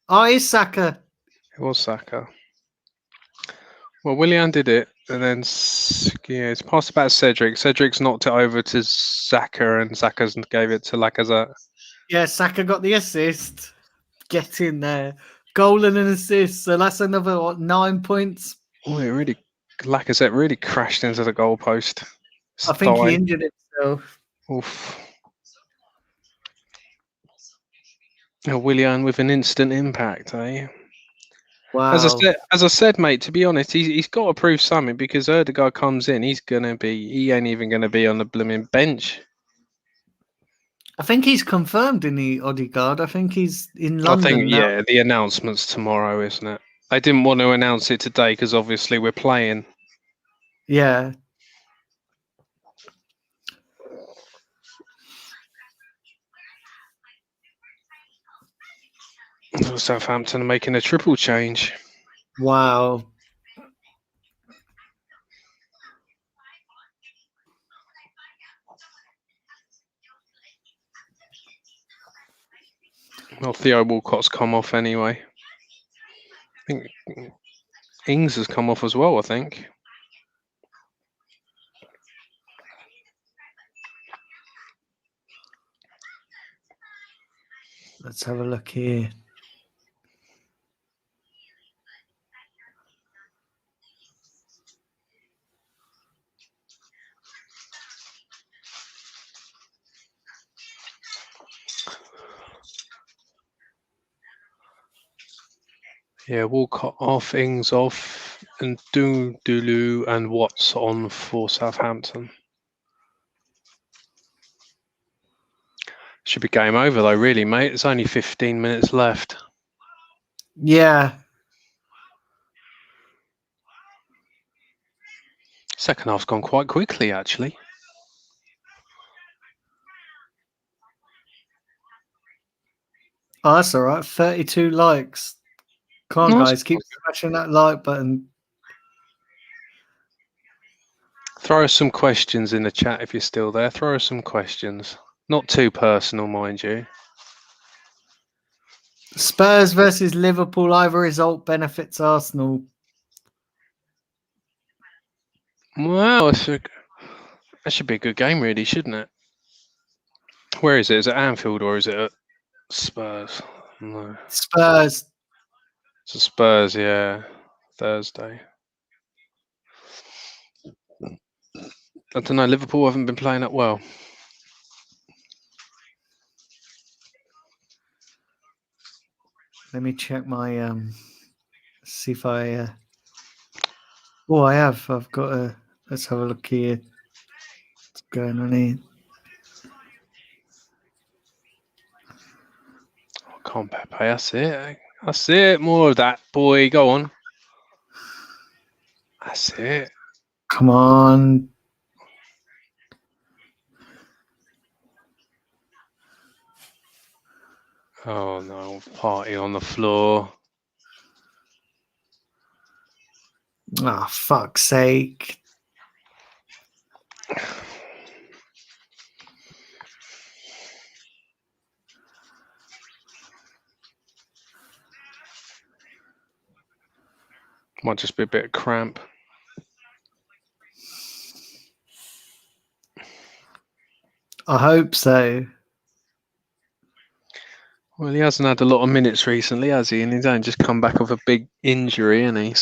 Oh, it's Saka. It was Saka. Well, Willian did it, and then it's passed about Cedric. Cedric's knocked it over to Saka, and Saka's gave it to Lacazette. Yeah, Saka got the assist. Get in there. Goal and an assist. So that's another 9 points. Oh, Lacazette really crashed into the goalpost. I think he injured himself. Oof. Oh, Willian with an instant impact, eh? Wow. As I said, mate. To be honest, he's got to prove something because Odegaard comes in. He ain't even gonna be on the blooming bench. I think he's confirmed in the Odegaard. I think he's in London now. Yeah, the announcement's tomorrow, isn't it? They didn't want to announce it today because obviously we're playing. Yeah. Southampton are making a triple change. Wow. Well, Theo Walcott's come off anyway. I think Ings has come off as well, I think. Let's have a look here. Yeah, Walcott off, Ings off, and Dulu and Watts on for Southampton. Should be game over though, really, mate. It's only 15 minutes left. Yeah. Second half's gone quite quickly, actually. Oh, that's all right. 32 likes. Come on, No, guys. Keep smashing that like button. throw us some questions in the chat if you're still there. Throw us some questions. Not too personal, mind you. Spurs versus Liverpool. Either result benefits Arsenal. Well, that should be a good game, really, shouldn't it? Where is it? Is it Anfield or is it at Spurs? No. Spurs. It's at Spurs, yeah. Thursday. I don't know. Liverpool haven't been playing that well. Let me check my see if I oh, I have. I've got a. Let's have a look here. What's going on here? Oh, come on, Pepe. That's it. That's it. More of that, boy. Go on. That's it. Come on. Oh no, party on the floor. Oh, fuck's sake. Might just be a bit of cramp. I hope so. Well, he hasn't had a lot of minutes recently, has he? And he's only just come back off a big injury, hasn't he?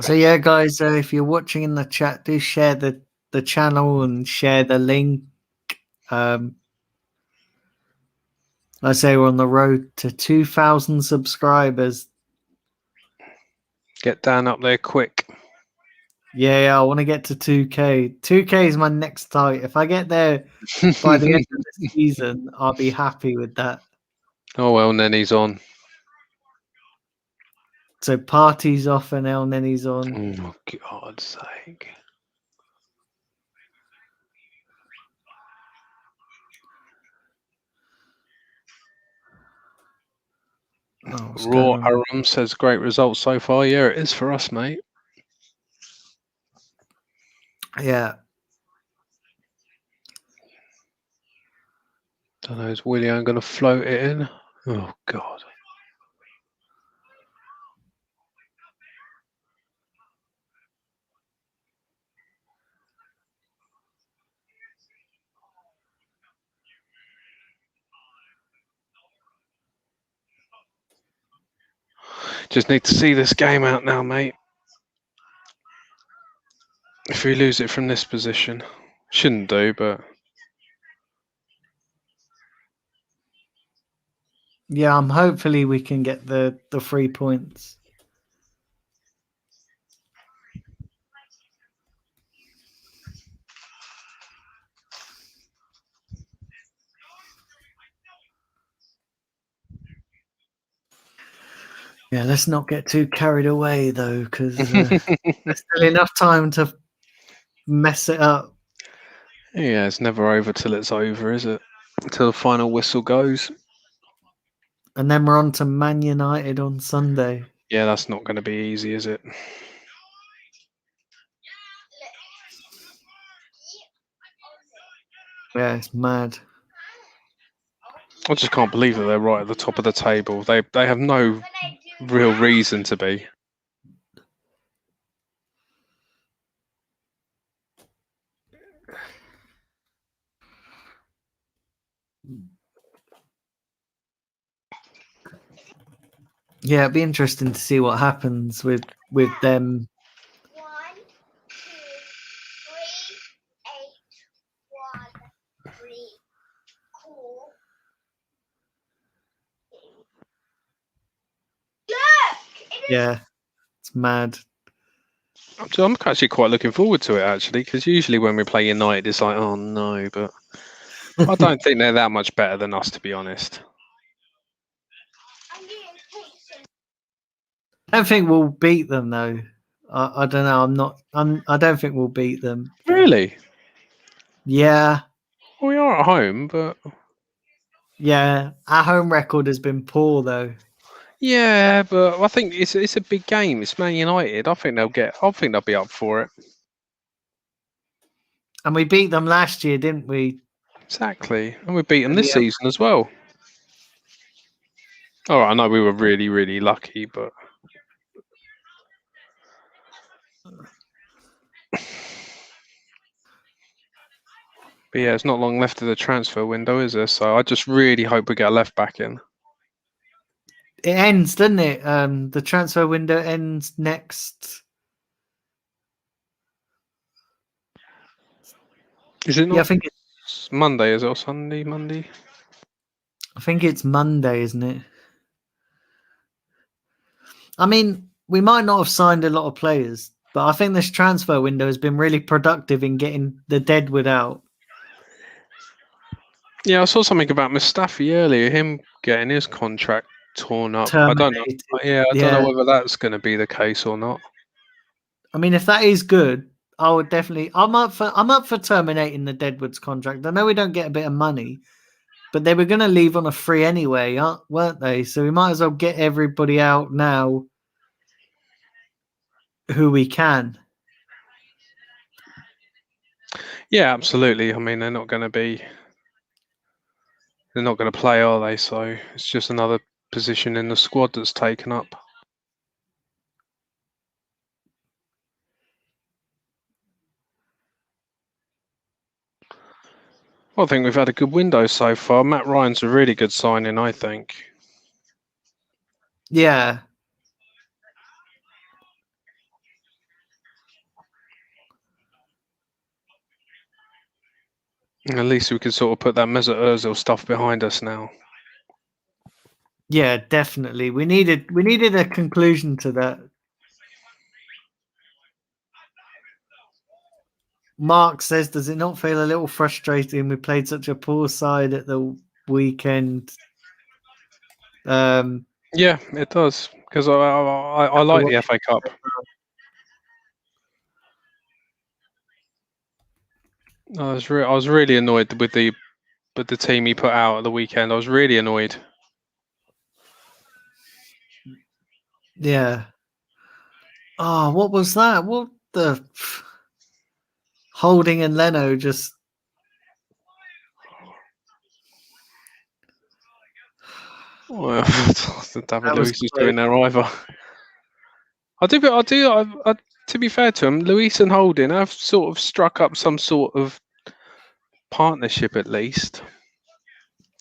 So yeah, guys, if you're watching in the chat, do share the channel and share the link. I say we're on the road to 2,000 subscribers. Get Dan up there quick. Yeah, I want to get to 2K. 2K is my next target. If I get there by the end of the season, I'll be happy with that. Oh well, Nenny's on. So party's off and El Nenny's on. Oh God's sake! Oh, Raw Aram says great results so far. Yeah, it is for us, mate. Yeah. Don't know, is Willian going to float it in? Oh God! Just need to see this game out now, mate. If we lose it from this position, shouldn't do, but Yeah, hopefully we can get the 3 points. Yeah, let's not get too carried away though, because there's still enough time to mess it up. yeah, it's never over till it's over, is it? Until the final whistle goes. And then we're on to Man United on Sunday. Yeah, that's not going to be easy, is it? Yeah, it's mad. I just can't believe that they're right at the top of the table. They have no real reason to be. Yeah, it'd be interesting to see what happens with them. 1, 2, 3, 8, 1, 3, 4. Look! Yeah, it's mad. I'm actually quite looking forward to it, actually, because usually when we play United, it's like, oh no, but I don't think they're that much better than us, to be honest. I don't think we'll beat them though. I don't know. I don't think we'll beat them. Really? Yeah, We are at home, but yeah. Our home record has been poor though, yeah, but I think it's a big game. It's Man United. I think they'll be up for it. and we beat them last year, didn't we? Exactly, and we beat them And this the, season as well. All right, I know we were really, really lucky, but yeah, it's not long left of the transfer window, is there? So I just really hope we get a left back in. it ends, doesn't it? The transfer window ends next. Is it Yeah, not Monday? Is it or Sunday? Monday? I think it's Monday, isn't it? I mean, we might not have signed a lot of players, but I think this transfer window has been really productive in getting the Deadwood out. Yeah, I saw something about Mustafi earlier. Him getting his contract torn up. I don't know. Terminated. Yeah, I don't know Yeah. whether that's going to be the case or not. I mean, if that is good, I would definitely. I'm up for terminating the Deadwoods contract. I know we don't get a bit of money, but they were going to leave on a free anyway, weren't they? So we might as well get everybody out now who we can. Yeah, absolutely. I mean, they're not going to play, are they? So it's just another position in the squad that's taken up. Well, I think we've had a good window so far. Matt Ryan's a really good signing, I think. Yeah. At least we can sort of put that Mesut Ozil stuff behind us now. Yeah, definitely. We needed a conclusion to that. Mark says, does it not feel a little frustrating? We played such a poor side at the weekend. Yeah, it does, because I like the FA Cup. I was really annoyed with the team he put out at the weekend. I was really annoyed. Yeah. Oh, what was that? What the Holding and Leno just. Well, David was Luiz is close. doing there either. To be fair to him, Luis and Holding have sort of struck up some sort of partnership at least.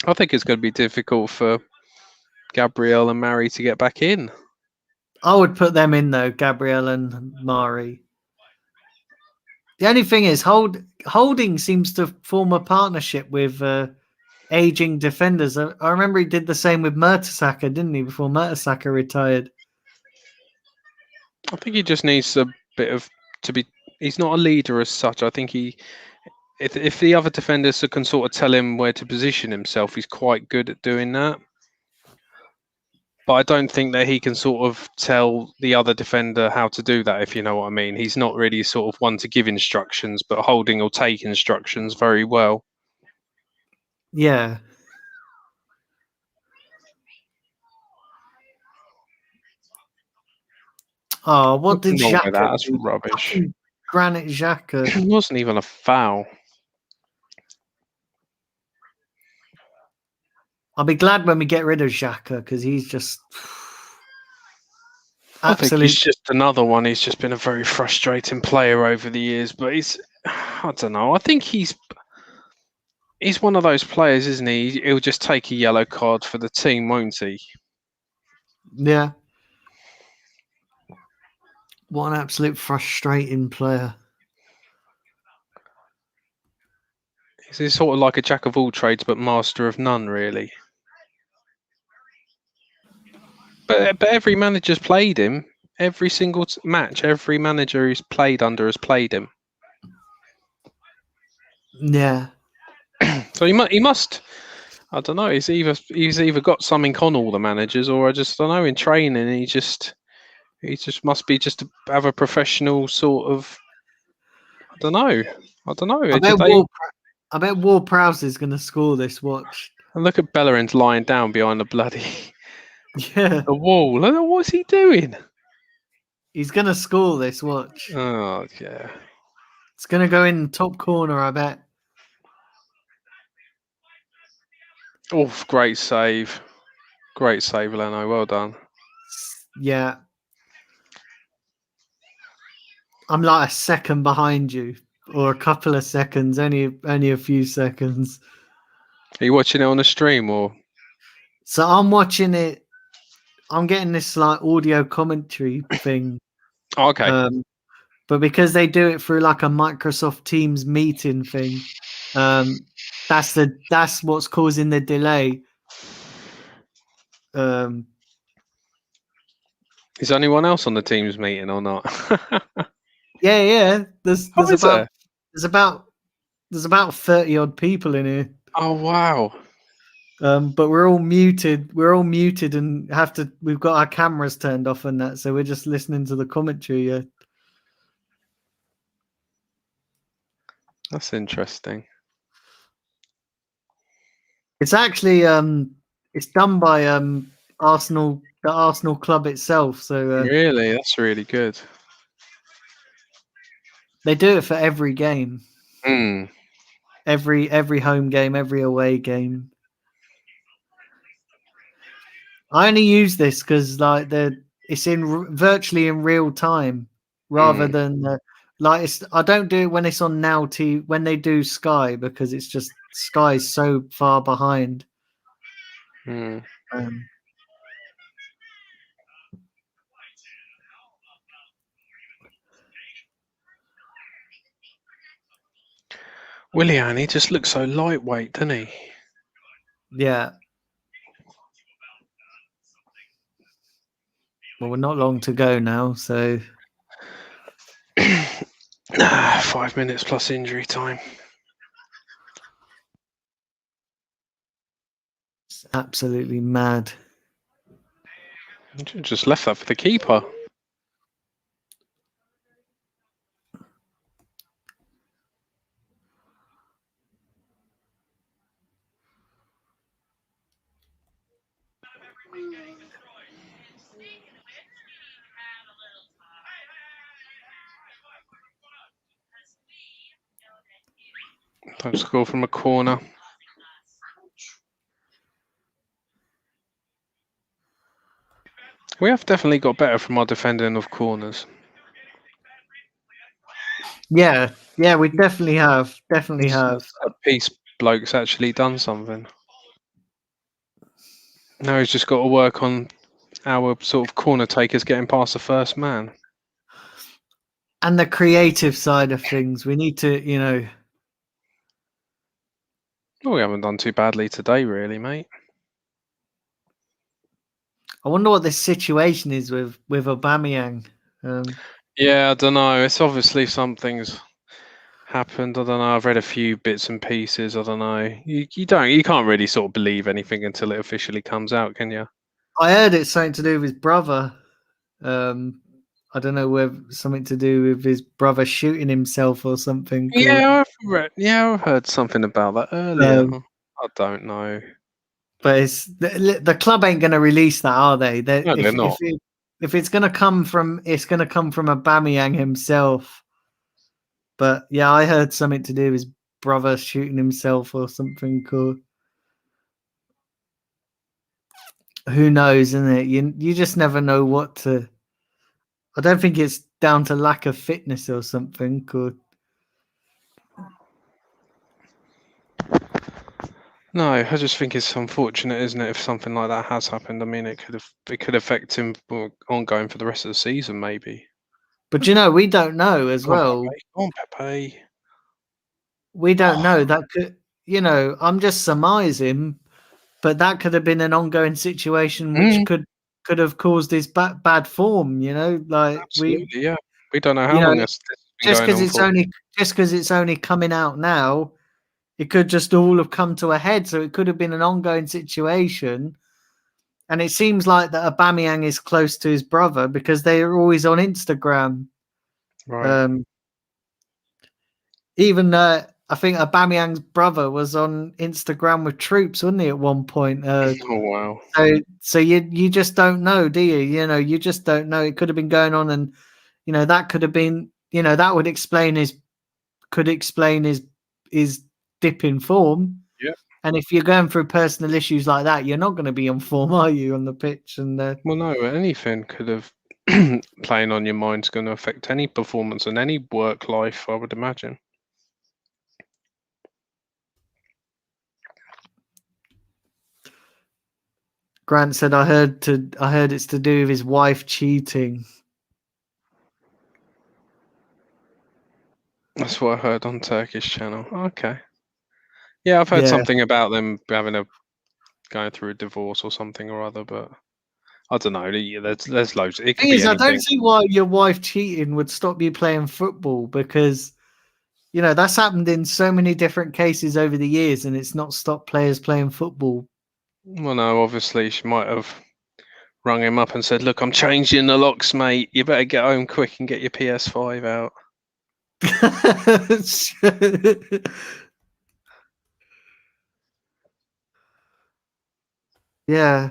I think it's going to be difficult for Gabriel and Mari to get back in. I would put them in though, Gabriel and Mari. The only thing is, Holding seems to form a partnership with aging defenders. I remember he did the same with Mertesacker, didn't he? Before Mertesacker retired. I think he just needs a bit of to be. He's not a leader as such. I think if the other defenders can sort of tell him where to position himself, he's quite good at doing that. But I don't think that he can sort of tell the other defender how to do that, if you know what I mean. He's not really sort of one to give instructions, but Holding will take instructions very well. Yeah. Oh, what did Nothing wrong with Xhaka that. That's do? rubbish. Fucking Granite Xhaka. It wasn't even a foul. I'll be glad when we get rid of Xhaka because he's just I think absolutely. he's just another one. He's just been a very frustrating player over the years, but I don't know. I think he's one of those players, isn't he? He'll just take a yellow card for the team, won't he? Yeah. What an absolute frustrating player. He's sort of like a jack of all trades, but master of none, really. But every manager's played him. Every single match, every manager who's played under has played him. Yeah. So he must. I don't know. He's either got something on all the managers, or I just don't know. In training, he just must be just to have a professional sort of. I don't know. I bet Ward-Prowse is going to score this watch. And look at Bellerin's lying down behind the bloody Yeah. the wall. What's he doing? He's going to score this watch. Oh yeah. It's going to go in the top corner, I bet. Oh, great save. Great save, Leno. Well done. Yeah. I'm like a second behind you, or a couple of seconds, only a few seconds. Are you watching it on the stream or? So I'm watching it. I'm getting this like audio commentary thing. Oh, okay. But because they do it through like a Microsoft Teams meeting thing, that's what's causing the delay. Is anyone else on the Teams meeting or not? Yeah. There's there? about 30 odd people in here. Oh wow. But we're all muted. We're all muted and we've got our cameras turned off and that, so we're just listening to the commentary. Yeah. That's interesting. It's actually it's done by Arsenal, the Arsenal club itself. So Really, that's really good. they do it for every game. Mm. Every home game, every away game. I only use this because like it's virtually in real time, rather than I don't do it when it's on Now TV when they do Sky, because it's just Sky's so far behind. Mm. Willian, he just looks so lightweight, doesn't he? Yeah. Well, we're not long to go now, so 5 minutes plus injury time. it's absolutely mad. Just left that for the keeper. Don't score from a corner. We have definitely got better from our defending of corners. Yeah, we definitely have. Peace bloke's actually done something. Now he's just got to work on our sort of corner takers getting past the first man. And the creative side of things, we need to, Well, we haven't done too badly today, really, mate. I wonder what this situation is with Aubameyang. Yeah, I don't know. It's obviously something's happened. I don't know. I've read a few bits and pieces. I don't know. You can't really sort of believe anything until it officially comes out, can you? I heard it's something to do with his brother. I don't know whether something to do with his brother shooting himself or something. Yeah, I've heard something about that earlier. I don't know. But it's the club ain't going to release that, are they? No, they're not. If it's going to come from, it's going to come from Aubameyang himself. But yeah, I heard something to do with his brother shooting himself or something. Cool. Who knows, isn't it? You just never know what to. I don't think it's down to lack of fitness or something. Cool. No, I just think it's unfortunate, isn't it, if something like that has happened. I mean, it could affect him ongoing for the rest of the season, maybe. But we don't know as Come on, well. Pepe. Come on, Pepe. We don't know. That could, I'm just surmising, but that could have been an ongoing situation which Mm, could have caused his bad form. Like absolutely, yeah. We don't know you how know, long this has been going on for. just because it's only coming out now, it could just all have come to a head. So it could have been an ongoing situation. And it seems like that Aubameyang is close to his brother because they are always on Instagram. Right. Even I think Aubameyang's brother was on Instagram with troops, wasn't he, at one point? Oh, wow. So you just don't know, do you? You just don't know. It could have been going on, and that could have been, that would explain his his dip in form. Yeah. And if you're going through personal issues like that, you're not going to be on form, are you, on the pitch? And Well, no, anything could have playing on your mind's going to affect any performance and any work life, I would imagine. Grant said, I heard it's to do with his wife cheating. That's what I heard on Turkish channel. Okay. Yeah, I've heard something about them going through a divorce or something or other, but I don't know. There's loads. It could Thing be is, I anything. don't see why your wife cheating would stop you playing football, because that's happened in so many different cases over the years, and it's not stopped players playing football. Well, no, obviously she might have rung him up and said, "Look, I'm changing the locks, mate. You better get home quick and get your PS5 out." Yeah.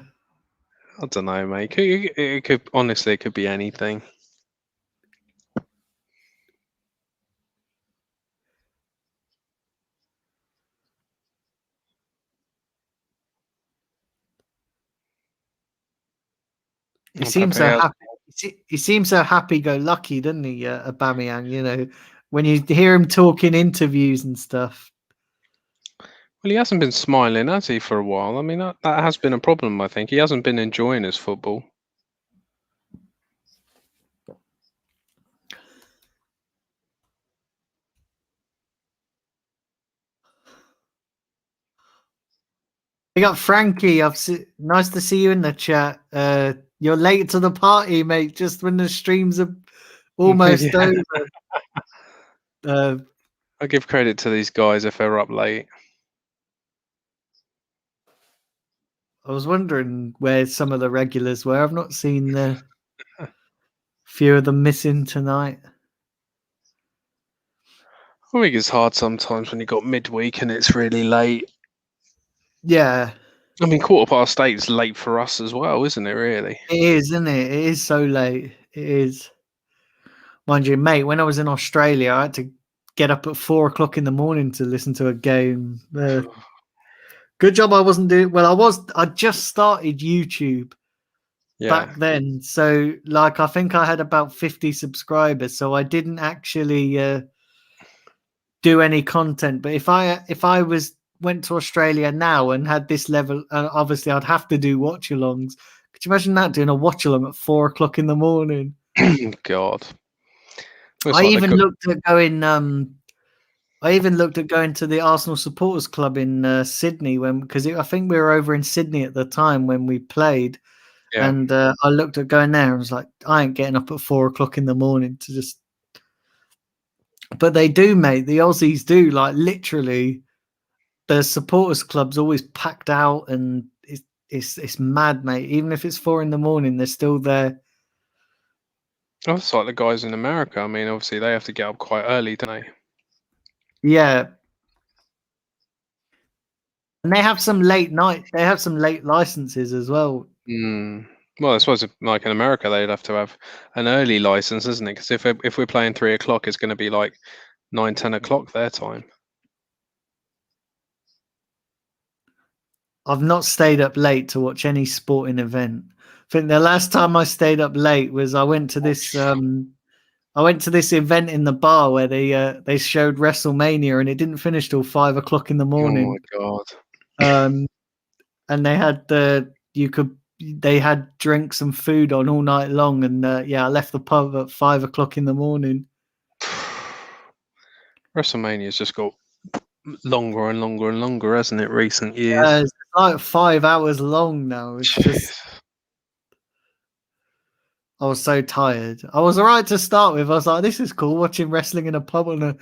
I don't know, mate. It could honestly, it could be anything. He seems so happy. He seems so happy-go-lucky, doesn't he, Aubameyang? When you hear him talk in interviews and stuff. Well, he hasn't been smiling, has he, for a while? I mean, that has been a problem, I think. He hasn't been enjoying his football. We got Frankie. Nice to see you in the chat. You're late to the party, mate. Just when the streams are almost over. I give credit to these guys if they're up late. I was wondering where some of the regulars were. I've not seen a few of them missing tonight. I think it's hard sometimes when you got midweek and it's really late. Yeah. I mean, 8:15 is late for us as well, isn't it, really? It is, isn't it? It is so late. It is. Mind you, mate, when I was in Australia, I had to get up at 4:00 in the morning to listen to a game. Good job I wasn't doing well. I just started YouTube back then. So I think I had about 50 subscribers. So I didn't actually do any content. But if I went to Australia now and had this level, obviously I'd have to do watch alongs. Could you imagine that, doing a watch along at 4:00 in the morning? God. I even looked at going to the Arsenal supporters club in Sydney because I think we were over in Sydney at the time when we played. Yeah. And I looked at going there and was like, I ain't getting up at 4:00 in the morning to just. But they do, mate. The Aussies do. Like, literally, the supporters club's always packed out, and it's mad, mate. Even if it's 4 in the morning, they're still there. Oh, it's like the guys in America. I mean, obviously they have to get up quite early, don't they? Yeah. And they have some late licenses as well. Well, I suppose like in America, they'd have to have an early license, isn't it? Because if we're playing 3:00, it's going to be like 9, 10 o'clock their time. I've not stayed up late to watch any sporting event. I think the last time I stayed up late was I went to this event in the bar where they showed WrestleMania, and it didn't finish till 5:00 in the morning. Oh my God. and they had they had drinks and food on all night long, and I left the pub at 5 o'clock in the morning. WrestleMania's just got longer and longer and longer, hasn't it? Recent years. It's like 5 hours long now. It's just. I was so tired. I was alright to start with. I was like, "This is cool, watching wrestling in a pub on a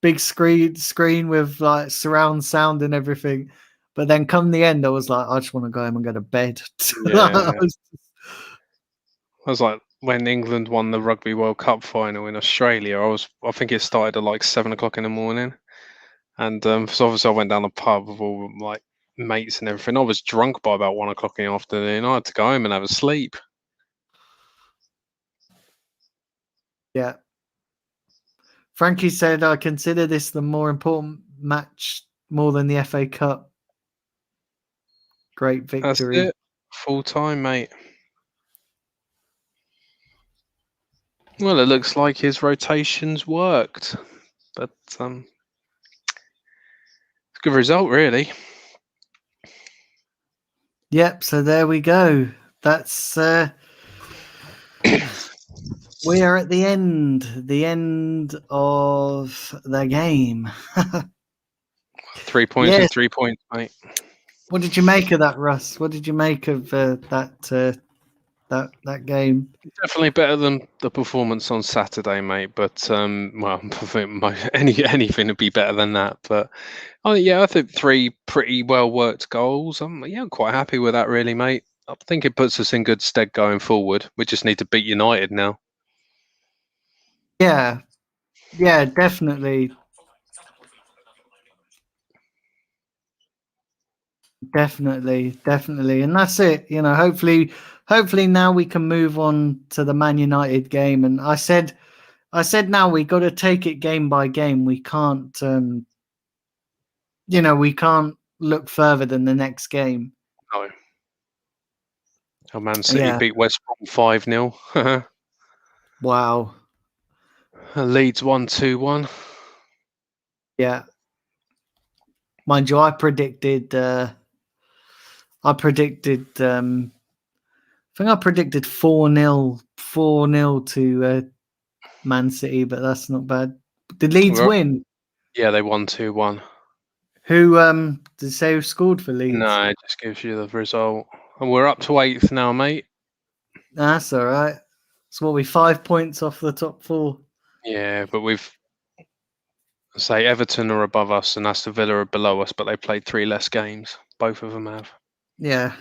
big screen with like surround sound and everything." But then, come the end, I was like, "I just want to go home and go to bed." Yeah. I was like, when England won the Rugby World Cup final in Australia, I think it started at like 7 o'clock in the morning, and so obviously I went down the pub with all like mates and everything. I was drunk by about 1 o'clock in the afternoon. I had to go home and have a sleep. Yeah. Frankie said, "I consider this the more important match more than the FA Cup." Great victory. That's it. Full time, mate. Well, it looks like his rotations worked, but it's a good result, really. Yep. So there we go. That's we are at the end of the game. 3 points is 3 points, mate. What did you make of that, Russ? What did you make of that game? Definitely better than the performance on Saturday, mate. But well, I think anything would be better than that. But I think 3 pretty well worked goals. I'm quite happy with that, really, mate. I think it puts us in good stead going forward. We just need to beat United now. Yeah, definitely. Definitely, and that's it. Hopefully now we can move on to the Man United game. And I said now we got to take it game by game. We can't, we can't look further than the next game. No. Man City beat West Brom 5-0. Wow. Leeds 1-2-1. Yeah. Mind you, I predicted. I predicted 4-0 to Man City, but that's not bad. Did Leeds win? Yeah, they won 2-1. Who did you say who scored for Leeds? No, it just gives you the result. And we're up to 8th now, mate. That's all right. So we 5 points off the top 4. Yeah, but say Everton are above us and Aston Villa are below us, but they played 3 less games. Both of them have. Yeah.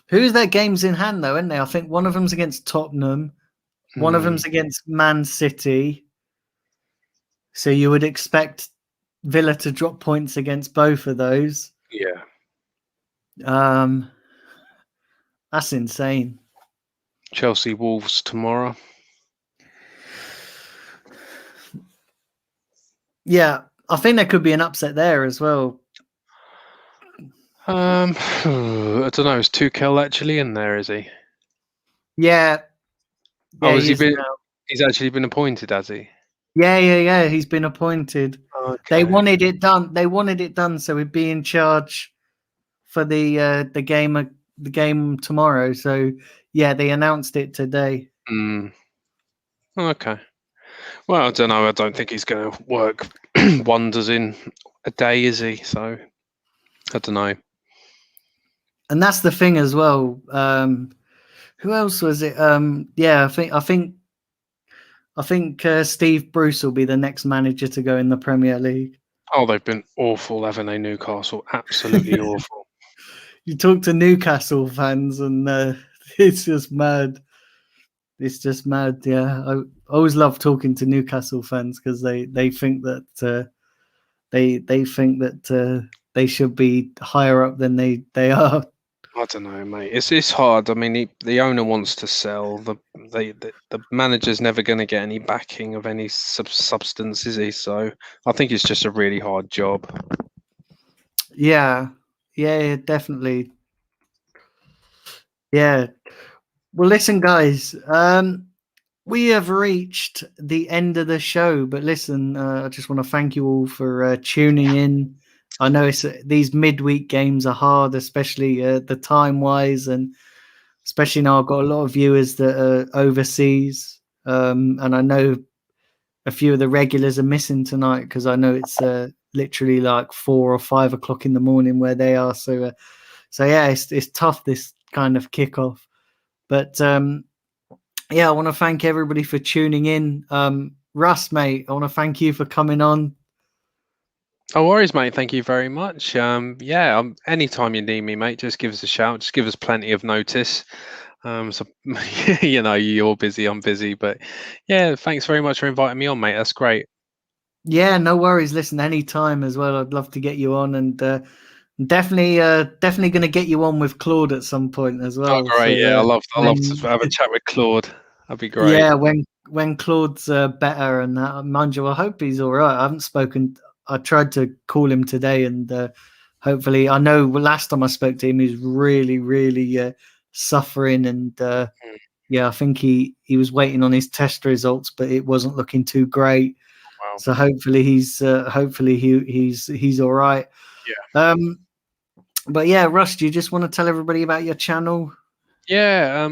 Who's their games in hand though, isn't they? I think one of them's against Tottenham, one of them's against Man City. So you would expect Villa to drop points against both of those. Yeah. That's insane. Chelsea Wolves tomorrow. Yeah, I think there could be an upset there as well. I don't know. Is Tuchel actually in there? Is he? Yeah. Has he been? He's actually been appointed, has he? Yeah. He's been appointed. Okay. They wanted it done. So he'd be in charge for the game tomorrow. So yeah, they announced it today. Okay. Well, I don't know. I don't think he's going to work wonders in a day, is he? So I don't know. And that's the thing as well. Who else was it? I think Steve Bruce will be the next manager to go in the Premier League. Oh, they've been awful, haven't they, Newcastle? Absolutely awful. You talk to Newcastle fans and it's just mad. It's just mad, yeah. I always love talking to Newcastle fans because they think that they should be higher up than they are. I don't know, mate. It's hard. I mean, the owner wants to sell. The manager's never going to get any backing of any substance, is he? So I think it's just a really hard job. Yeah, definitely. Yeah. Well, listen, guys. We have reached the end of the show, but listen, I just want to thank you all for tuning in I know these midweek games are hard, especially the time wise, and especially now I've got a lot of viewers that are overseas, and I know a few of the regulars are missing tonight because I know it's literally like 4 or 5 o'clock in the morning where they are. So yeah, it's tough, this kind of kickoff. But yeah, I want to thank everybody for tuning in. Russ, mate, I want to thank you for coming on. No worries, mate. Thank you very much. Yeah, anytime you need me, mate, just give us a shout. Just give us plenty of notice. So you know, you're busy, I'm busy, but yeah, thanks very much for inviting me on, mate. That's great. Yeah, no worries. Listen, anytime as well. I'd love to get you on, and definitely going to get you on with Claude at some point as Oh, well. great. So Yeah, I love when to have a chat with Claude. That'd be great. yeah, when Claude's better, and mind you, I hope he's all right. I haven't spoken. I tried to call him today, and hopefully, I know last time I spoke to him, he was really suffering, and yeah, I think he was waiting on his test results, but it wasn't looking too great. Wow. So hopefully he's all right. Yeah. But yeah, Russ, do you just want to tell everybody about your channel? Yeah,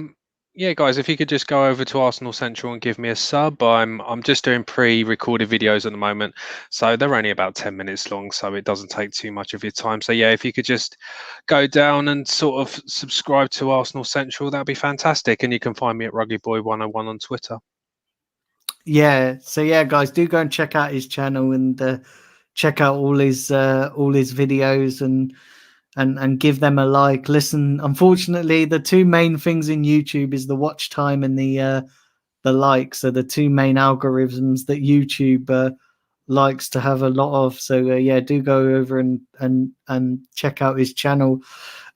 yeah, guys, if you could just go over to Arsenal Central and give me a sub. I'm just doing pre-recorded videos at the moment, so they're only about 10 minutes long, so it doesn't take too much of your time. So yeah, if you could just go down and sort of subscribe to Arsenal Central, that'd be fantastic. And you can find me at RuggyBoy101 on Twitter. Yeah. So yeah, guys, do go and check out his channel and check out all his videos and give them a like. Listen, unfortunately, the two main things in YouTube is the watch time and the likes are the two main algorithms that YouTube likes to have a lot of. So yeah, do go over and check out his channel.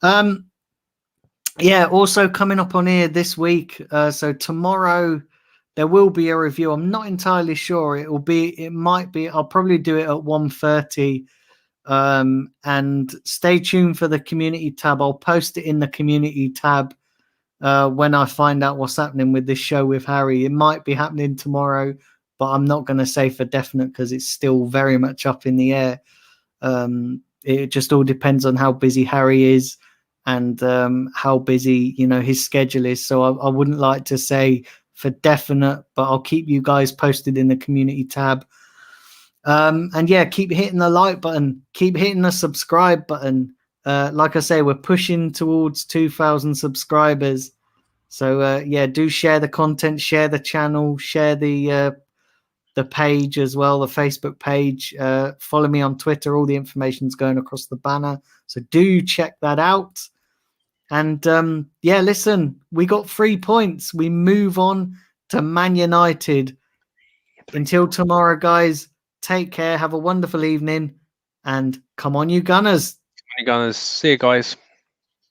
Yeah, also coming up on here this week. So tomorrow there will be a review. I'm not entirely sure. It might be. I'll probably do it at 1:30. And stay tuned for the community tab. I'll post it in the community tab when I find out what's happening with this show with Harry. It might be happening tomorrow, but I'm not going to say for definite because it's still very much up in the air. It just all depends on how busy Harry is and how busy his schedule is. So I wouldn't like to say for definite, but I'll keep you guys posted in the community tab. And yeah, keep hitting the like button, keep hitting the subscribe button. Like I say, we're pushing towards 2,000 subscribers. So yeah, do share the content, share the channel, share the page as well, the Facebook page. Follow me on Twitter. All the information's going across the banner. So do check that out. And yeah, listen, we got 3 points. We move on to Man United. Until tomorrow, guys, take care. Have a wonderful evening. And come on, you Gunners. Gunners. See you, guys.